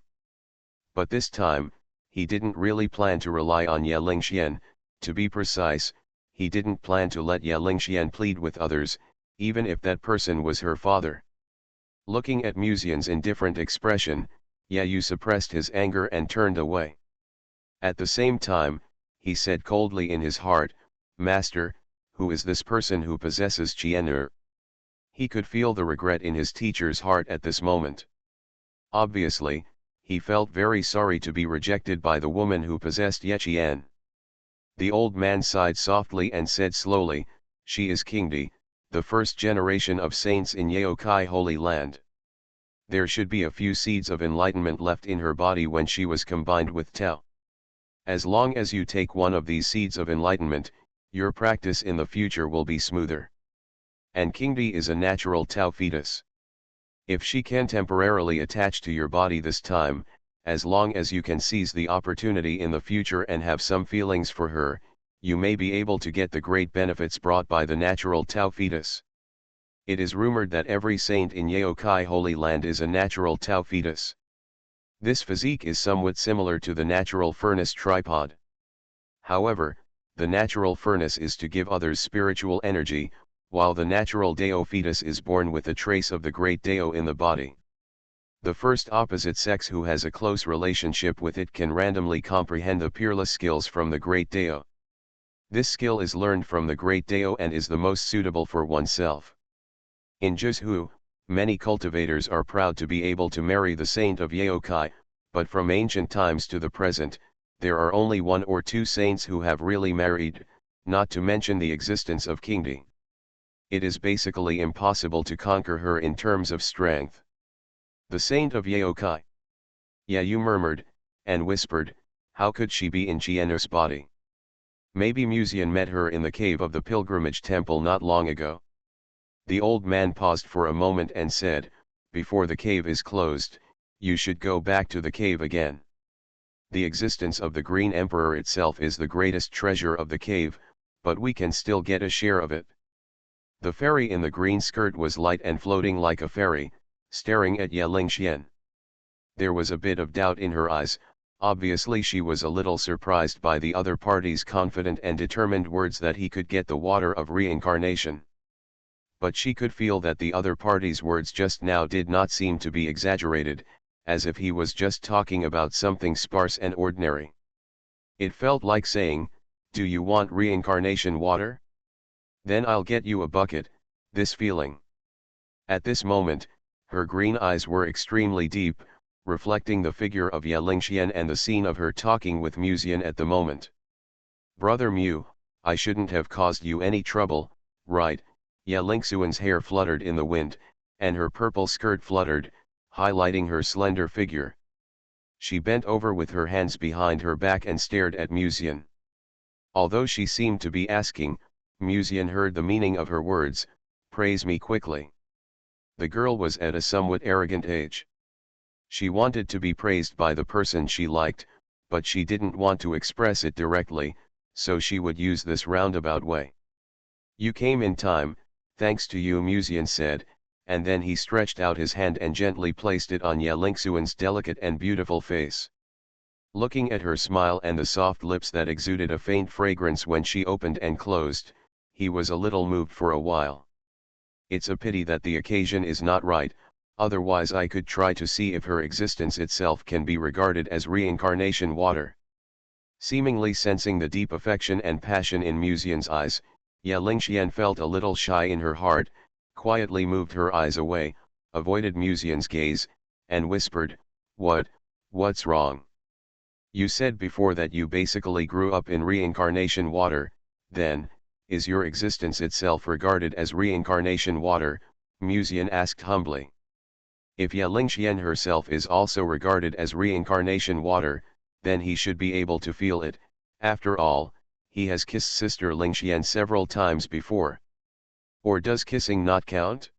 But this time, he didn't really plan to rely on Ye Lingxian. To be precise, he didn't plan to let Ye Lingxian plead with others, even if that person was her father. Looking at Musian's indifferent expression, Yayu suppressed his anger and turned away. At the same time, he said coldly in his heart, "Master, who is this person who possesses Qian'er?" He could feel the regret in his teacher's heart at this moment. Obviously, he felt very sorry to be rejected by the woman who possessed Ye Qian. The old man sighed softly and said slowly, "She is Qingdi, the first generation of saints in Yaokai Holy Land. There should be a few seeds of enlightenment left in her body when she was combined with Tao. As long as you take one of these seeds of enlightenment, your practice in the future will be smoother. And Qingdi is a natural Tao fetus. If she can temporarily attach to your body this time, as long as you can seize the opportunity in the future and have some feelings for her, you may be able to get the great benefits brought by the natural Tao fetus. It is rumored that every saint in Yaokai Holy Land is a natural Tao fetus. This physique is somewhat similar to the natural furnace tripod. However, the natural furnace is to give others spiritual energy, while the natural Dao fetus is born with a trace of the great Dao in the body. The first opposite sex who has a close relationship with it can randomly comprehend the peerless skills from the great Dao. This skill is learned from the great Dao and is the most suitable for oneself. In Juzhu, many cultivators are proud to be able to marry the saint of Yaokai, but from ancient times to the present, there are only one or two saints who have really married, not to mention the existence of Qingdi. It is basically impossible to conquer her in terms of strength. The saint of Yaokai. Yayu murmured, and whispered, how could she be in Qian'er's body? Maybe Musian met her in the cave of the pilgrimage temple not long ago. The old man paused for a moment and said, before the cave is closed, you should go back to the cave again. The existence of the Green Emperor itself is the greatest treasure of the cave, but we can still get a share of it. The fairy in the green skirt was light and floating like a fairy, staring at Ye Lingxian. There was a bit of doubt in her eyes. Obviously she was a little surprised by the other party's confident and determined words that he could get the water of reincarnation. But she could feel that the other party's words just now did not seem to be exaggerated, as if he was just talking about something sparse and ordinary. It felt like saying, do you want reincarnation water? Then I'll get you a bucket. This feeling. At this moment, her green eyes were extremely deep, reflecting the figure of Ye Lingxian and the scene of her talking with Musian at the moment. Brother Mu, I shouldn't have caused you any trouble, right? Ye Lingxian's hair fluttered in the wind, and her purple skirt fluttered, highlighting her slender figure. She bent over with her hands behind her back and stared at Musian. Although she seemed to be asking, Musian heard the meaning of her words, praise me quickly. The girl was at a somewhat arrogant age. She wanted to be praised by the person she liked, but she didn't want to express it directly, so she would use this roundabout way. You came in time, thanks to you, Musian said, and then he stretched out his hand and gently placed it on Ye Lingxian's delicate and beautiful face. Looking at her smile and the soft lips that exuded a faint fragrance when she opened and closed, he was a little moved for a while. It's a pity that the occasion is not right, otherwise I could try to see if her existence itself can be regarded as reincarnation water. Seemingly sensing the deep affection and passion in Musian's eyes, Ye Lingxian felt a little shy in her heart, quietly moved her eyes away, avoided Musian's gaze, and whispered, what's wrong? You said before that you basically grew up in reincarnation water, then, is your existence itself regarded as reincarnation water? Musian asked humbly. If Ye Lingxian herself is also regarded as reincarnation water, then he should be able to feel it. After all, he has kissed Sister Lingxian several times before. Or does kissing not count?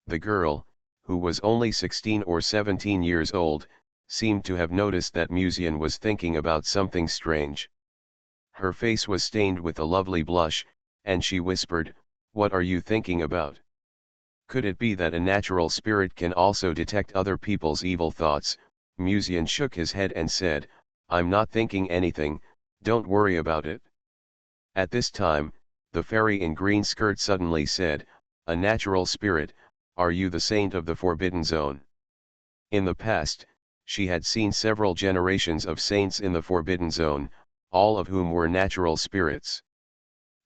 The girl, who was only 16 or 17 years old, seemed to have noticed that Musian was thinking about something strange. Her face was stained with a lovely blush, and she whispered, what are you thinking about? Could it be that a natural spirit can also detect other people's evil thoughts? Musian shook his head and said, I'm not thinking anything, don't worry about it. At this time, the fairy in green skirt suddenly said, a natural spirit, Are you the saint of the Forbidden Zone? In the past, she had seen several generations of saints in the Forbidden Zone, all of whom were natural spirits.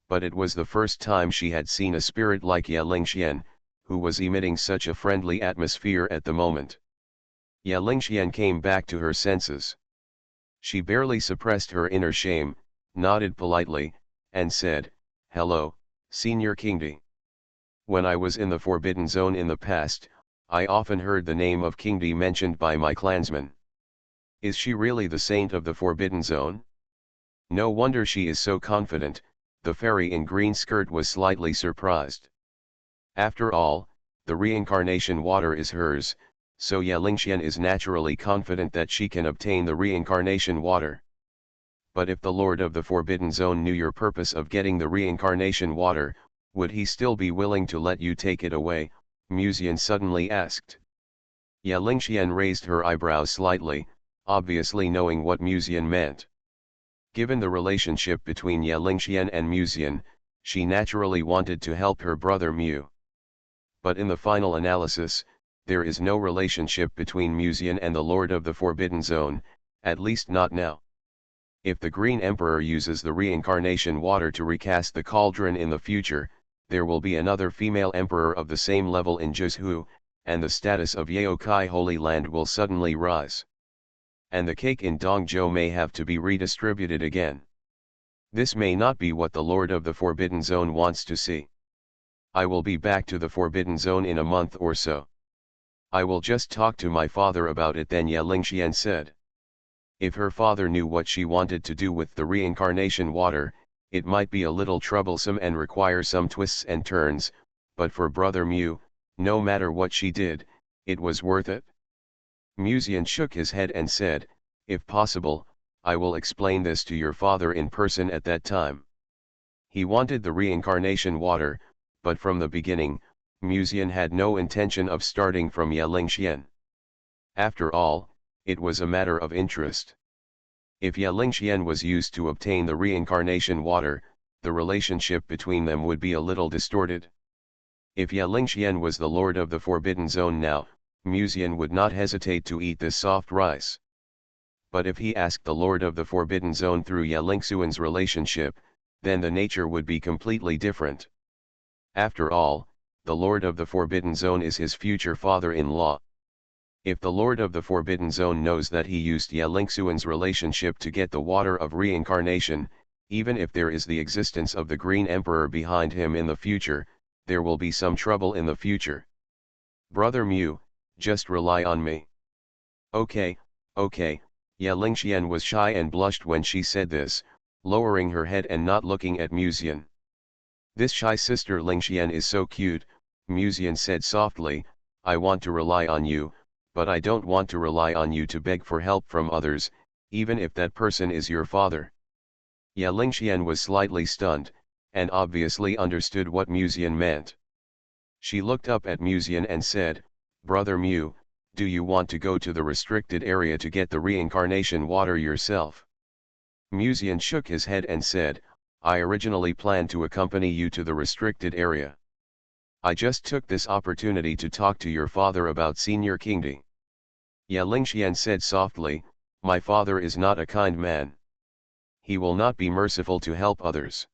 But it was the first time she had seen a spirit like Ye Lingxian, who was emitting such a friendly atmosphere at the moment. Ye Lingxian came back to her senses. She barely suppressed her inner shame, nodded politely, and said, "Hello, Senior Kingdi. When I was in the Forbidden Zone in the past, I often heard the name of Kingdi mentioned by my clansmen. Is she really the saint of the Forbidden Zone? No wonder she is so confident." The fairy in green skirt was slightly surprised. After all, the reincarnation water is hers, so Ye Lingxian is naturally confident that she can obtain the reincarnation water. But if the Lord of the Forbidden Zone knew your purpose of getting the reincarnation water, would he still be willing to let you take it away? Musian suddenly asked. Ye Lingxian raised her eyebrows slightly, obviously knowing what Musian meant. Given the relationship between Ye Lingxian and Musian, she naturally wanted to help her brother Mu. But in the final analysis, there is no relationship between Musian and the Lord of the Forbidden Zone, at least not now. If the Green Emperor uses the reincarnation water to recast the cauldron in the future, there will be another female emperor of the same level in Jizhu, and the status of Yaokai Holy Land will suddenly rise. And the cake in Dongzhou may have to be redistributed again. This may not be what the Lord of the Forbidden Zone wants to see. I will be back to the Forbidden Zone in a month or so. I will just talk to my father about it then, Ye Lingxian said. If her father knew what she wanted to do with the reincarnation water, it might be a little troublesome and require some twists and turns, but for Brother Mu, no matter what she did, it was worth it. Musian shook his head and said, "If possible, I will explain this to your father in person at that time." He wanted the reincarnation water, but from the beginning, Musian had no intention of starting from Ye Lingxian. After all, it was a matter of interest. If Ye Lingxian was used to obtain the reincarnation water, the relationship between them would be a little distorted. If Ye Lingxian was the Lord of the Forbidden Zone now, Musian would not hesitate to eat this soft rice. But if he asked the Lord of the Forbidden Zone through Ye Lingxian's relationship, then the nature would be completely different. After all, the Lord of the Forbidden Zone is his future father-in-law. If the Lord of the Forbidden Zone knows that he used Ye Lingxian's relationship to get the water of reincarnation, even if there is the existence of the Green Emperor behind him in the future, there will be some trouble in the future. Brother Mu, just rely on me. Okay, okay. Ye Lingxian was shy and blushed when she said this, lowering her head and not looking at Musian. This shy sister Lingxian is so cute, Musian said softly. I want to rely on you, but I don't want to rely on you to beg for help from others, even if that person is your father. Ye Lingxian was slightly stunned, and obviously understood what Musian meant. She looked up at Musian and said, "Brother Mu, do you want to go to the restricted area to get the reincarnation water yourself?" Musian shook his head and said, "I originally planned to accompany you to the restricted area. I just took this opportunity to talk to your father about Senior Kingdi." Ye Lingxian said softly, "My father is not a kind man. He will not be merciful to help others.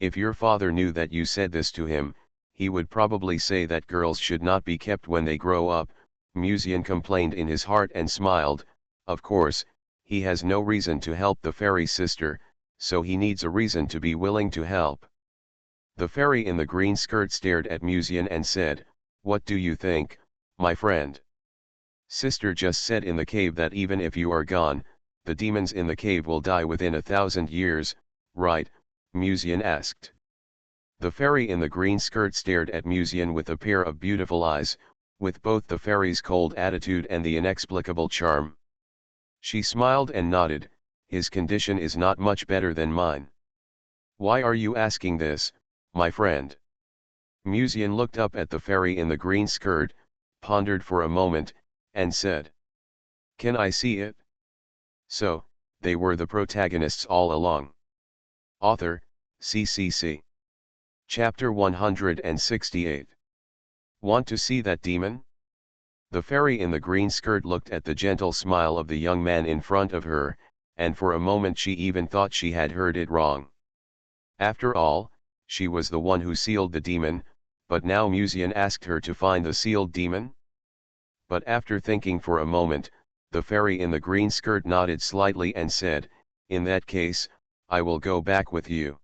If your father knew that you said this to him, he would probably say that girls should not be kept when they grow up." Musian complained in his heart and smiled. Of course, he has no reason to help the fairy sister, so he needs a reason to be willing to help. The fairy in the green skirt stared at Musian and said, "What do you think, my friend? Sister just said in the cave that even if you are gone, the demons in the cave will die within 1,000 years, right?" Musian asked. The fairy in the green skirt stared at Musian with a pair of beautiful eyes, with both the fairy's cold attitude and the inexplicable charm. She smiled and nodded. "His condition is not much better than mine." "Why are you asking this, my friend?" Musian looked up at the fairy in the green skirt, pondered for a moment, and said, "Can I see it?" So, they were the protagonists all along. Author, CCC. Chapter 168. Want to see that demon? The fairy in the green skirt looked at the gentle smile of the young man in front of her, and for a moment she even thought she had heard it wrong. After all, she was the one who sealed the demon, but now Musian asked her to find the sealed demon? But after thinking for a moment, the fairy in the green skirt nodded slightly and said, "In that case, I will go back with you."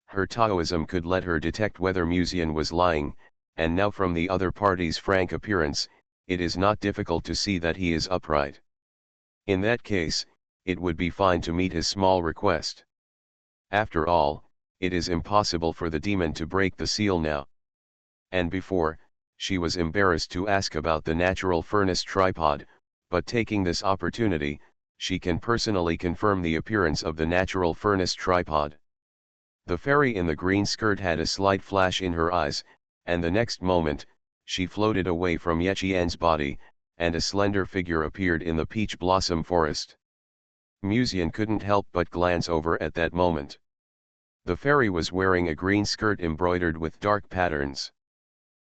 Her Taoism could let her detect whether Musian was lying, and now from the other party's frank appearance, it is not difficult to see that he is upright. In that case, it would be fine to meet his small request. After all, it is impossible for the demon to break the seal now. And before, she was embarrassed to ask about the natural furnace tripod, but taking this opportunity, she can personally confirm the appearance of the natural furnace tripod. The fairy in the green skirt had a slight flash in her eyes, and the next moment, she floated away from Yechien's body, and a slender figure appeared in the peach blossom forest. Musian couldn't help but glance over at that moment. The fairy was wearing a green skirt embroidered with dark patterns.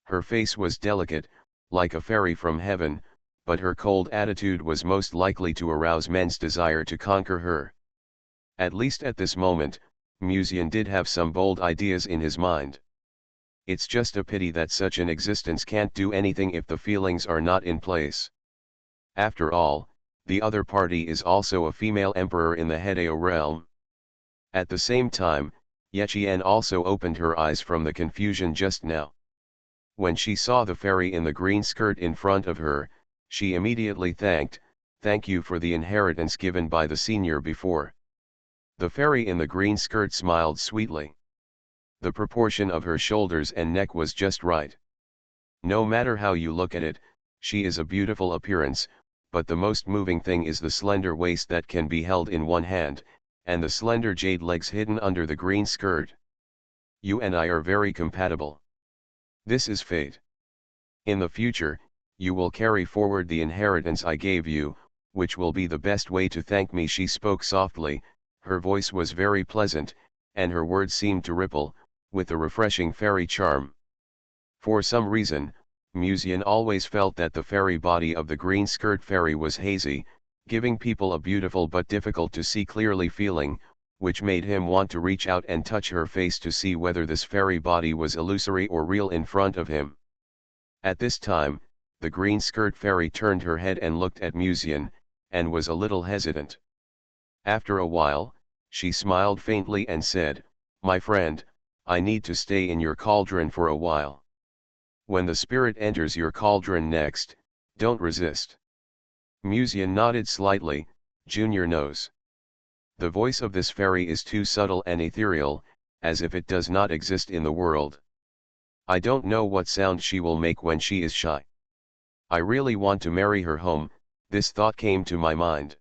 Her face was delicate, like a fairy from heaven, but her cold attitude was most likely to arouse men's desire to conquer her. At least at this moment, Musian did have some bold ideas in his mind. It's just a pity that such an existence can't do anything if the feelings are not in place. After all, the other party is also a female emperor in the Hedeo realm. At the same time, Yechien also opened her eyes from the confusion just now. When she saw the fairy in the green skirt in front of her, she immediately "Thank you for the inheritance given by the senior before." The fairy in the green skirt smiled sweetly. The proportion of her shoulders and neck was just right. No matter how you look at it, she is a beautiful appearance, but the most moving thing is the slender waist that can be held in one hand, and the slender jade legs hidden under the green skirt. You and I are very compatible. This is fate. In the future, you will carry forward the inheritance I gave you, which will be the best way to thank me. She spoke softly, her voice was very pleasant, and her words seemed to ripple, with a refreshing fairy charm. For some reason, Musian always felt that the fairy body of the green skirt fairy was hazy, giving people a beautiful but difficult to see clearly feeling, which made him want to reach out and touch her face to see whether this fairy body was illusory or real in front of him. At this time, the green skirt fairy turned her head and looked at Musian, and was a little hesitant. After a while, she smiled faintly and said, "My friend, I need to stay in your cauldron for a while. When the spirit enters your cauldron next, don't resist." Musian nodded slightly. Junior knows. The voice of this fairy is too subtle and ethereal, as if it does not exist in the world. I don't know what sound she will make when she is shy. I really want to marry her home. This thought came to my mind.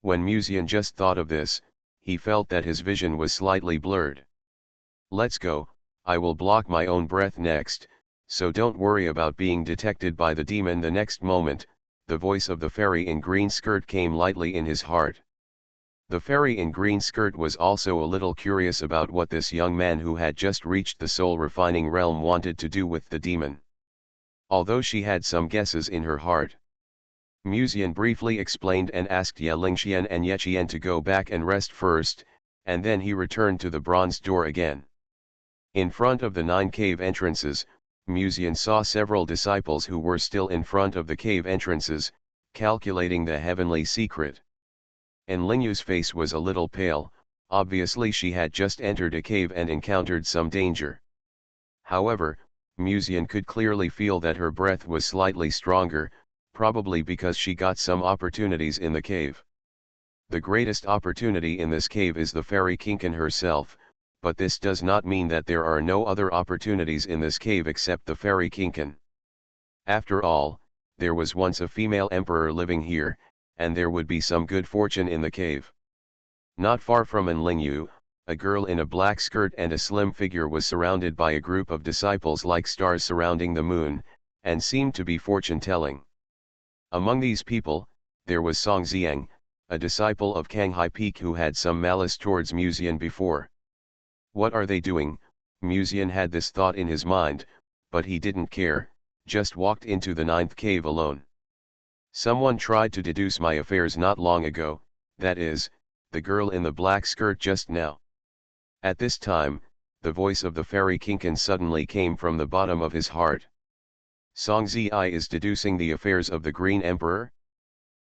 When Musian just thought of this, he felt that his vision was slightly blurred. Let's go, I will block my own breath next, so don't worry about being detected by the demon. The next moment, the voice of the fairy in green skirt came lightly in his heart. The fairy in green skirt was also a little curious about what this young man who had just reached the soul refining realm wanted to do with the demon. Although she had some guesses in her heart. Musian briefly explained and asked Ye Lingxian and Yechian to go back and rest first, and then he returned to the bronze door again. In front of the 9 cave entrances, Musian saw several disciples who were still in front of the cave entrances, calculating the heavenly secret. And Lingyu's face was a little pale, obviously she had just entered a cave and encountered some danger. However, Musian could clearly feel that her breath was slightly stronger, probably because she got some opportunities in the cave. The greatest opportunity in this cave is the fairy Kinkan herself, but this does not mean that there are no other opportunities in this cave except the fairy Kinkan. After all, there was once a female emperor living here, and there would be some good fortune in the cave. Not far from Lingyu, a girl in a black skirt and a slim figure was surrounded by a group of disciples like stars surrounding the moon, and seemed to be fortune-telling. Among these people, there was Song Xiang, a disciple of Kanghai Peak who had some malice towards Musian before. What are they doing? Musian had this thought in his mind, but he didn't care, just walked into the 9th cave alone. Someone tried to deduce my affairs not long ago, that is, the girl in the black skirt just now. At this time, the voice of the fairy Kinkin suddenly came from the bottom of his heart. Song Zi is deducing the affairs of the Green Emperor?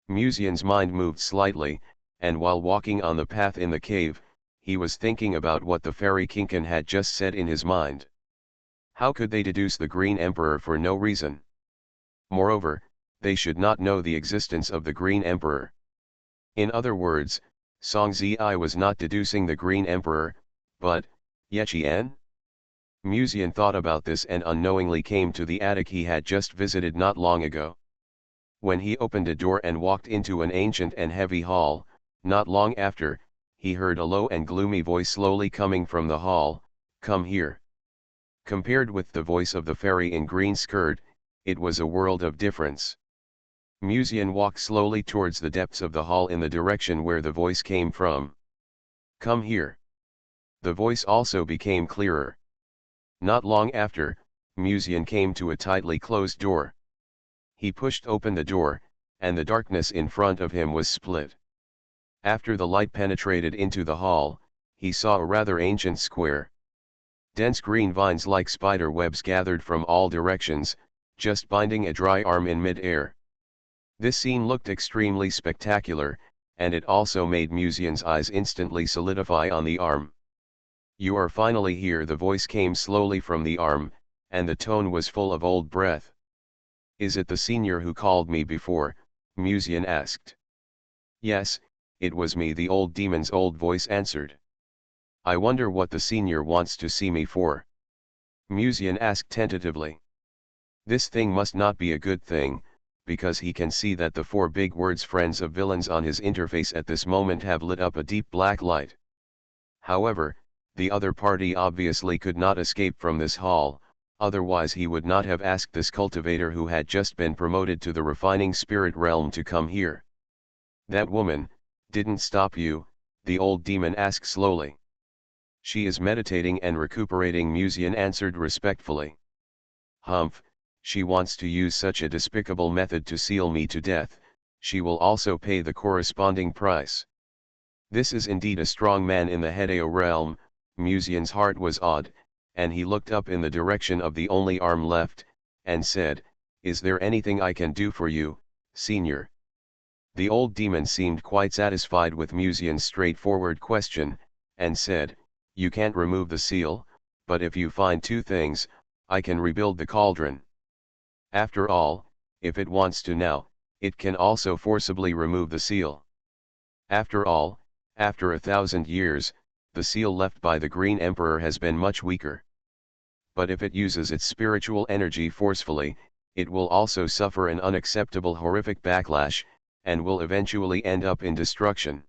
Musian's mind moved slightly, and while walking on the path in the cave, he was thinking about what the fairy Kinkin had just said in his mind. How could they deduce the Green Emperor for no reason? Moreover, they should not know the existence of the Green Emperor. In other words, Song Zi was not deducing the Green Emperor, but Yechian? Musian thought about this and unknowingly came to the attic he had just visited not long ago. When he opened a door and walked into an ancient and heavy hall, not long after, he heard a low and gloomy voice slowly coming from the hall, "Come here." Compared with the voice of the fairy in green skirt, it was a world of difference. Musian walked slowly towards the depths of the hall in the direction where the voice came from. "Come here." The voice also became clearer. Not long after, Musian came to a tightly closed door. He pushed open the door, and the darkness in front of him was split. After the light penetrated into the hall, he saw a rather ancient square. Dense green vines like spider webs gathered from all directions, just binding a dry arm in mid-air. This scene looked extremely spectacular, and it also made Musian's eyes instantly solidify on the arm. "You are finally here," the voice came slowly from the arm, and the tone was full of old breath. "Is it the senior who called me before?" Musian asked. "Yes, it was me," the old demon's old voice answered. "I wonder what the senior wants to see me for?" Musian asked tentatively. This thing must not be a good thing, because he can see that the 4 big words "friends of villains" on his interface at this moment have lit up a deep black light. However, the other party obviously could not escape from this hall, otherwise he would not have asked this cultivator who had just been promoted to the refining spirit realm to come here. "That woman didn't stop you?" the old demon asked slowly. "She is meditating and recuperating," Musian answered respectfully. "Humph, she wants to use such a despicable method to seal me to death. She will also pay the corresponding price." This is indeed a strong man in the Hedeo realm. Musian's heart was awed, and he looked up in the direction of the only arm left, and said, "Is there anything I can do for you, senior?" The old demon seemed quite satisfied with Musian's straightforward question, and said, "You can't remove the seal, but if you find 2 things, I can rebuild the cauldron. After all, if it wants to now, it can also forcibly remove the seal. After all, after 1,000 years, the seal left by the Green Emperor has been much weaker. But if it uses its spiritual energy forcefully, it will also suffer an unacceptable horrific backlash, and will eventually end up in destruction.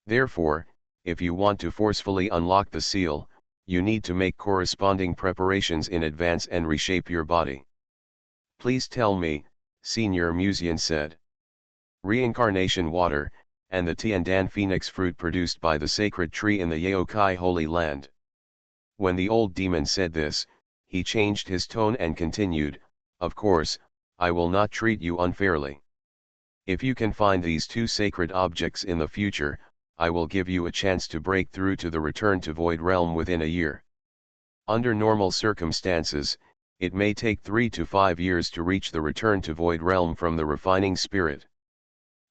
Therefore, if you want to forcefully unlock the seal, you need to make corresponding preparations in advance and reshape your body." "Please tell me," Senior Musian said. "Reincarnation water, and the Tiandan phoenix fruit produced by the sacred tree in the Yaokai Holy Land." When the old demon said this, he changed his tone and continued, "Of course, I will not treat you unfairly. If you can find these 2 sacred objects in the future, I will give you a chance to break through to the Return to Void realm within a year. Under normal circumstances, it may take 3 to 5 years to reach the Return to Void realm from the Refining Spirit.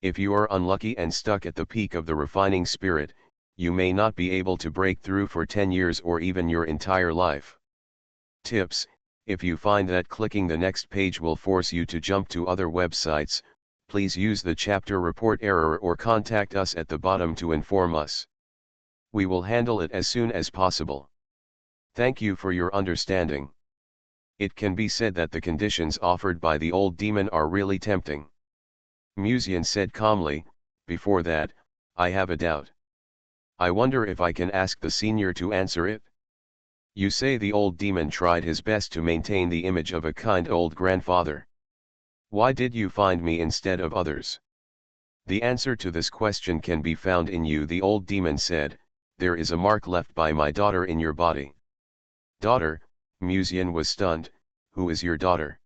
If you are unlucky and stuck at the peak of the Refining Spirit, you may not be able to break through for 10 years or even your entire life. Tips: if you find that clicking the next page will force you to jump to other websites, please use the chapter report error or contact us at the bottom to inform us. We will handle it as soon as possible. Thank you for your understanding. It can be said that the conditions offered by the old demon are really tempting." Musian said calmly, "Before that, I have a doubt. I wonder if I can ask the senior to answer it?" "You say the old demon tried his best to maintain the image of a kind old grandfather. Why did you find me instead of others?" "The answer to this question can be found in you," the old demon said. "There is a mark left by my daughter in your body." "Daughter?" Musian was stunned. who is your daughter?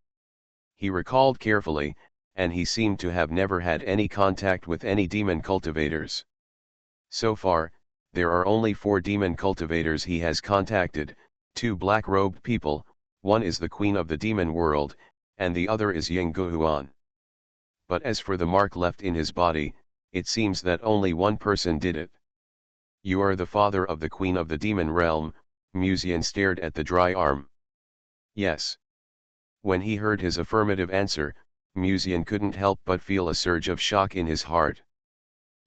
He recalled carefully, and he seemed to have never had any contact with any demon cultivators. So far, there are only 4 demon cultivators he has contacted, 2 black-robed people, one is the queen of the demon world, and the other is Ying Guhuan. But as for the mark left in his body, it seems that only one person did it. You are the father of the queen of the demon realm, Musian stared at the dry arm. Yes. When he heard his affirmative answer, Musian couldn't help but feel a surge of shock in his heart.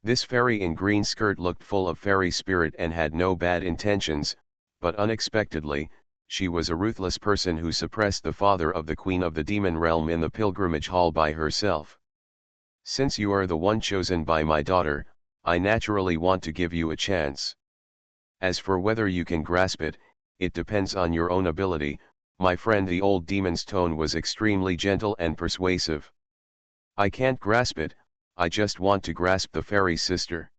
This fairy in green skirt looked full of fairy spirit and had no bad intentions, but unexpectedly, she was a ruthless person who suppressed the father of the queen of the demon realm in the pilgrimage hall by herself. Since you are the one chosen by my daughter, I naturally want to give you a chance. As for whether you can grasp it, it depends on your own ability, my friend. The old demon's tone was extremely gentle and persuasive. I can't grasp it, I just want to grasp the fairy sister.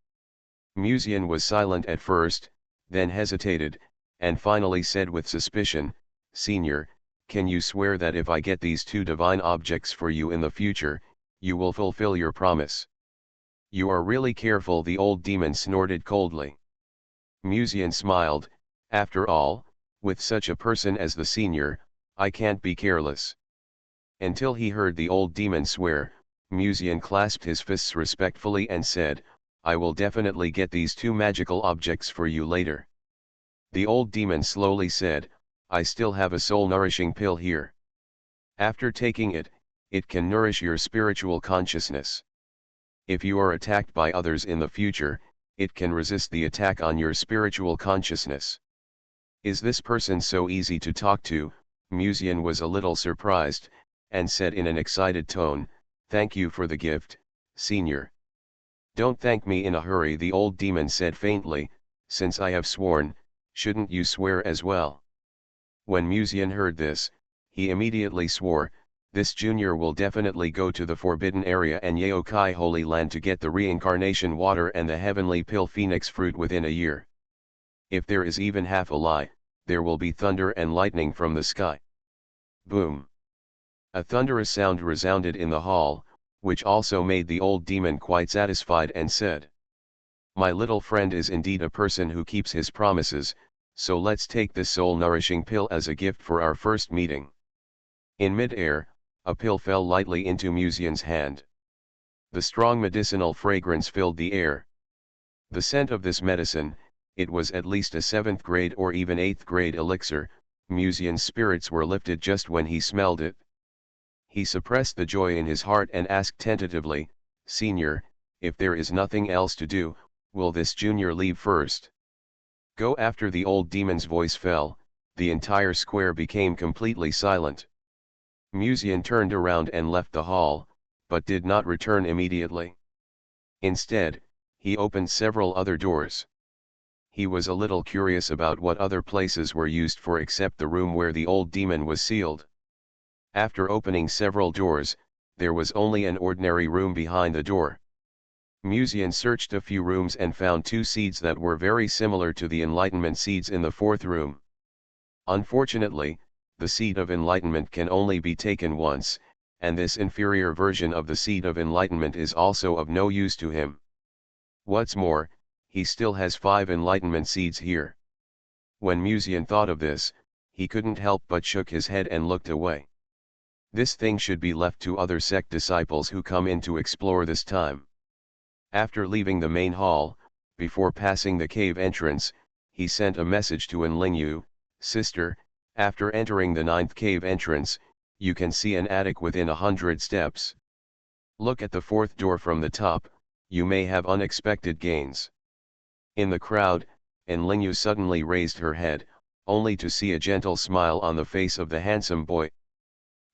Musian was silent at first, then hesitated, and finally said with suspicion, Senior, can you swear that if I get these 2 divine objects for you in the future, you will fulfill your promise? You are really careful, the old demon snorted coldly. Musian smiled, after all, with such a person as the senior, I can't be careless. Until he heard the old demon swear, Musian clasped his fists respectfully and said, I will definitely get these 2 magical objects for you later. The old demon slowly said, I still have a soul-nourishing pill here. After taking it, it can nourish your spiritual consciousness. If you are attacked by others in the future, it can resist the attack on your spiritual consciousness. Is this person so easy to talk to? Musian was a little surprised, and said in an excited tone, Thank you for the gift, Senior. Don't thank me in a hurry, the old demon said faintly, since I have sworn, shouldn't you swear as well? When Musian heard this, he immediately swore, this junior will definitely go to the Forbidden Area and Yaokai Holy Land to get the reincarnation water and the heavenly pill phoenix fruit within a year. If there is even half a lie, there will be thunder and lightning from the sky. Boom! A thunderous sound resounded in the hall, which also made the old demon quite satisfied and said, My little friend is indeed a person who keeps his promises, so let's take this soul-nourishing pill as a gift for our first meeting. In mid-air, a pill fell lightly into Musian's hand. The strong medicinal fragrance filled the air. The scent of this medicine, it was at least a 7th grade or even 8th grade elixir, Musian's spirits were lifted just when he smelled it. He suppressed the joy in his heart and asked tentatively, Senior, if there is nothing else to do, will this junior leave first? Go. After the old demon's voice fell, the entire square became completely silent. Musian turned around and left the hall, but did not return immediately. Instead, he opened several other doors. He was a little curious about what other places were used for except the room where the old demon was sealed. After opening several doors, there was only an ordinary room behind the door. Musian searched a few rooms and found 2 seeds that were very similar to the enlightenment seeds in the 4th room. Unfortunately, the seed of enlightenment can only be taken once, and this inferior version of the seed of enlightenment is also of no use to him. What's more, he still has 5 enlightenment seeds here. When Musian thought of this, he couldn't help but shook his head and looked away. This thing should be left to other sect disciples who come in to explore this time. After leaving the main hall, before passing the cave entrance, he sent a message to Enlingyu, Sister, after entering the 9th cave entrance, you can see an attic within 100 steps. Look at the 4th door from the top, you may have unexpected gains. In the crowd, Enlingyu suddenly raised her head, only to see a gentle smile on the face of the handsome boy.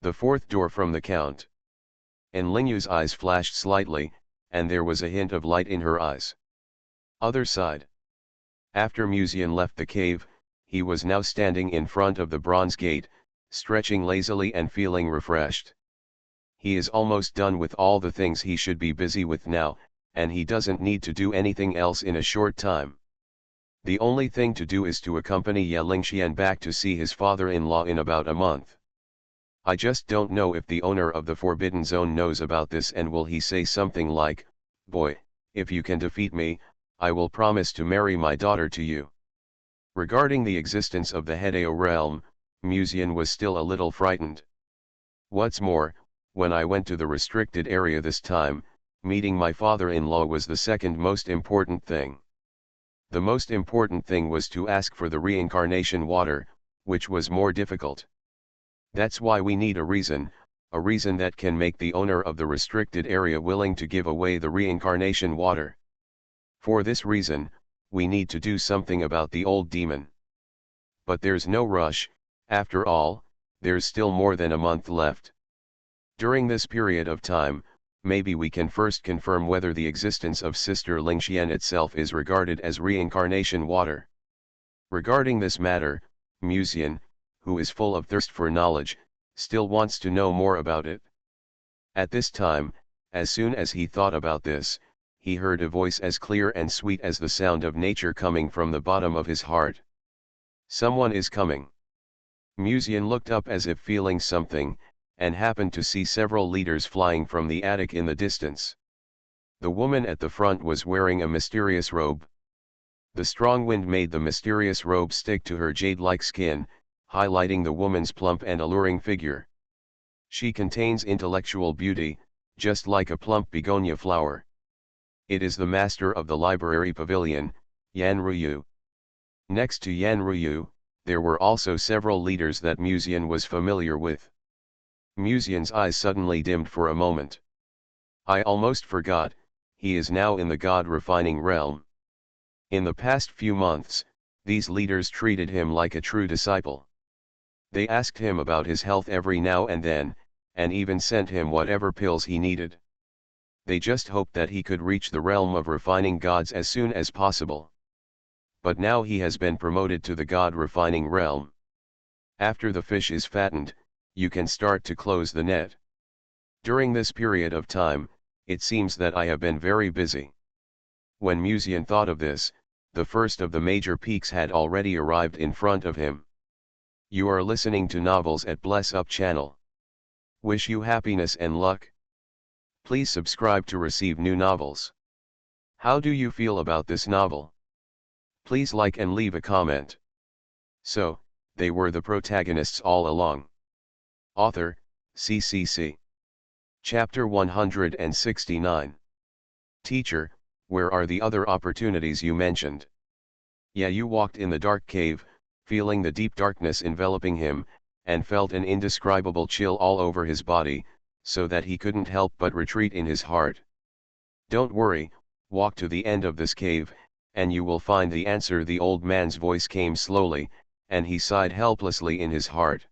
The 4th door from the Count. Enlingyu's eyes flashed slightly, and there was a hint of light in her eyes. Other side. After Musian left the cave, he was now standing in front of the bronze gate, stretching lazily and feeling refreshed. He is almost done with all the things he should be busy with now, and he doesn't need to do anything else in a short time. The only thing to do is to accompany Ye Lingxian back to see his father-in-law in about a month. I just don't know if the owner of the Forbidden Zone knows about this, and will he say something like, "Boy, if you can defeat me, I will promise to marry my daughter to you." Regarding the existence of the Hedeo realm, Musian was still a little frightened. What's more, when I went to the restricted area this time, meeting my father-in-law was the second most important thing. The most important thing was to ask for the reincarnation water, which was more difficult. That's why we need a reason that can make the owner of the restricted area willing to give away the reincarnation water. For this reason, we need to do something about the old demon. But there's no rush, after all, there's still more than a month left. During this period of time, maybe we can first confirm whether the existence of Sister Lingxian itself is regarded as reincarnation water. Regarding this matter, Musian, who is full of thirst for knowledge, still wants to know more about it. At this time, as soon as he thought about this, he heard a voice as clear and sweet as the sound of nature coming from the bottom of his heart. Someone is coming. Musian looked up as if feeling something, and happened to see several leaders flying from the attic in the distance. The woman at the front was wearing a mysterious robe. The strong wind made the mysterious robe stick to her jade-like skin, highlighting the woman's plump and alluring figure. She contains intellectual beauty, just like a plump begonia flower. It is the master of the library pavilion, Yan Ruyu. Next to Yan Ruyu, there were also several leaders that Musian was familiar with. Musian's eyes suddenly dimmed for a moment. I almost forgot, he is now in the God-refining realm. In the past few months, these leaders treated him like a true disciple. They asked him about his health every now and then, and even sent him whatever pills he needed. They just hoped that he could reach the realm of refining gods as soon as possible. But now he has been promoted to the God-refining realm. After the fish is fattened, you can start to close the net. During this period of time, it seems that I have been very busy. When Musian thought of this, the first of the major peaks had already arrived in front of him. You are listening to Novels at Bless Up channel. Wish you happiness and luck. Please subscribe to receive new novels. How do you feel about this novel? Please like and leave a comment. So, they were the protagonists all along. Author, CCC. Chapter 169. Teacher, where are the other opportunities you mentioned? Yeah, you walked in the dark cave, feeling the deep darkness enveloping him, and felt an indescribable chill all over his body, so that he couldn't help but retreat in his heart. Don't worry, walk to the end of this cave, and you will find the answer. The old man's voice came slowly, and he sighed helplessly in his heart.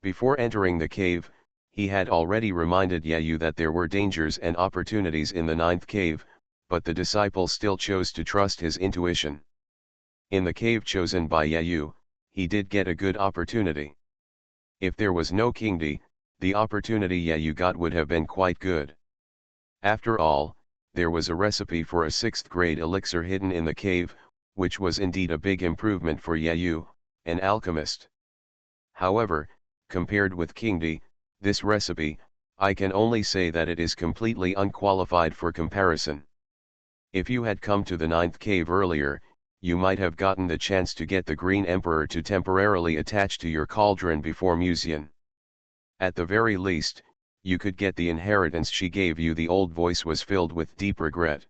Before entering the cave, he had already reminded Yayu that there were dangers and opportunities in the ninth cave, but the disciple still chose to trust his intuition. In the cave chosen by Yayu, he did get a good opportunity. If there was no kingdom, the opportunity Yayu got would have been quite good. After all, there was a recipe for a 6th grade elixir hidden in the cave, which was indeed a big improvement for Yayu, an alchemist. However, compared with kingdom, this recipe, I can only say that it is completely unqualified for comparison. If you had come to the ninth cave earlier, you might have gotten the chance to get the Green Emperor to temporarily attach to your cauldron before Musian. At the very least, you could get the inheritance she gave you. The old voice was filled with deep regret.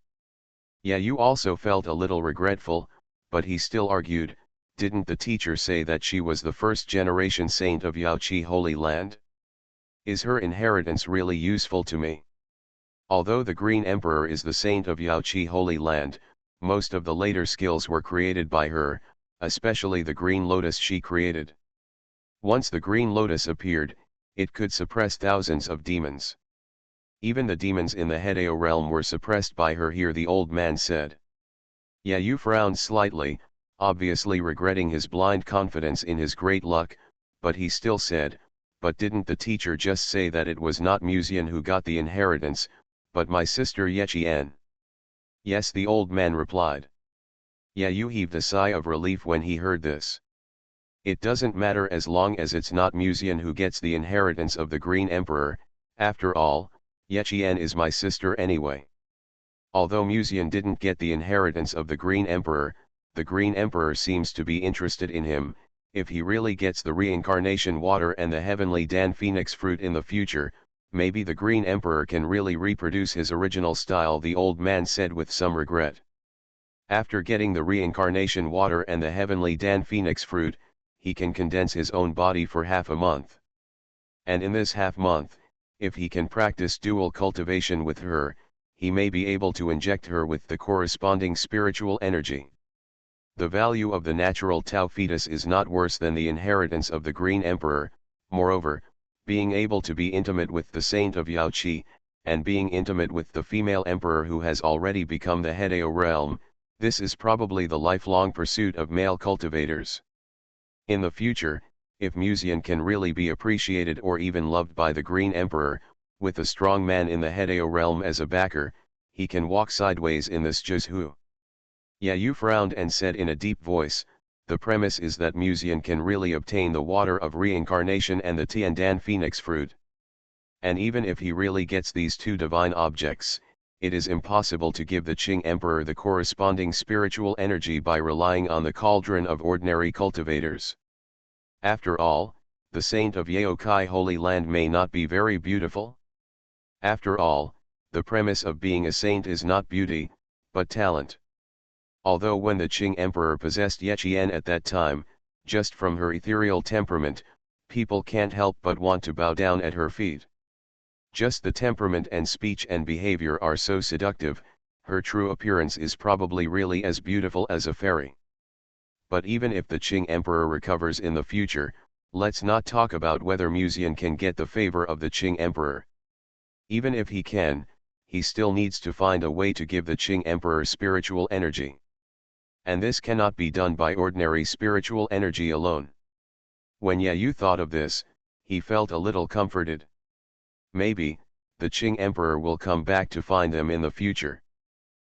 Yeah, you also felt a little regretful, but he still argued, didn't the teacher say that she was the first generation saint of Yaoqi Holy Land? Is her inheritance really useful to me? Although the Green Emperor is the saint of Yaoqi Holy Land, most of the later skills were created by her, especially the Green Lotus she created. Once the Green Lotus appeared, it could suppress thousands of demons. Even the demons in the Hedeo realm were suppressed by her here, the old man said. Yayu frowned slightly, obviously regretting his blind confidence in his great luck, but he still said, but didn't the teacher just say that it was not Musian who got the inheritance, but my sister Yechian? Yes, the old man replied. Yayu heaved a sigh of relief when he heard this. It doesn't matter as long as it's not Muzian who gets the inheritance of the Green Emperor. After all, Yechian is my sister anyway. Although Muzian didn't get the inheritance of the Green Emperor, the Green Emperor seems to be interested in him. If he really gets the reincarnation water and the heavenly Dan Phoenix fruit in the future, maybe the Green Emperor can really reproduce his original style, the old man said with some regret. After getting the reincarnation water and the heavenly Dan Phoenix fruit, he can condense his own body for half a month. And in this half month, if he can practice dual cultivation with her, he may be able to inject her with the corresponding spiritual energy. The value of the natural Tao fetus is not worse than the inheritance of the Green Emperor. Moreover, being able to be intimate with the saint of Yaoqi, and being intimate with the female emperor who has already become the Hedeo realm, this is probably the lifelong pursuit of male cultivators. In the future, if Muzian can really be appreciated or even loved by the Green Emperor, with a strong man in the Hedeo realm as a backer, he can walk sideways in this Jizhu. Yayu frowned and said in a deep voice, the premise is that Muzian can really obtain the water of reincarnation and the Tiandan Phoenix fruit. And even if he really gets these two divine objects, it is impossible to give the Qing Emperor the corresponding spiritual energy by relying on the cauldron of ordinary cultivators. After all, the saint of Yaokai Holy Land may not be very beautiful. After all, the premise of being a saint is not beauty, but talent. Although when the Qing Emperor possessed Yechian at that time, just from her ethereal temperament, people can't help but want to bow down at her feet. Just the temperament and speech and behavior are so seductive, her true appearance is probably really as beautiful as a fairy. But even if the Qing Emperor recovers in the future, let's not talk about whether Muzian can get the favor of the Qing Emperor. Even if he can, he still needs to find a way to give the Qing Emperor spiritual energy. And this cannot be done by ordinary spiritual energy alone. When Yayu thought of this, he felt a little comforted. Maybe, the Qing Emperor will come back to find them in the future.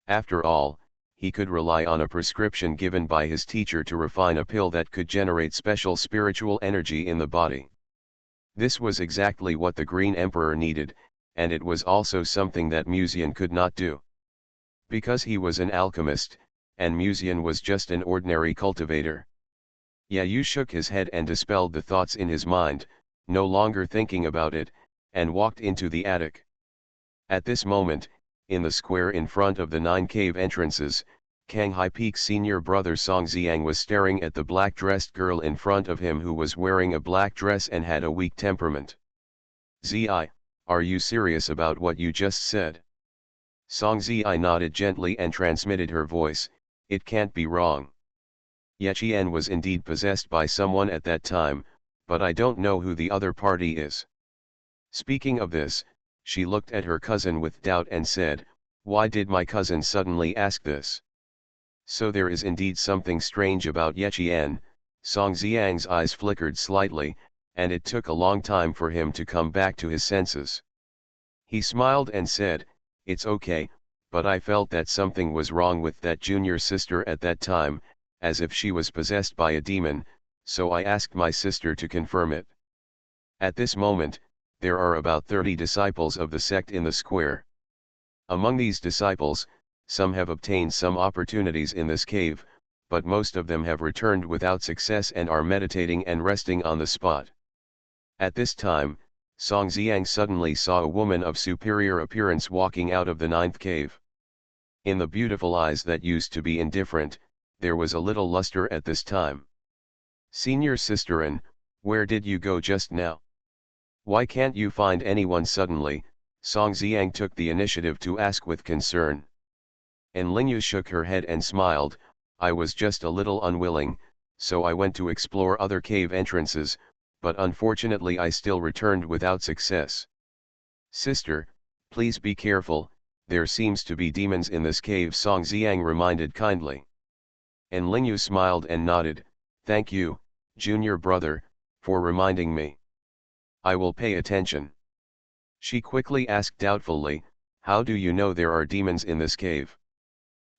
After all, he could rely on a prescription given by his teacher to refine a pill that could generate special spiritual energy in the body. This was exactly what the Green Emperor needed, and it was also something that Muzian could not do. Because he was an alchemist, and Muzian was just an ordinary cultivator. Yayu shook his head and dispelled the thoughts in his mind, no longer thinking about it, and walked into the attic. At this moment, in the square in front of the 9 cave entrances, Kanghai Peak's senior brother Song Xiang was staring at the black-dressed girl in front of him who was wearing a black dress and had a weak temperament. Zi, are you serious about what you just said? Song Zi nodded gently and transmitted her voice, it can't be wrong. Yechian was indeed possessed by someone at that time, but I don't know who the other party is. Speaking of this, she looked at her cousin with doubt and said, why did my cousin suddenly ask this? So there is indeed something strange about Yechian. Song Xiang's eyes flickered slightly, and it took a long time for him to come back to his senses. He smiled and said, it's okay, but I felt that something was wrong with that junior sister at that time, as if she was possessed by a demon, so I asked my sister to confirm it. At this moment, there are about 30 disciples of the sect in the square. Among these disciples, some have obtained some opportunities in this cave, but most of them have returned without success and are meditating and resting on the spot. At this time, Song Xiang suddenly saw a woman of superior appearance walking out of the 9th cave. In the beautiful eyes that used to be indifferent, there was a little luster at this time. Senior Sisterin, where did you go just now? Why can't you find anyone suddenly? Song Xiang took the initiative to ask with concern. And Lingyu shook her head and smiled, I was just a little unwilling, so I went to explore other cave entrances, but unfortunately I still returned without success. Sister, please be careful, there seems to be demons in this cave, Song Xiang reminded kindly. And Lingyu smiled and nodded, thank you, junior brother, for reminding me. I will pay attention. She quickly asked doubtfully, how do you know there are demons in this cave?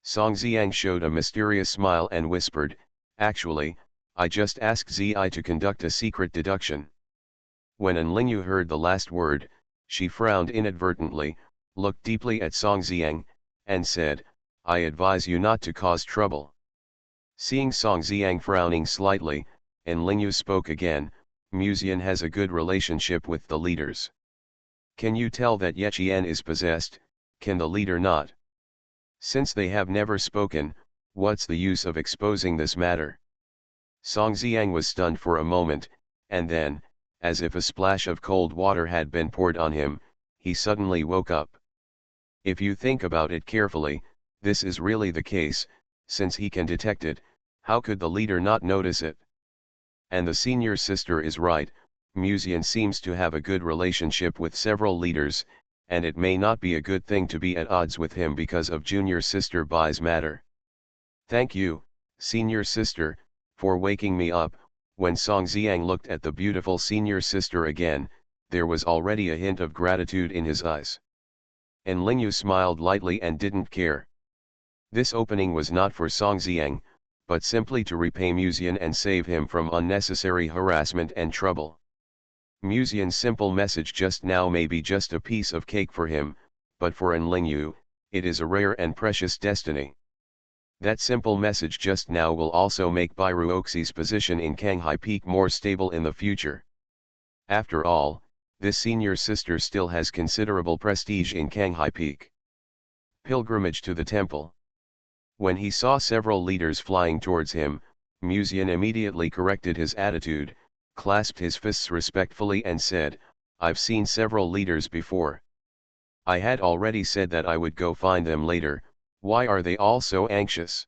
Song Xiang showed a mysterious smile and whispered, actually, I just asked Zi to conduct a secret deduction. When Enlingyu heard the last word, she frowned inadvertently, looked deeply at Song Ziang, and said, I advise you not to cause trouble. Seeing Song Ziang frowning slightly, Enlingyu spoke again, Muzian has a good relationship with the leaders. Can you tell that Yechian is possessed, can the leader not? Since they have never spoken, what's the use of exposing this matter? Song Ziang was stunned for a moment, and then, as if a splash of cold water had been poured on him, he suddenly woke up. If you think about it carefully, this is really the case, since he can detect it, how could the leader not notice it? And the senior sister is right, Muzian seems to have a good relationship with several leaders, and it may not be a good thing to be at odds with him because of junior sister Bai's matter. Thank you, senior sister, for waking me up. When Song Ziang looked at the beautiful senior sister again, there was already a hint of gratitude in his eyes. And Lingyu smiled lightly and didn't care. This opening was not for Song Ziang, but simply to repay Muzian and save him from unnecessary harassment and trouble. Muzian's simple message just now may be just a piece of cake for him, but for Enlingyu, it is a rare and precious destiny. That simple message just now will also make Bairuoxi's position in Kanghai Peak more stable in the future. After all, this senior sister still has considerable prestige in Kanghai Peak. Pilgrimage to the temple. When he saw several leaders flying towards him, Muzian immediately corrected his attitude, clasped his fists respectfully and said, I've seen several leaders before. I had already said that I would go find them later. Why are they all so anxious?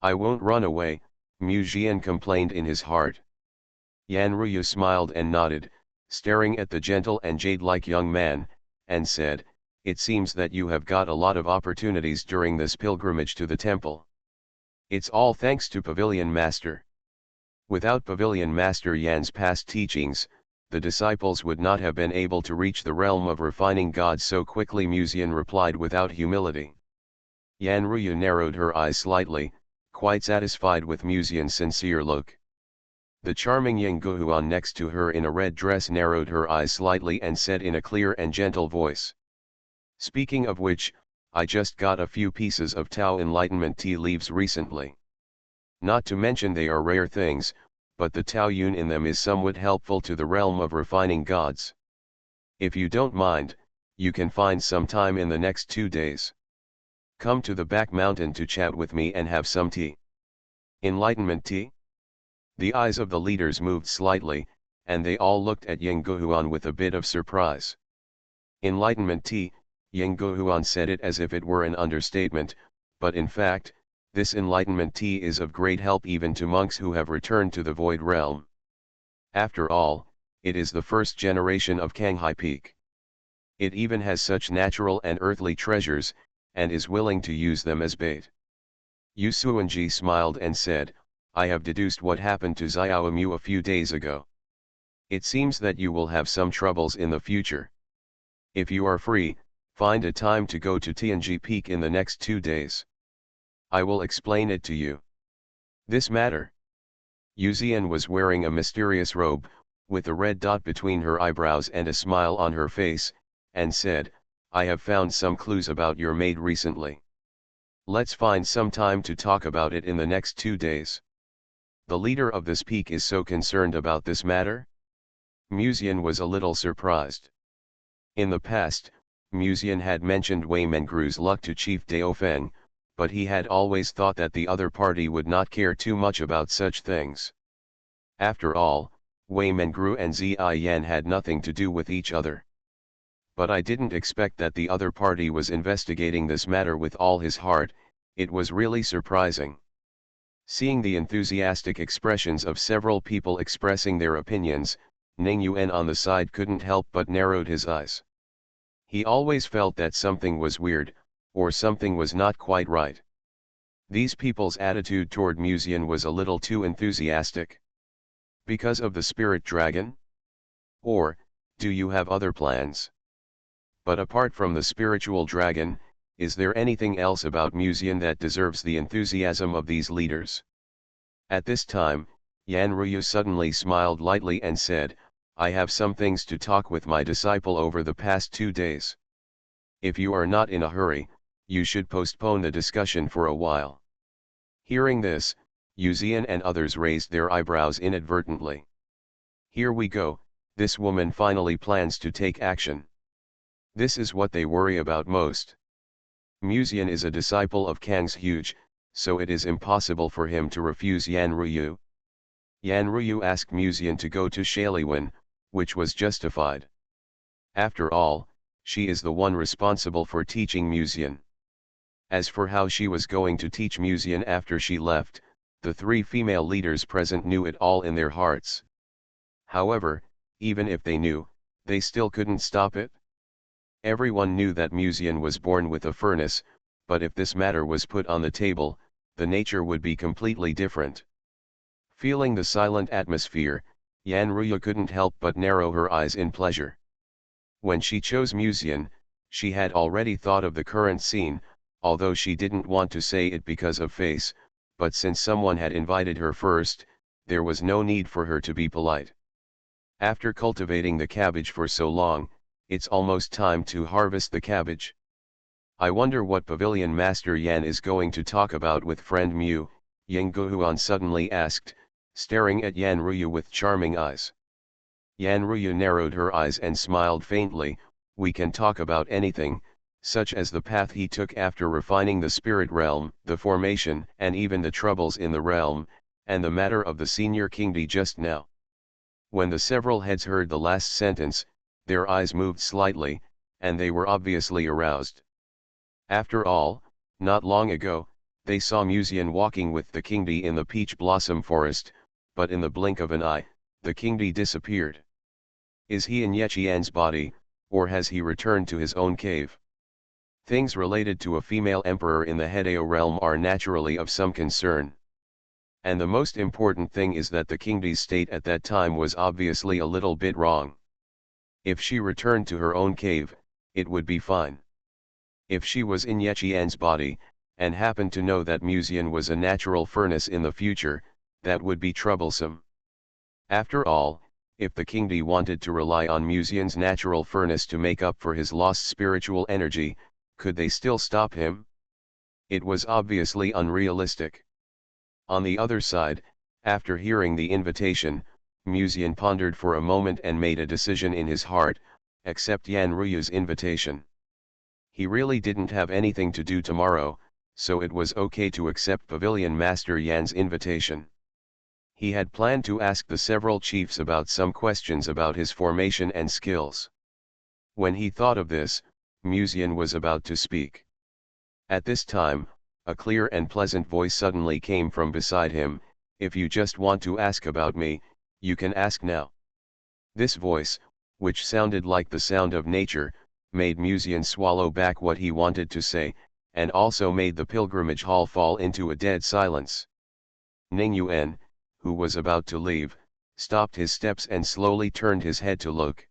I won't run away, Muzian complained in his heart. Yan Ruyu smiled and nodded, staring at the gentle and jade-like young man, and said, it seems that you have got a lot of opportunities during this pilgrimage to the temple. It's all thanks to Pavilion Master. Without Pavilion Master Yan's past teachings, the disciples would not have been able to reach the realm of refining gods so quickly, Muzian replied without humility. Yan Ruyu narrowed her eyes slightly, quite satisfied with Muzian's sincere look. The charming Ying Guhuan next to her in a red dress narrowed her eyes slightly and said in a clear and gentle voice. Speaking of which, I just got a few pieces of Tao Enlightenment tea leaves recently. Not to mention they are rare things, but the Tao Yun in them is somewhat helpful to the realm of refining gods. If you don't mind, you can find some time in the next 2 days. Come to the back mountain to chat with me and have some tea. Enlightenment tea? The eyes of the leaders moved slightly, and they all looked at Ying Guhuan with a bit of surprise. Enlightenment tea, Ying Guhuan said it as if it were an understatement, but in fact, this enlightenment tea is of great help even to monks who have returned to the void realm. After all, it is the first generation of Kanghai Peak. It even has such natural and earthly treasures, and is willing to use them as bait. Yu Suanji smiled and said, I have deduced what happened to Xiao Mu a few days ago. It seems that you will have some troubles in the future. If you are free, find a time to go to Tianji Peak in the next 2 days. I will explain it to you. This matter. Yu Zian was wearing a mysterious robe, with a red dot between her eyebrows and a smile on her face, and said, I have found some clues about your maid recently. Let's find some time to talk about it in the next 2 days. The leader of this peak is so concerned about this matter? Muzian was a little surprised. In the past, Muzian had mentioned Wei Mengru's luck to Chief Daofeng, but he had always thought that the other party would not care too much about such things. After all, Wei Mengru and Zi Yan had nothing to do with each other. But I didn't expect that the other party was investigating this matter with all his heart. It was really surprising. Seeing the enthusiastic expressions of several people expressing their opinions, Ning Yuan on the side couldn't help but narrowed his eyes. He always felt that something was weird, or something was not quite right. These people's attitude toward Muzian was a little too enthusiastic. Because of the spirit dragon? Or, do you have other plans? But apart from the spiritual dragon, is there anything else about Muzian that deserves the enthusiasm of these leaders? At this time, Yan Ruyu suddenly smiled lightly and said, I have some things to talk with my disciple over the past 2 days. If you are not in a hurry, you should postpone the discussion for a while. Hearing this, Yuzian and others raised their eyebrows inadvertently. Here we go, this woman finally plans to take action. This is what they worry about most. Muzian is a disciple of Kang's Huge, so it is impossible for him to refuse Yan Ruyu. Yan Ruyu asked Muzian to go to Shaliwan, which was justified. After all, she is the one responsible for teaching Muzian. As for how she was going to teach Muzian after she left, the three female leaders present knew it all in their hearts. However, even if they knew, they still couldn't stop it. Everyone knew that Muzian was born with a furnace, but if this matter was put on the table, the nature would be completely different. Feeling the silent atmosphere, Yan Ruyu couldn't help but narrow her eyes in pleasure. When she chose Muzian, she had already thought of the current scene, although she didn't want to say it because of face, but since someone had invited her first, there was no need for her to be polite. After cultivating the cabbage for so long, it's almost time to harvest the cabbage. I wonder what Pavilion Master Yan is going to talk about with friend Mu, Yang Guhuan suddenly asked, staring at Yan Ruyu with charming eyes. Yan Ruyu narrowed her eyes and smiled faintly, we can talk about anything, such as the path he took after refining the spirit realm, the formation and even the troubles in the realm, and the matter of the senior kingdom just now. When the several heads heard the last sentence, their eyes moved slightly, and they were obviously aroused. After all, not long ago, they saw Muzian walking with the kingdom in the peach blossom forest, but in the blink of an eye, the kingdom disappeared. Is he in Yechian's body, or has he returned to his own cave? Things related to a female emperor in the Hedeo realm are naturally of some concern. And the most important thing is that the kingdom's state at that time was obviously a little bit wrong. If she returned to her own cave, it would be fine. If she was in Yechian's body, and happened to know that Muzian was a natural furnace in the future, that would be troublesome. After all, if the kingdom wanted to rely on Muzian's natural furnace to make up for his lost spiritual energy, could they still stop him? It was obviously unrealistic. On the other side, after hearing the invitation, Muzian pondered for a moment and made a decision in his heart, accept Yan Ruyu's invitation. He really didn't have anything to do tomorrow, so it was okay to accept Pavilion Master Yan's invitation. He had planned to ask the several chiefs about some questions about his formation and skills. When he thought of this, Muzian was about to speak. At this time, a clear and pleasant voice suddenly came from beside him, if you just want to ask about me, you can ask now. This voice, which sounded like the sound of nature, made Muzian swallow back what he wanted to say, and also made the pilgrimage hall fall into a dead silence. Ning Yuan, who was about to leave, stopped his steps and slowly turned his head to look.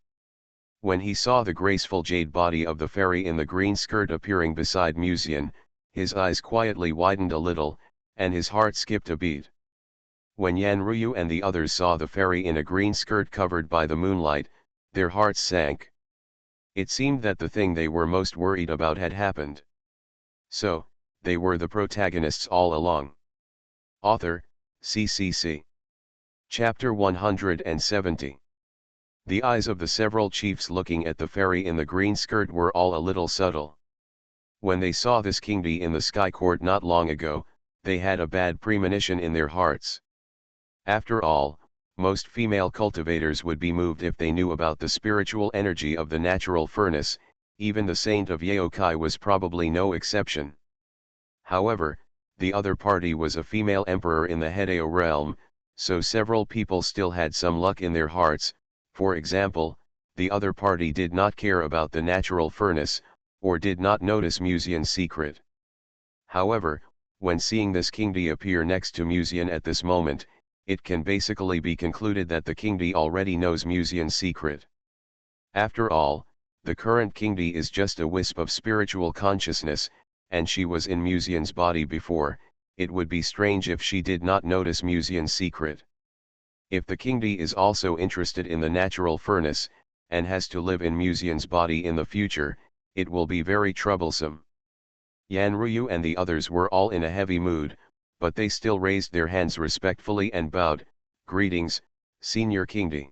When he saw the graceful jade body of the fairy in the green skirt appearing beside Muzian, his eyes quietly widened a little, and his heart skipped a beat. When Yan Ruyu and the others saw the fairy in a green skirt covered by the moonlight, their hearts sank. It seemed that the thing they were most worried about had happened. So, they were the protagonists all along. Author, CCC. Chapter 170. The eyes of the several chiefs looking at the fairy in the green skirt were all a little subtle. When they saw this kingdom in the sky court not long ago, they had a bad premonition in their hearts. After all, most female cultivators would be moved if they knew about the spiritual energy of the natural furnace, even the saint of Yaokai was probably no exception. However, the other party was a female emperor in the Hedeo realm, so several people still had some luck in their hearts. For example, the other party did not care about the natural furnace, or did not notice Muzian's secret. However, when seeing this kingdom appear next to Muzian at this moment, it can basically be concluded that the kingdom already knows Muzian's secret. After all, the current kingdom is just a wisp of spiritual consciousness, and she was in Muzian's body before. It would be strange if she did not notice Muzian's secret. If the Kingdi is also interested in the natural furnace, and has to live in Musian's body in the future, it will be very troublesome. Yanruyu and the others were all in a heavy mood, but they still raised their hands respectfully and bowed, "Greetings, Senior Kingdi."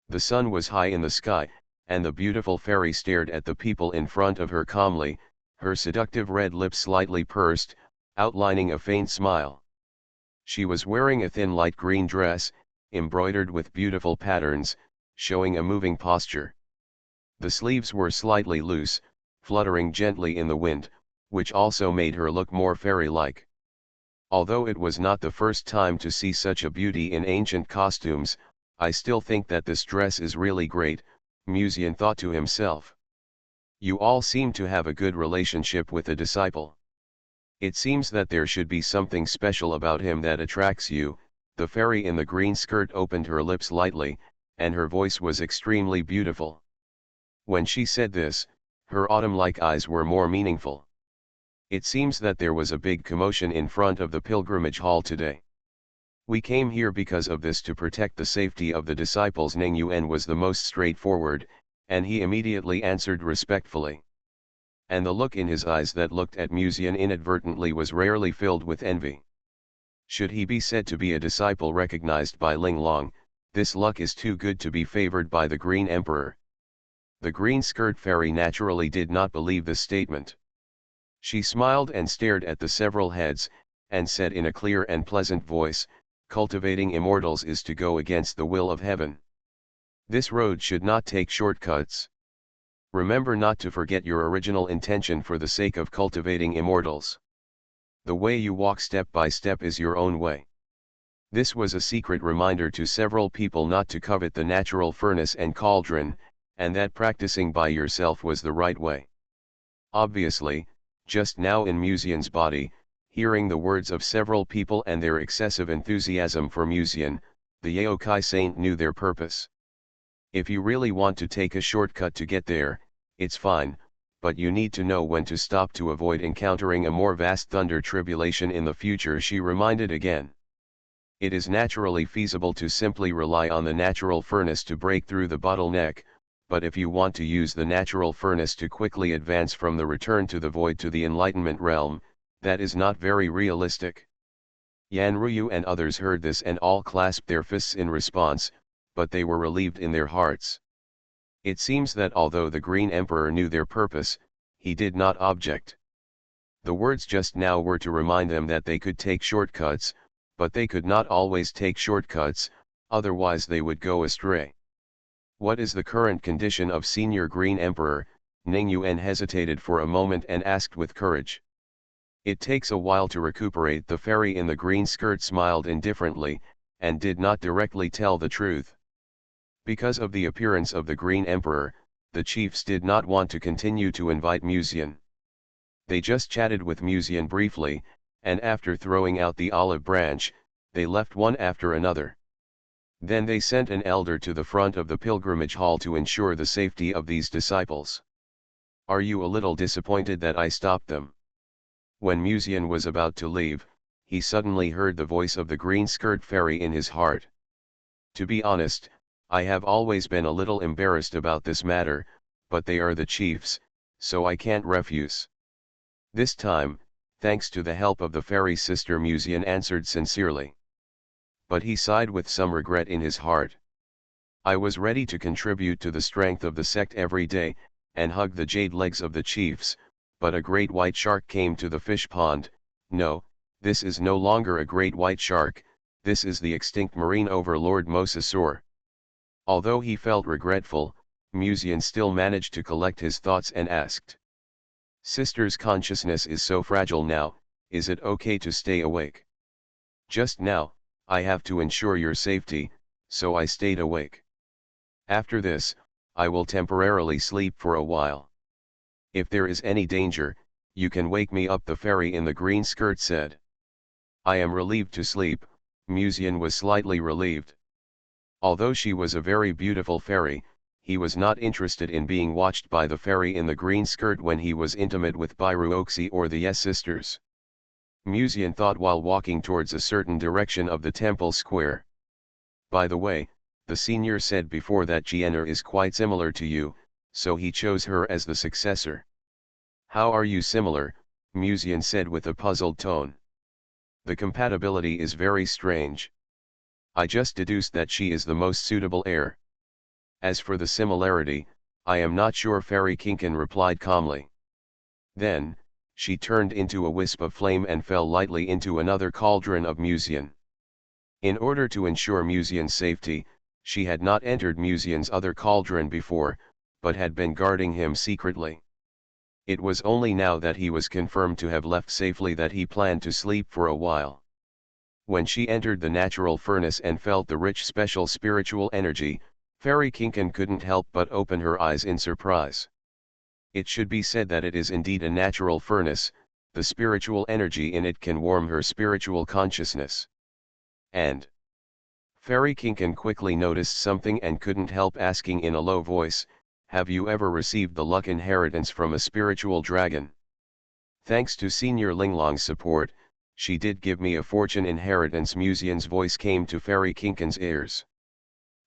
The sun was high in the sky, and the beautiful fairy stared at the people in front of her calmly, her seductive red lips slightly pursed, outlining a faint smile. She was wearing a thin light green dress, embroidered with beautiful patterns, showing a moving posture. The sleeves were slightly loose, fluttering gently in the wind, which also made her look more fairy-like. Although it was not the first time to see such a beauty in ancient costumes, I still think that this dress is really great, Musian thought to himself. You all seem to have a good relationship with the disciple. It seems that there should be something special about him that attracts you. The fairy in the green skirt opened her lips lightly, and her voice was extremely beautiful. When she said this, her autumn-like eyes were more meaningful. It seems that there was a big commotion in front of the pilgrimage hall today. We came here because of this to protect the safety of the disciples. Ning Yuan was the most straightforward, and he immediately answered respectfully. And the look in his eyes that looked at Musian inadvertently was rarely filled with envy. Should he be said to be a disciple recognized by Ling Long, this luck is too good to be favored by the Green Emperor. The green skirt fairy naturally did not believe this statement. She smiled and stared at the several heads, and said in a clear and pleasant voice, "Cultivating immortals is to go against the will of heaven. This road should not take shortcuts. Remember not to forget your original intention for the sake of cultivating immortals. The way you walk step by step is your own way." This was a secret reminder to several people not to covet the natural furnace and cauldron, and that practicing by yourself was the right way. Obviously, just now in Musian's body, hearing the words of several people and their excessive enthusiasm for Musian, the Yaokai saint knew their purpose. If you really want to take a shortcut to get there, it's fine, but you need to know when to stop to avoid encountering a more vast thunder tribulation in the future, she reminded again. It is naturally feasible to simply rely on the natural furnace to break through the bottleneck, but if you want to use the natural furnace to quickly advance from the return to the void to the enlightenment realm, that is not very realistic. Yanruyu and others heard this and all clasped their fists in response, but they were relieved in their hearts. It seems that although the Green Emperor knew their purpose, he did not object. The words just now were to remind them that they could take shortcuts, but they could not always take shortcuts, otherwise they would go astray. What is the current condition of Senior Green Emperor? Ning Yuan hesitated for a moment and asked with courage. It takes a while to recuperate. The fairy in the green skirt smiled indifferently, and did not directly tell the truth. Because of the appearance of the Green Emperor, the chiefs did not want to continue to invite Musian. They just chatted with Musian briefly, and after throwing out the olive branch, they left one after another. Then they sent an elder to the front of the pilgrimage hall to ensure the safety of these disciples. Are you a little disappointed that I stopped them? When Musian was about to leave, he suddenly heard the voice of the green skirt fairy in his heart. To be honest, I have always been a little embarrassed about this matter, but they are the chiefs, so I can't refuse. This time, thanks to the help of the fairy sister, Musian answered sincerely. But he sighed with some regret in his heart. I was ready to contribute to the strength of the sect every day, and hug the jade legs of the chiefs, but a great white shark came to the fish pond. No, this is no longer a great white shark, this is the extinct marine overlord Mosasaur. Although he felt regretful, Musian still managed to collect his thoughts and asked. Sister's consciousness is so fragile now, is it okay to stay awake? Just now, I have to ensure your safety, so I stayed awake. After this, I will temporarily sleep for a while. If there is any danger, you can wake me up, the fairy in the green skirt said. I am relieved to sleep. Musian was slightly relieved. Although she was a very beautiful fairy, he was not interested in being watched by the fairy in the green skirt when he was intimate with Biruoxi or the Yes sisters. Musian thought while walking towards a certain direction of the temple square. By the way, the senior said before that Jenner is quite similar to you, so he chose her as the successor. How are you similar? Musian said with a puzzled tone. The compatibility is very strange. I just deduced that she is the most suitable heir. As for the similarity, I am not sure, Fairy Kinkin replied calmly. Then, she turned into a wisp of flame and fell lightly into another cauldron of Musian. In order to ensure Musian's safety, she had not entered Musian's other cauldron before, but had been guarding him secretly. It was only now that he was confirmed to have left safely that he planned to sleep for a while. When she entered the natural furnace and felt the rich special spiritual energy, Fairy Kinkin couldn't help but open her eyes in surprise. It should be said that it is indeed a natural furnace, the spiritual energy in it can warm her spiritual consciousness. And Fairy Kinkin quickly noticed something and couldn't help asking in a low voice, have you ever received the luck inheritance from a spiritual dragon? Thanks to Senior Linglong's support, she did give me a fortune inheritance. Musian's voice came to Fairy Kinkin's ears.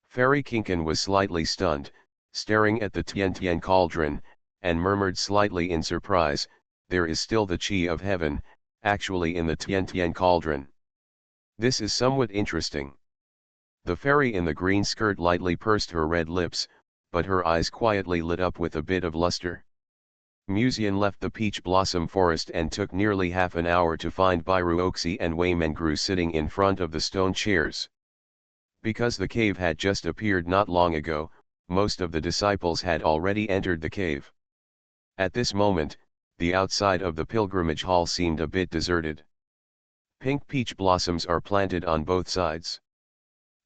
Fairy Kinkin was slightly stunned, staring at the Tian cauldron, and murmured slightly in surprise, there is still the Chi of Heaven, actually in the Tian cauldron. This is somewhat interesting. The fairy in the green skirt lightly pursed her red lips, but her eyes quietly lit up with a bit of luster. Musian left the peach blossom forest and took nearly half an hour to find Bairuoxi and Wei Mengru sitting in front of the stone chairs. Because the cave had just appeared not long ago, most of the disciples had already entered the cave. At this moment, the outside of the pilgrimage hall seemed a bit deserted. Pink peach blossoms are planted on both sides.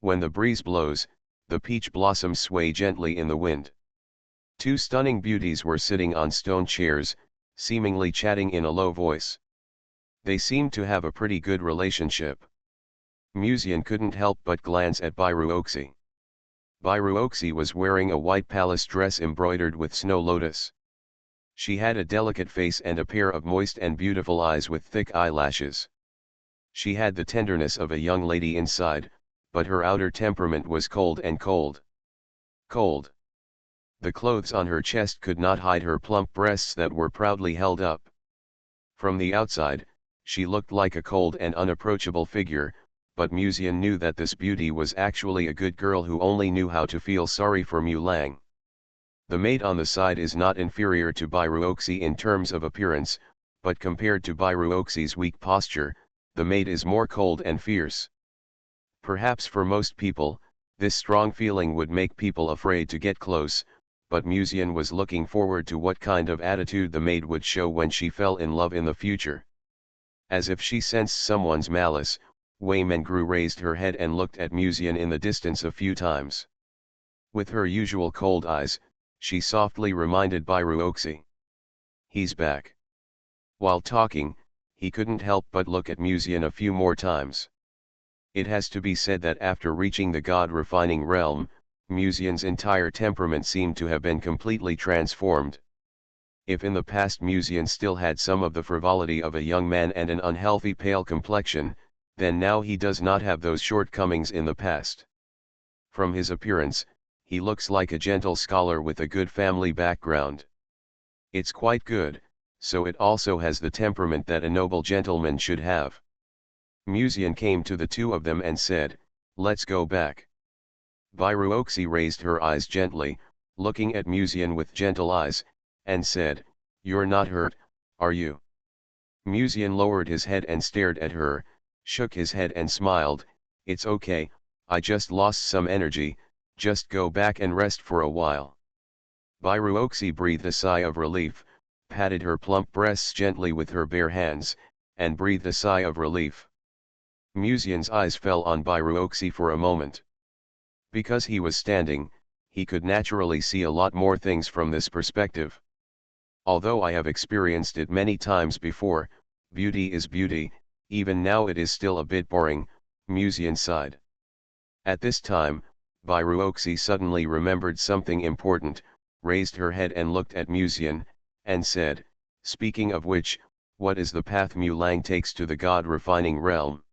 When the breeze blows, the peach blossoms sway gently in the wind. Two stunning beauties were sitting on stone chairs, seemingly chatting in a low voice. They seemed to have a pretty good relationship. Musian couldn't help but glance at Bairuoxi. Bairuoxi was wearing a white palace dress embroidered with snow lotus. She had a delicate face and a pair of moist and beautiful eyes with thick eyelashes. She had the tenderness of a young lady inside, but her outer temperament was cold and cold. Cold. The clothes on her chest could not hide her plump breasts that were proudly held up. From the outside, she looked like a cold and unapproachable figure, but Musian knew that this beauty was actually a good girl who only knew how to feel sorry for Mulang. The maid on the side is not inferior to Bairuoxi in terms of appearance, but compared to Bairuoxi's weak posture, the maid is more cold and fierce. Perhaps for most people, this strong feeling would make people afraid to get close, but Musian was looking forward to what kind of attitude the maid would show when she fell in love in the future. As if she sensed someone's malice, Wei Mengru raised her head and looked at Musian in the distance a few times. With her usual cold eyes, she softly reminded Bairuoxi. He's back. While talking, he couldn't help but look at Musian a few more times. It has to be said that after reaching the God-refining realm, Musian's entire temperament seemed to have been completely transformed. If in the past Musian still had some of the frivolity of a young man and an unhealthy pale complexion, then now he does not have those shortcomings in the past. From his appearance, he looks like a gentle scholar with a good family background. It's quite good, so it also has the temperament that a noble gentleman should have. Musian came to the two of them and said, let's go back. Bairuoxi raised her eyes gently, looking at Musian with gentle eyes, and said, you're not hurt, are you? Musian lowered his head and stared at her, shook his head and smiled, it's okay, I just lost some energy, just go back and rest for a while. Bairuoxi breathed a sigh of relief, patted her plump breasts gently with her bare hands, and breathed a sigh of relief. Musian's eyes fell on Bairuoxi for a moment. Because he was standing, he could naturally see a lot more things from this perspective. Although I have experienced it many times before, beauty is beauty, even now it is still a bit boring, Musian sighed. At this time, Bairuoxi suddenly remembered something important, raised her head and looked at Musian, and said, speaking of which, what is the path Mulang takes to the God-refining realm?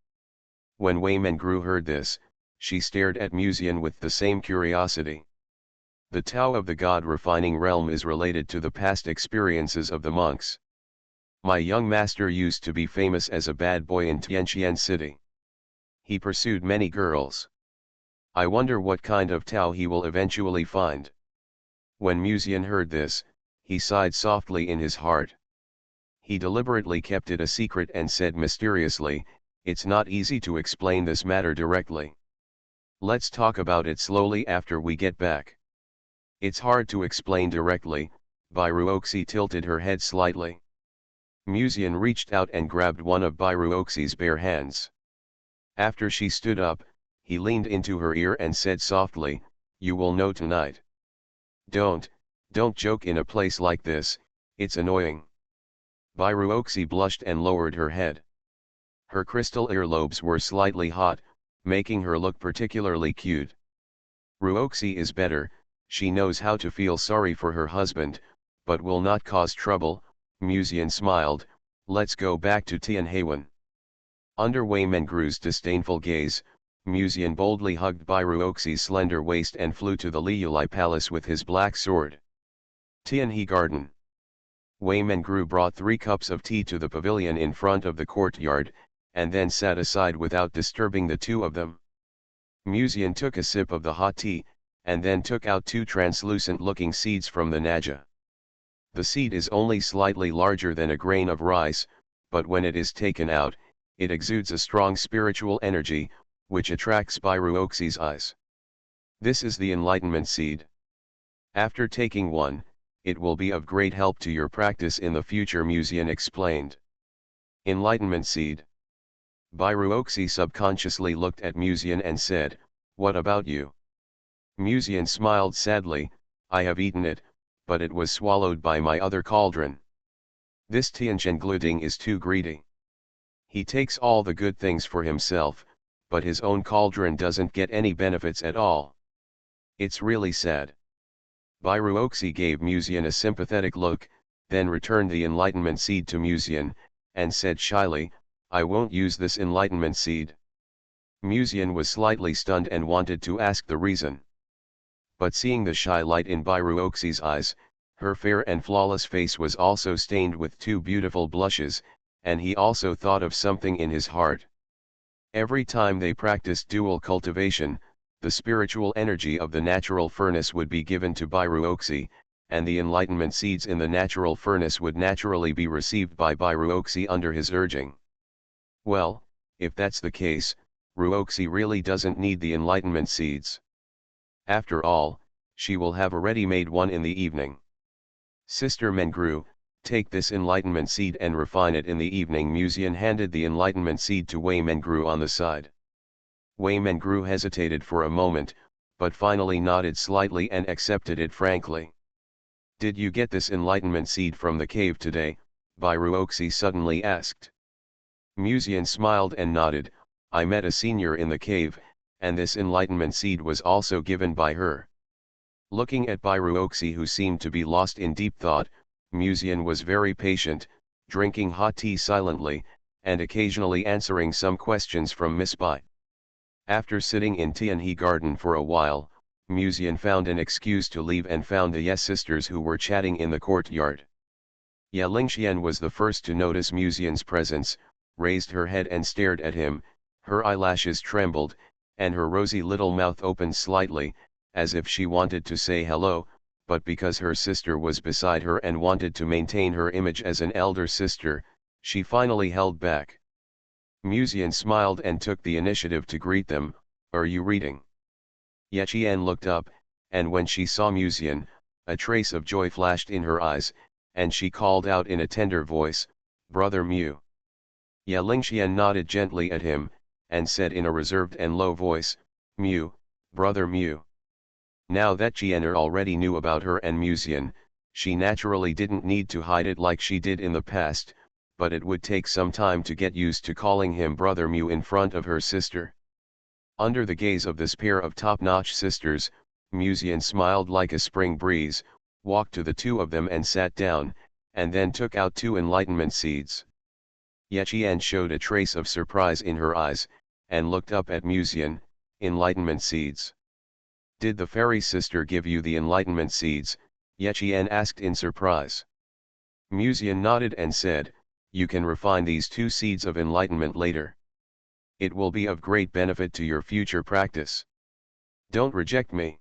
When Wei Mengru heard this, She stared at Musian with the same curiosity. The Tao of the God refining realm is related to the past experiences of the monks. My young master used to be famous as a bad boy in Tianqian City. He pursued many girls. I wonder what kind of Tao he will eventually find. When Musian heard this, he sighed softly in his heart. He deliberately kept it a secret and said mysteriously, "It's not easy to explain this matter directly. Let's talk about it slowly after we get back." "It's hard to explain directly," Bairuoxi tilted her head slightly. Musian reached out and grabbed one of Bairuoxi's bare hands. After she stood up, he leaned into her ear and said softly, "You will know tonight." Don't joke in a place like this, it's annoying." Bairuoxi blushed and lowered her head. Her crystal earlobes were slightly hot, making her look particularly cute. Ruoxi is better, she knows how to feel sorry for her husband, but will not cause trouble. Musian smiled, "Let's go back to Tianhewan." Under Wei Mengru's disdainful gaze, Musian boldly hugged Bairuoxi's slender waist and flew to the Liulai Palace with his black sword. Tianhe Garden. Wei Mengru brought 3 cups of tea to the pavilion in front of the courtyard, and then sat aside without disturbing the two of them. Musian took a sip of the hot tea, and then took out 2 translucent-looking seeds from the naja. The seed is only slightly larger than a grain of rice, but when it is taken out, it exudes a strong spiritual energy, which attracts Bairuoxi's eyes. This is the enlightenment seed. After taking one, it will be of great help to your practice in the future, Musian explained. Enlightenment seed. Bairuoxi subconsciously looked at Musian and said, "What about you?" Musian smiled sadly, "I have eaten it, but it was swallowed by my other cauldron. This Tianchen Gluding is too greedy. He takes all the good things for himself, but his own cauldron doesn't get any benefits at all. It's really sad." Bairuoxi gave Musian a sympathetic look, then returned the enlightenment seed to Musian, and said shyly, "I won't use this enlightenment seed." Musian was slightly stunned and wanted to ask the reason. But seeing the shy light in Bairuoxi's eyes, her fair and flawless face was also stained with 2 beautiful blushes, and he also thought of something in his heart. Every time they practiced dual cultivation, the spiritual energy of the natural furnace would be given to Bairuoxi, and the enlightenment seeds in the natural furnace would naturally be received by Bairuoxi under his urging. Well, if that's the case, Ruoxi really doesn't need the enlightenment seeds. After all, she will have already made one in the evening. "Sister Mengru, take this enlightenment seed and refine it in the evening." Musian handed the enlightenment seed to Wei Mengru on the side. Wei Mengru hesitated for a moment, but finally nodded slightly and accepted it frankly. "Did you get this enlightenment seed from the cave today?" Bairuoxi suddenly asked. Musian smiled and nodded, "I met a senior in the cave, and this enlightenment seed was also given by her." Looking at Bairuoxi, who seemed to be lost in deep thought, Musian was very patient, drinking hot tea silently, and occasionally answering some questions from Miss Bai. After sitting in Tianhe Garden for a while, Musian found an excuse to leave and found the Yes sisters, who were chatting in the courtyard. Ye Lingxian was the first to notice Musian's presence, raised her head and stared at him. Her eyelashes trembled, and her rosy little mouth opened slightly, as if she wanted to say hello, but because her sister was beside her and wanted to maintain her image as an elder sister, she finally held back. Musian smiled and took the initiative to greet them. "Are you reading?" Ye Qian looked up, and when she saw Musian, a trace of joy flashed in her eyes, and she called out in a tender voice, "Brother Mu." Ye Lingxian nodded gently at him, and said in a reserved and low voice, "Mu, brother Mu." Now that Qianer already knew about her and Musian, she naturally didn't need to hide it like she did in the past, but it would take some time to get used to calling him brother Mu in front of her sister. Under the gaze of this pair of top-notch sisters, Musian smiled like a spring breeze, walked to the two of them and sat down, and then took out 2 enlightenment seeds. Ye Qian showed a trace of surprise in her eyes, and looked up at Musian, Enlightenment seeds. Did the fairy sister give you the enlightenment seeds? Yechian asked in surprise. Musian nodded and said, you can refine these 2 seeds of enlightenment later. It will be of great benefit to your future practice. Don't reject me.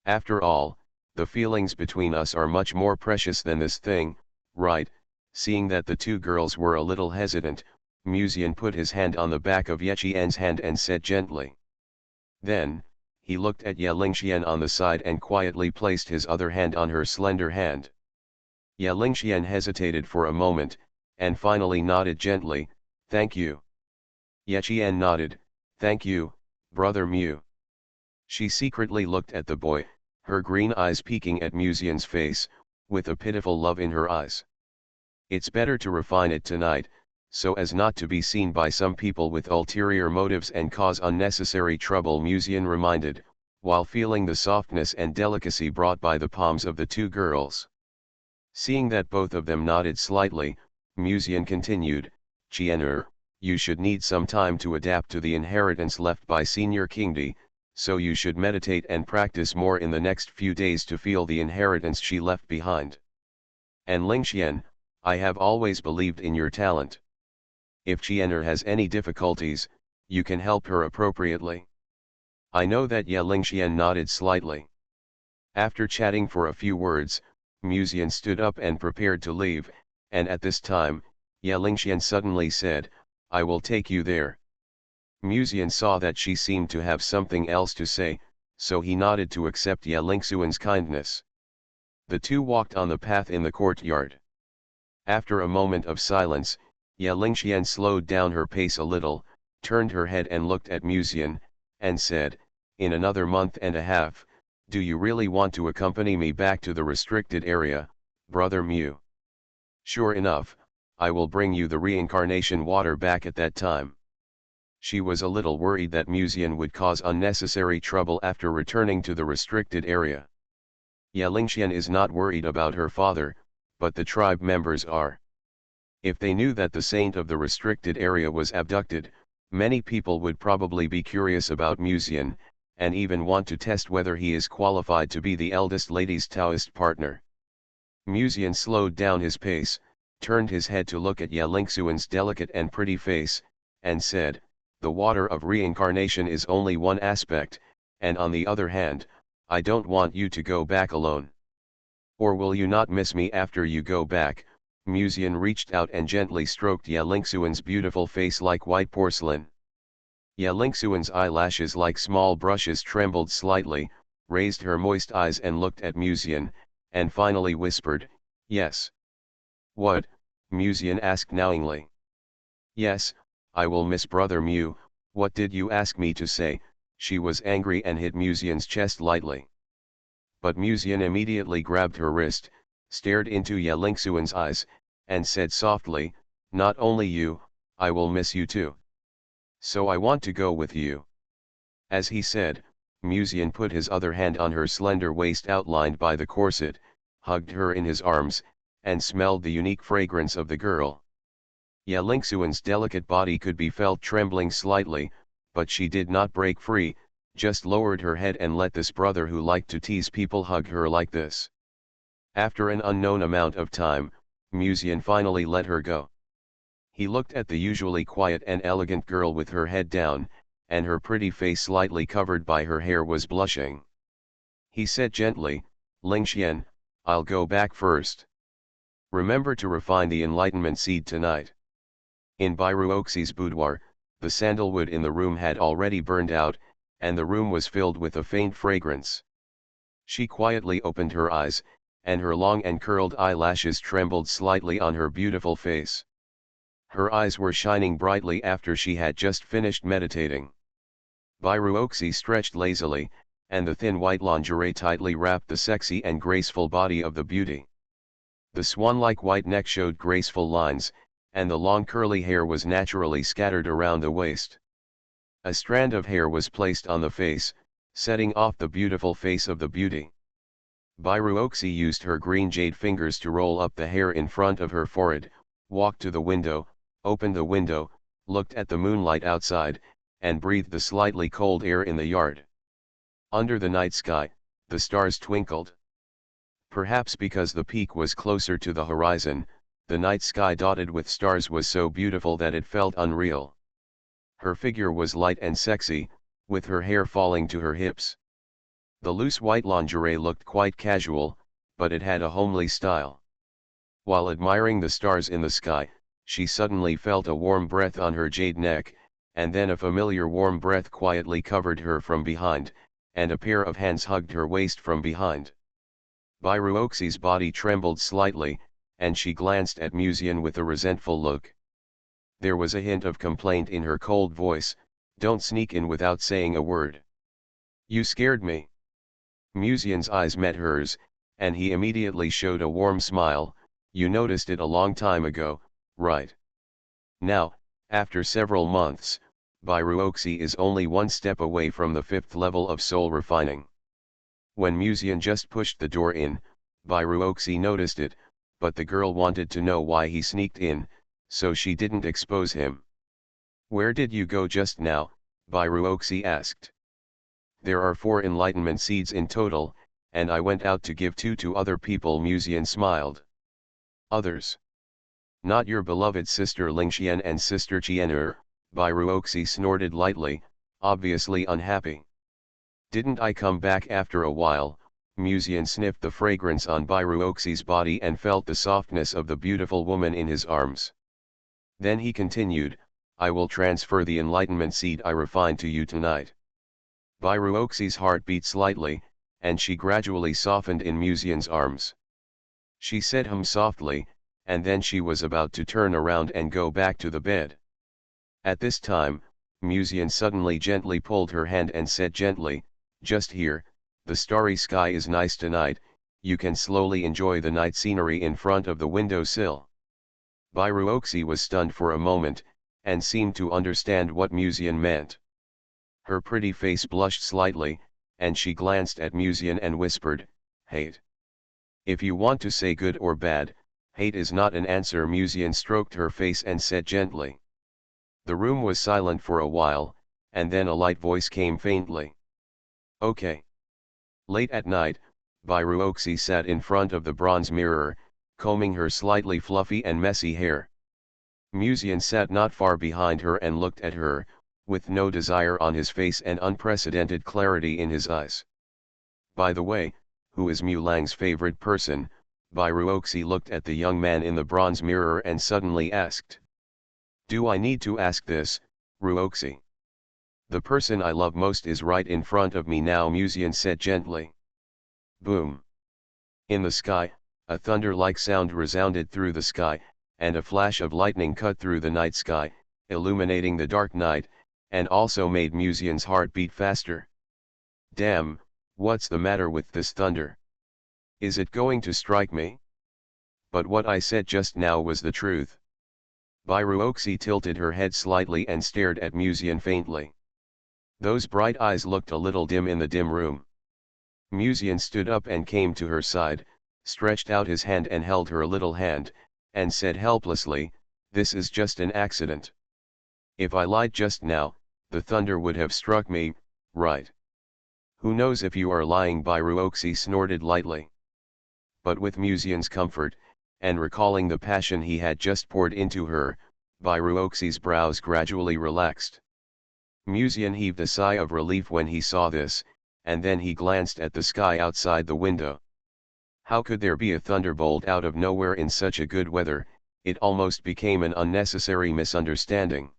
After all, the feelings between us are much more precious than this thing, right? Seeing that the 2 girls were a little hesitant, Musian put his hand on the back of Yechian's hand and said gently. Then, he looked at Ye Lingxian on the side and quietly placed his other hand on her slender hand. Ye Lingxian hesitated for a moment, and finally nodded gently, thank you. Yechian nodded, thank you, brother Mu. She secretly looked at the boy, her green eyes peeking at Musian's face, with a pitiful love in her eyes. It's better to refine it tonight, so as not to be seen by some people with ulterior motives and cause unnecessary trouble, Musian reminded, while feeling the softness and delicacy brought by the palms of the 2 girls. Seeing that both of them nodded slightly, Musian continued, Qian'er, you should need some time to adapt to the inheritance left by Senior Kingdi, so you should meditate and practice more in the next few days to feel the inheritance she left behind. And Lingxian, I have always believed in your talent. If Qian'er has any difficulties, you can help her appropriately. I know that. Ye Lingxian nodded slightly. After chatting for a few words, Musian stood up and prepared to leave, and at this time, Ye Lingxian suddenly said, I will take you there. Musian saw that she seemed to have something else to say, so he nodded to accept Ye Lingxuan's kindness. The 2 walked on the path in the courtyard. After a moment of silence, Ye Lingxian slowed down her pace a little, turned her head and looked at Musian, and said, in another month and a half, do you really want to accompany me back to the restricted area, brother Mu? Sure enough, I will bring you the reincarnation water back at that time. She was a little worried that Musian would cause unnecessary trouble after returning to the restricted area. Ye Lingxian is not worried about her father, but the tribe members are. If they knew that the saint of the restricted area was abducted, many people would probably be curious about Musian, and even want to test whether he is qualified to be the eldest lady's Taoist partner. Musian slowed down his pace, turned his head to look at Ye Lingxuan's delicate and pretty face, and said, the water of reincarnation is only one aspect, and on the other hand, I don't want you to go back alone. Or will you not miss me after you go back? Musian reached out and gently stroked Ye Lingxuan's beautiful face like white porcelain. Ye Lingxuan's eyelashes like small brushes trembled slightly, raised her moist eyes and looked at Musian, and finally whispered, yes. What? Musian asked knowingly. Yes, I will miss brother Mu. What did you ask me to say? She was angry and hit Musian's chest lightly. But Musian immediately grabbed her wrist, stared into Ye Lingxuan's eyes, and said softly, not only you, I will miss you too. So I want to go with you. As he said, Musian put his other hand on her slender waist outlined by the corset, hugged her in his arms, and smelled the unique fragrance of the girl. Ye Lingxuan's delicate body could be felt trembling slightly, but she did not break free, just lowered her head and let this brother who liked to tease people hug her like this. After an unknown amount of time, Musian finally let her go. He looked at the usually quiet and elegant girl with her head down, and her pretty face slightly covered by her hair was blushing. He said gently, Lingxian, I'll go back first. Remember to refine the enlightenment seed tonight. In Bairuoxi's boudoir, the sandalwood in the room had already burned out, and the room was filled with a faint fragrance. She quietly opened her eyes, and her long and curled eyelashes trembled slightly on her beautiful face. Her eyes were shining brightly after she had just finished meditating. Bairuoxi stretched lazily, and the thin white lingerie tightly wrapped the sexy and graceful body of the beauty. The swan-like white neck showed graceful lines, and the long curly hair was naturally scattered around the waist. A strand of hair was placed on the face, setting off the beautiful face of the beauty. Bairuoxi used her green jade fingers to roll up the hair in front of her forehead, walked to the window, opened the window, looked at the moonlight outside, and breathed the slightly cold air in the yard. Under the night sky, the stars twinkled. Perhaps because the peak was closer to the horizon, the night sky dotted with stars was so beautiful that it felt unreal. Her figure was light and sexy, with her hair falling to her hips. The loose white lingerie looked quite casual, but it had a homely style. While admiring the stars in the sky, she suddenly felt a warm breath on her jade neck, and then a familiar warm breath quietly covered her from behind, and a pair of hands hugged her waist from behind. Bairuoxi's body trembled slightly, and she glanced at Musian with a resentful look. There was a hint of complaint in her cold voice. "Don't sneak in without saying a word." "You scared me." Musian's eyes met hers, and he immediately showed a warm smile. "You noticed it a long time ago, right? Now, after several months, Bairuoxi is only one step away from the 5th level of soul refining." When Musian just pushed the door in, Bairuoxi noticed it, but the girl wanted to know why he sneaked in, so she didn't expose him. "Where did you go just now?" Bairuoxi asked. "There are 4 enlightenment seeds in total, and I went out to give 2 to other people." Musian smiled. "Others? Not your beloved sister Lingxian and sister Qian'er?" Bairuoxi snorted lightly, obviously unhappy. "Didn't I come back after a while?" Musian sniffed the fragrance on Bairuoxi's body and felt the softness of the beautiful woman in his arms. Then he continued, "I will transfer the enlightenment seed I refined to you tonight." Bairuoxi's heart beat slightly, and she gradually softened in Musian's arms. She said hum softly, and then she was about to turn around and go back to the bed. At this time, Musian suddenly gently pulled her hand and said gently, "Just here, the starry sky is nice tonight, you can slowly enjoy the night scenery in front of the window sill." Bairuoxi was stunned for a moment, and seemed to understand what Musian meant. Her pretty face blushed slightly, and she glanced at Musian and whispered, "Hate." "If you want to say good or bad, hate is not an answer." Musian stroked her face and said gently. The room was silent for a while, and then a light voice came faintly. "Okay." Late at night, Bairuoxi sat in front of the bronze mirror, combing her slightly fluffy and messy hair. Musian sat not far behind her and looked at her, with no desire on his face and unprecedented clarity in his eyes. "By the way, who is Mulang's favorite person?" Bairuoxi looked at the young man in the bronze mirror and suddenly asked. "Do I need to ask this, Ruoxi?" "The person I love most is right in front of me now," Musian said gently. Boom! In the sky, a thunder-like sound resounded through the sky, and a flash of lightning cut through the night sky, illuminating the dark night, and also made Musian's heart beat faster. "Damn, what's the matter with this thunder? Is it going to strike me? But what I said just now was the truth." Bairuoxi tilted her head slightly and stared at Musian faintly. Those bright eyes looked a little dim in the dim room. Musian stood up and came to her side, stretched out his hand and held her little hand, and said helplessly, "This is just an accident. If I lied just now, the thunder would have struck me, right?" "Who knows if you are lying?" Bairuoxi snorted lightly. But with Musian's comfort, and recalling the passion he had just poured into her, Bairuoxi's brows gradually relaxed. Musian heaved a sigh of relief when he saw this, and then he glanced at the sky outside the window. How could there be a thunderbolt out of nowhere in such a good weather? It almost became an unnecessary misunderstanding.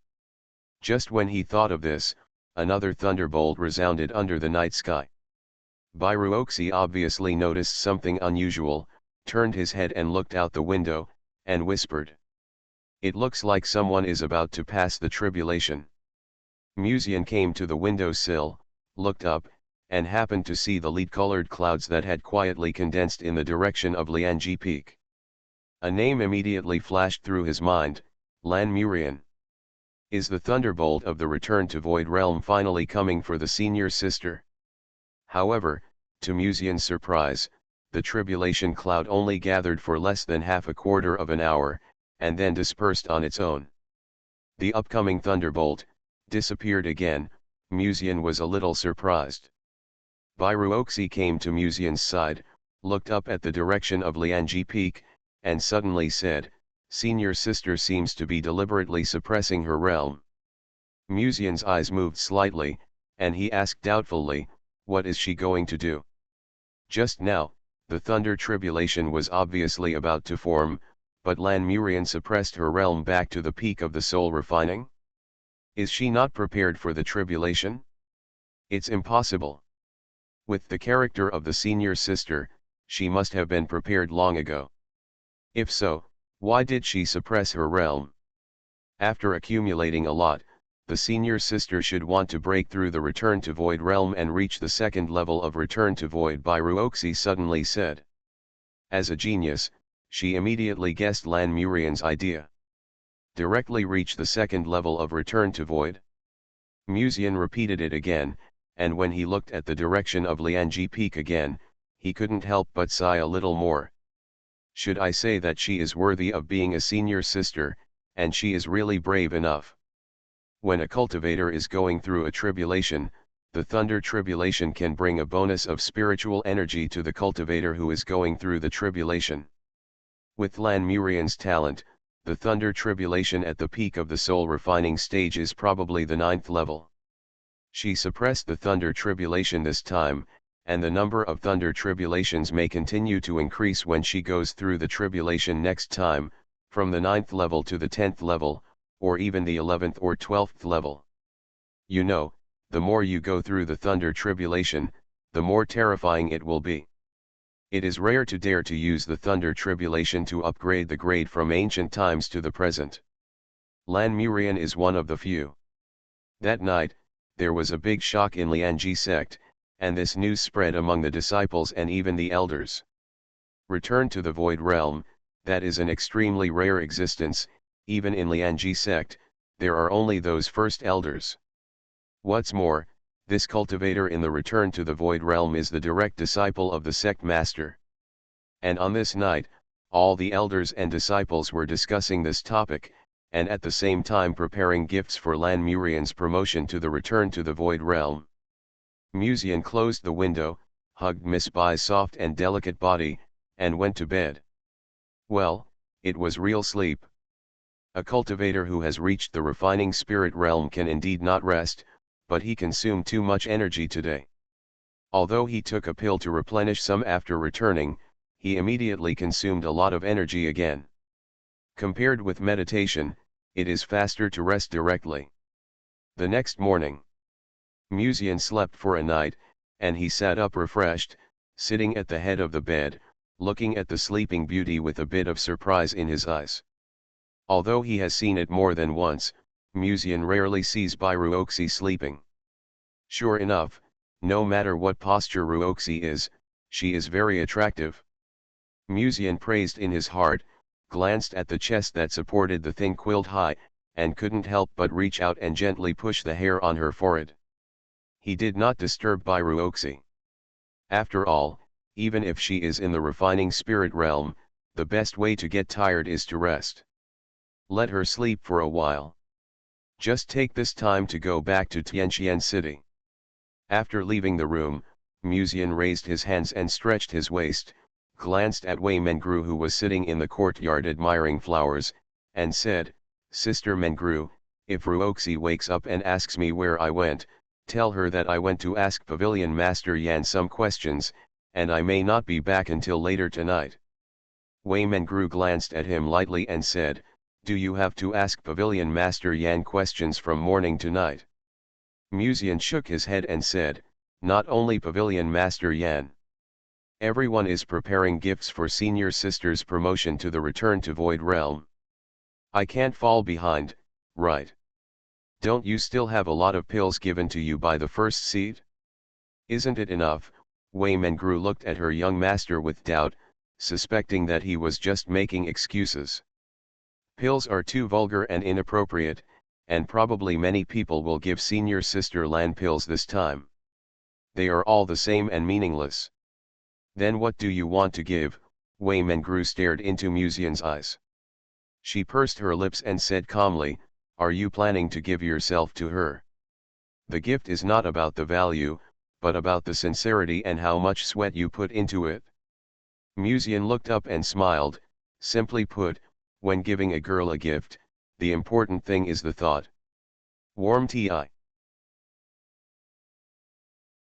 Just when he thought of this, another thunderbolt resounded under the night sky. Bairuoxi obviously noticed something unusual, turned his head and looked out the window, and whispered, "It looks like someone is about to pass the tribulation." Musian came to the window sill, looked up, and happened to see the lead-colored clouds that had quietly condensed in the direction of Lianji Peak. A name immediately flashed through his mind, Lan Murian. Is the thunderbolt of the return to Void Realm finally coming for the senior sister? However, to Musian's surprise, the tribulation cloud only gathered for less than half a quarter of an hour, and then dispersed on its own. The upcoming thunderbolt, disappeared again. Musian was a little surprised. Bairuoxi came to Musian's side, looked up at the direction of Lianji Peak, and suddenly said, "Senior sister seems to be deliberately suppressing her realm." Musian's eyes moved slightly, and he asked doubtfully, "What is she going to do?" Just now, the thunder tribulation was obviously about to form, but Lan Murian suppressed her realm back to the peak of the soul refining? Is she not prepared for the tribulation? It's impossible. With the character of the senior sister, she must have been prepared long ago. If so, why did she suppress her realm? After accumulating a lot, the senior sister should want to break through the Return to Void realm and reach the second level of Return to Void, Bairuoxi suddenly said. As a genius, she immediately guessed Lan Murian's idea. Directly reach the second level of Return to Void? Musian repeated it again, and when he looked at the direction of Lianji Peak again, he couldn't help but sigh a little more. Should I say that she is worthy of being a senior sister, and she is really brave enough? When a cultivator is going through a tribulation, the thunder tribulation can bring a bonus of spiritual energy to the cultivator who is going through the tribulation. With Lan Murian's talent, the thunder tribulation at the peak of the soul refining stage is probably the 9th level. She suppressed the thunder tribulation this time, and the number of thunder tribulations may continue to increase when she goes through the tribulation next time, from the 9th level to the 10th level, or even the 11th or 12th level. You know, the more you go through the thunder tribulation, the more terrifying it will be. It is rare to dare to use the thunder tribulation to upgrade the grade from ancient times to the present. Lan Murian is one of the few. That night, there was a big shock in Lianji sect, and this news spread among the disciples and even the elders. Return to the void realm, that is an extremely rare existence. Even in Lianji sect, there are only those first elders. What's more, this cultivator in the Return to the Void realm is the direct disciple of the sect master. And on this night, all the elders and disciples were discussing this topic, and at the same time preparing gifts for Lan Murian's promotion to the Return to the Void realm. Musian closed the window, hugged Miss Bai's soft and delicate body, and went to bed. Well, it was real sleep. A cultivator who has reached the refining spirit realm can indeed not rest, but he consumed too much energy today. Although he took a pill to replenish some after returning, he immediately consumed a lot of energy again. Compared with meditation, it is faster to rest directly. The next morning, Musian slept for a night, and he sat up refreshed, sitting at the head of the bed, looking at the sleeping beauty with a bit of surprise in his eyes. Although he has seen it more than once, Musian rarely sees Bairuoxi sleeping. Sure enough, no matter what posture Ruoxi is, she is very attractive. Musian praised in his heart, glanced at the chest that supported the thin quilled high, and couldn't help but reach out and gently push the hair on her forehead. He did not disturb Bairuoxi. After all, even if she is in the refining spirit realm, the best way to get tired is to rest. Let her sleep for a while. Just take this time to go back to Tianqian City. After leaving the room, Musian raised his hands and stretched his waist, glanced at Wei Mengru who was sitting in the courtyard admiring flowers, and said, "Sister Mengru, if Ruoxi wakes up and asks me where I went, tell her that I went to ask Pavilion Master Yan some questions, and I may not be back until later tonight." Wei Mengru glanced at him lightly and said, "Do you have to ask Pavilion Master Yan questions from morning to night?" Musian shook his head and said, "Not only Pavilion Master Yan. Everyone is preparing gifts for senior sister's promotion to the Return to Void realm. I can't fall behind, right? Don't you still have a lot of pills given to you by the first seed? Isn't it enough?" Wei Mengru looked at her young master with doubt, suspecting that he was just making excuses. "Pills are too vulgar and inappropriate, and probably many people will give senior sister Lan pills this time. They are all the same and meaningless." "Then what do you want to give?" Wei Mengru stared into Musian's eyes. She pursed her lips and said calmly, are you planning to give yourself to her? The gift is not about the value, but about the sincerity and how much sweat you put into it. Musian looked up and smiled. Simply put, when giving a girl a gift, the important thing is the thought. Warm TI.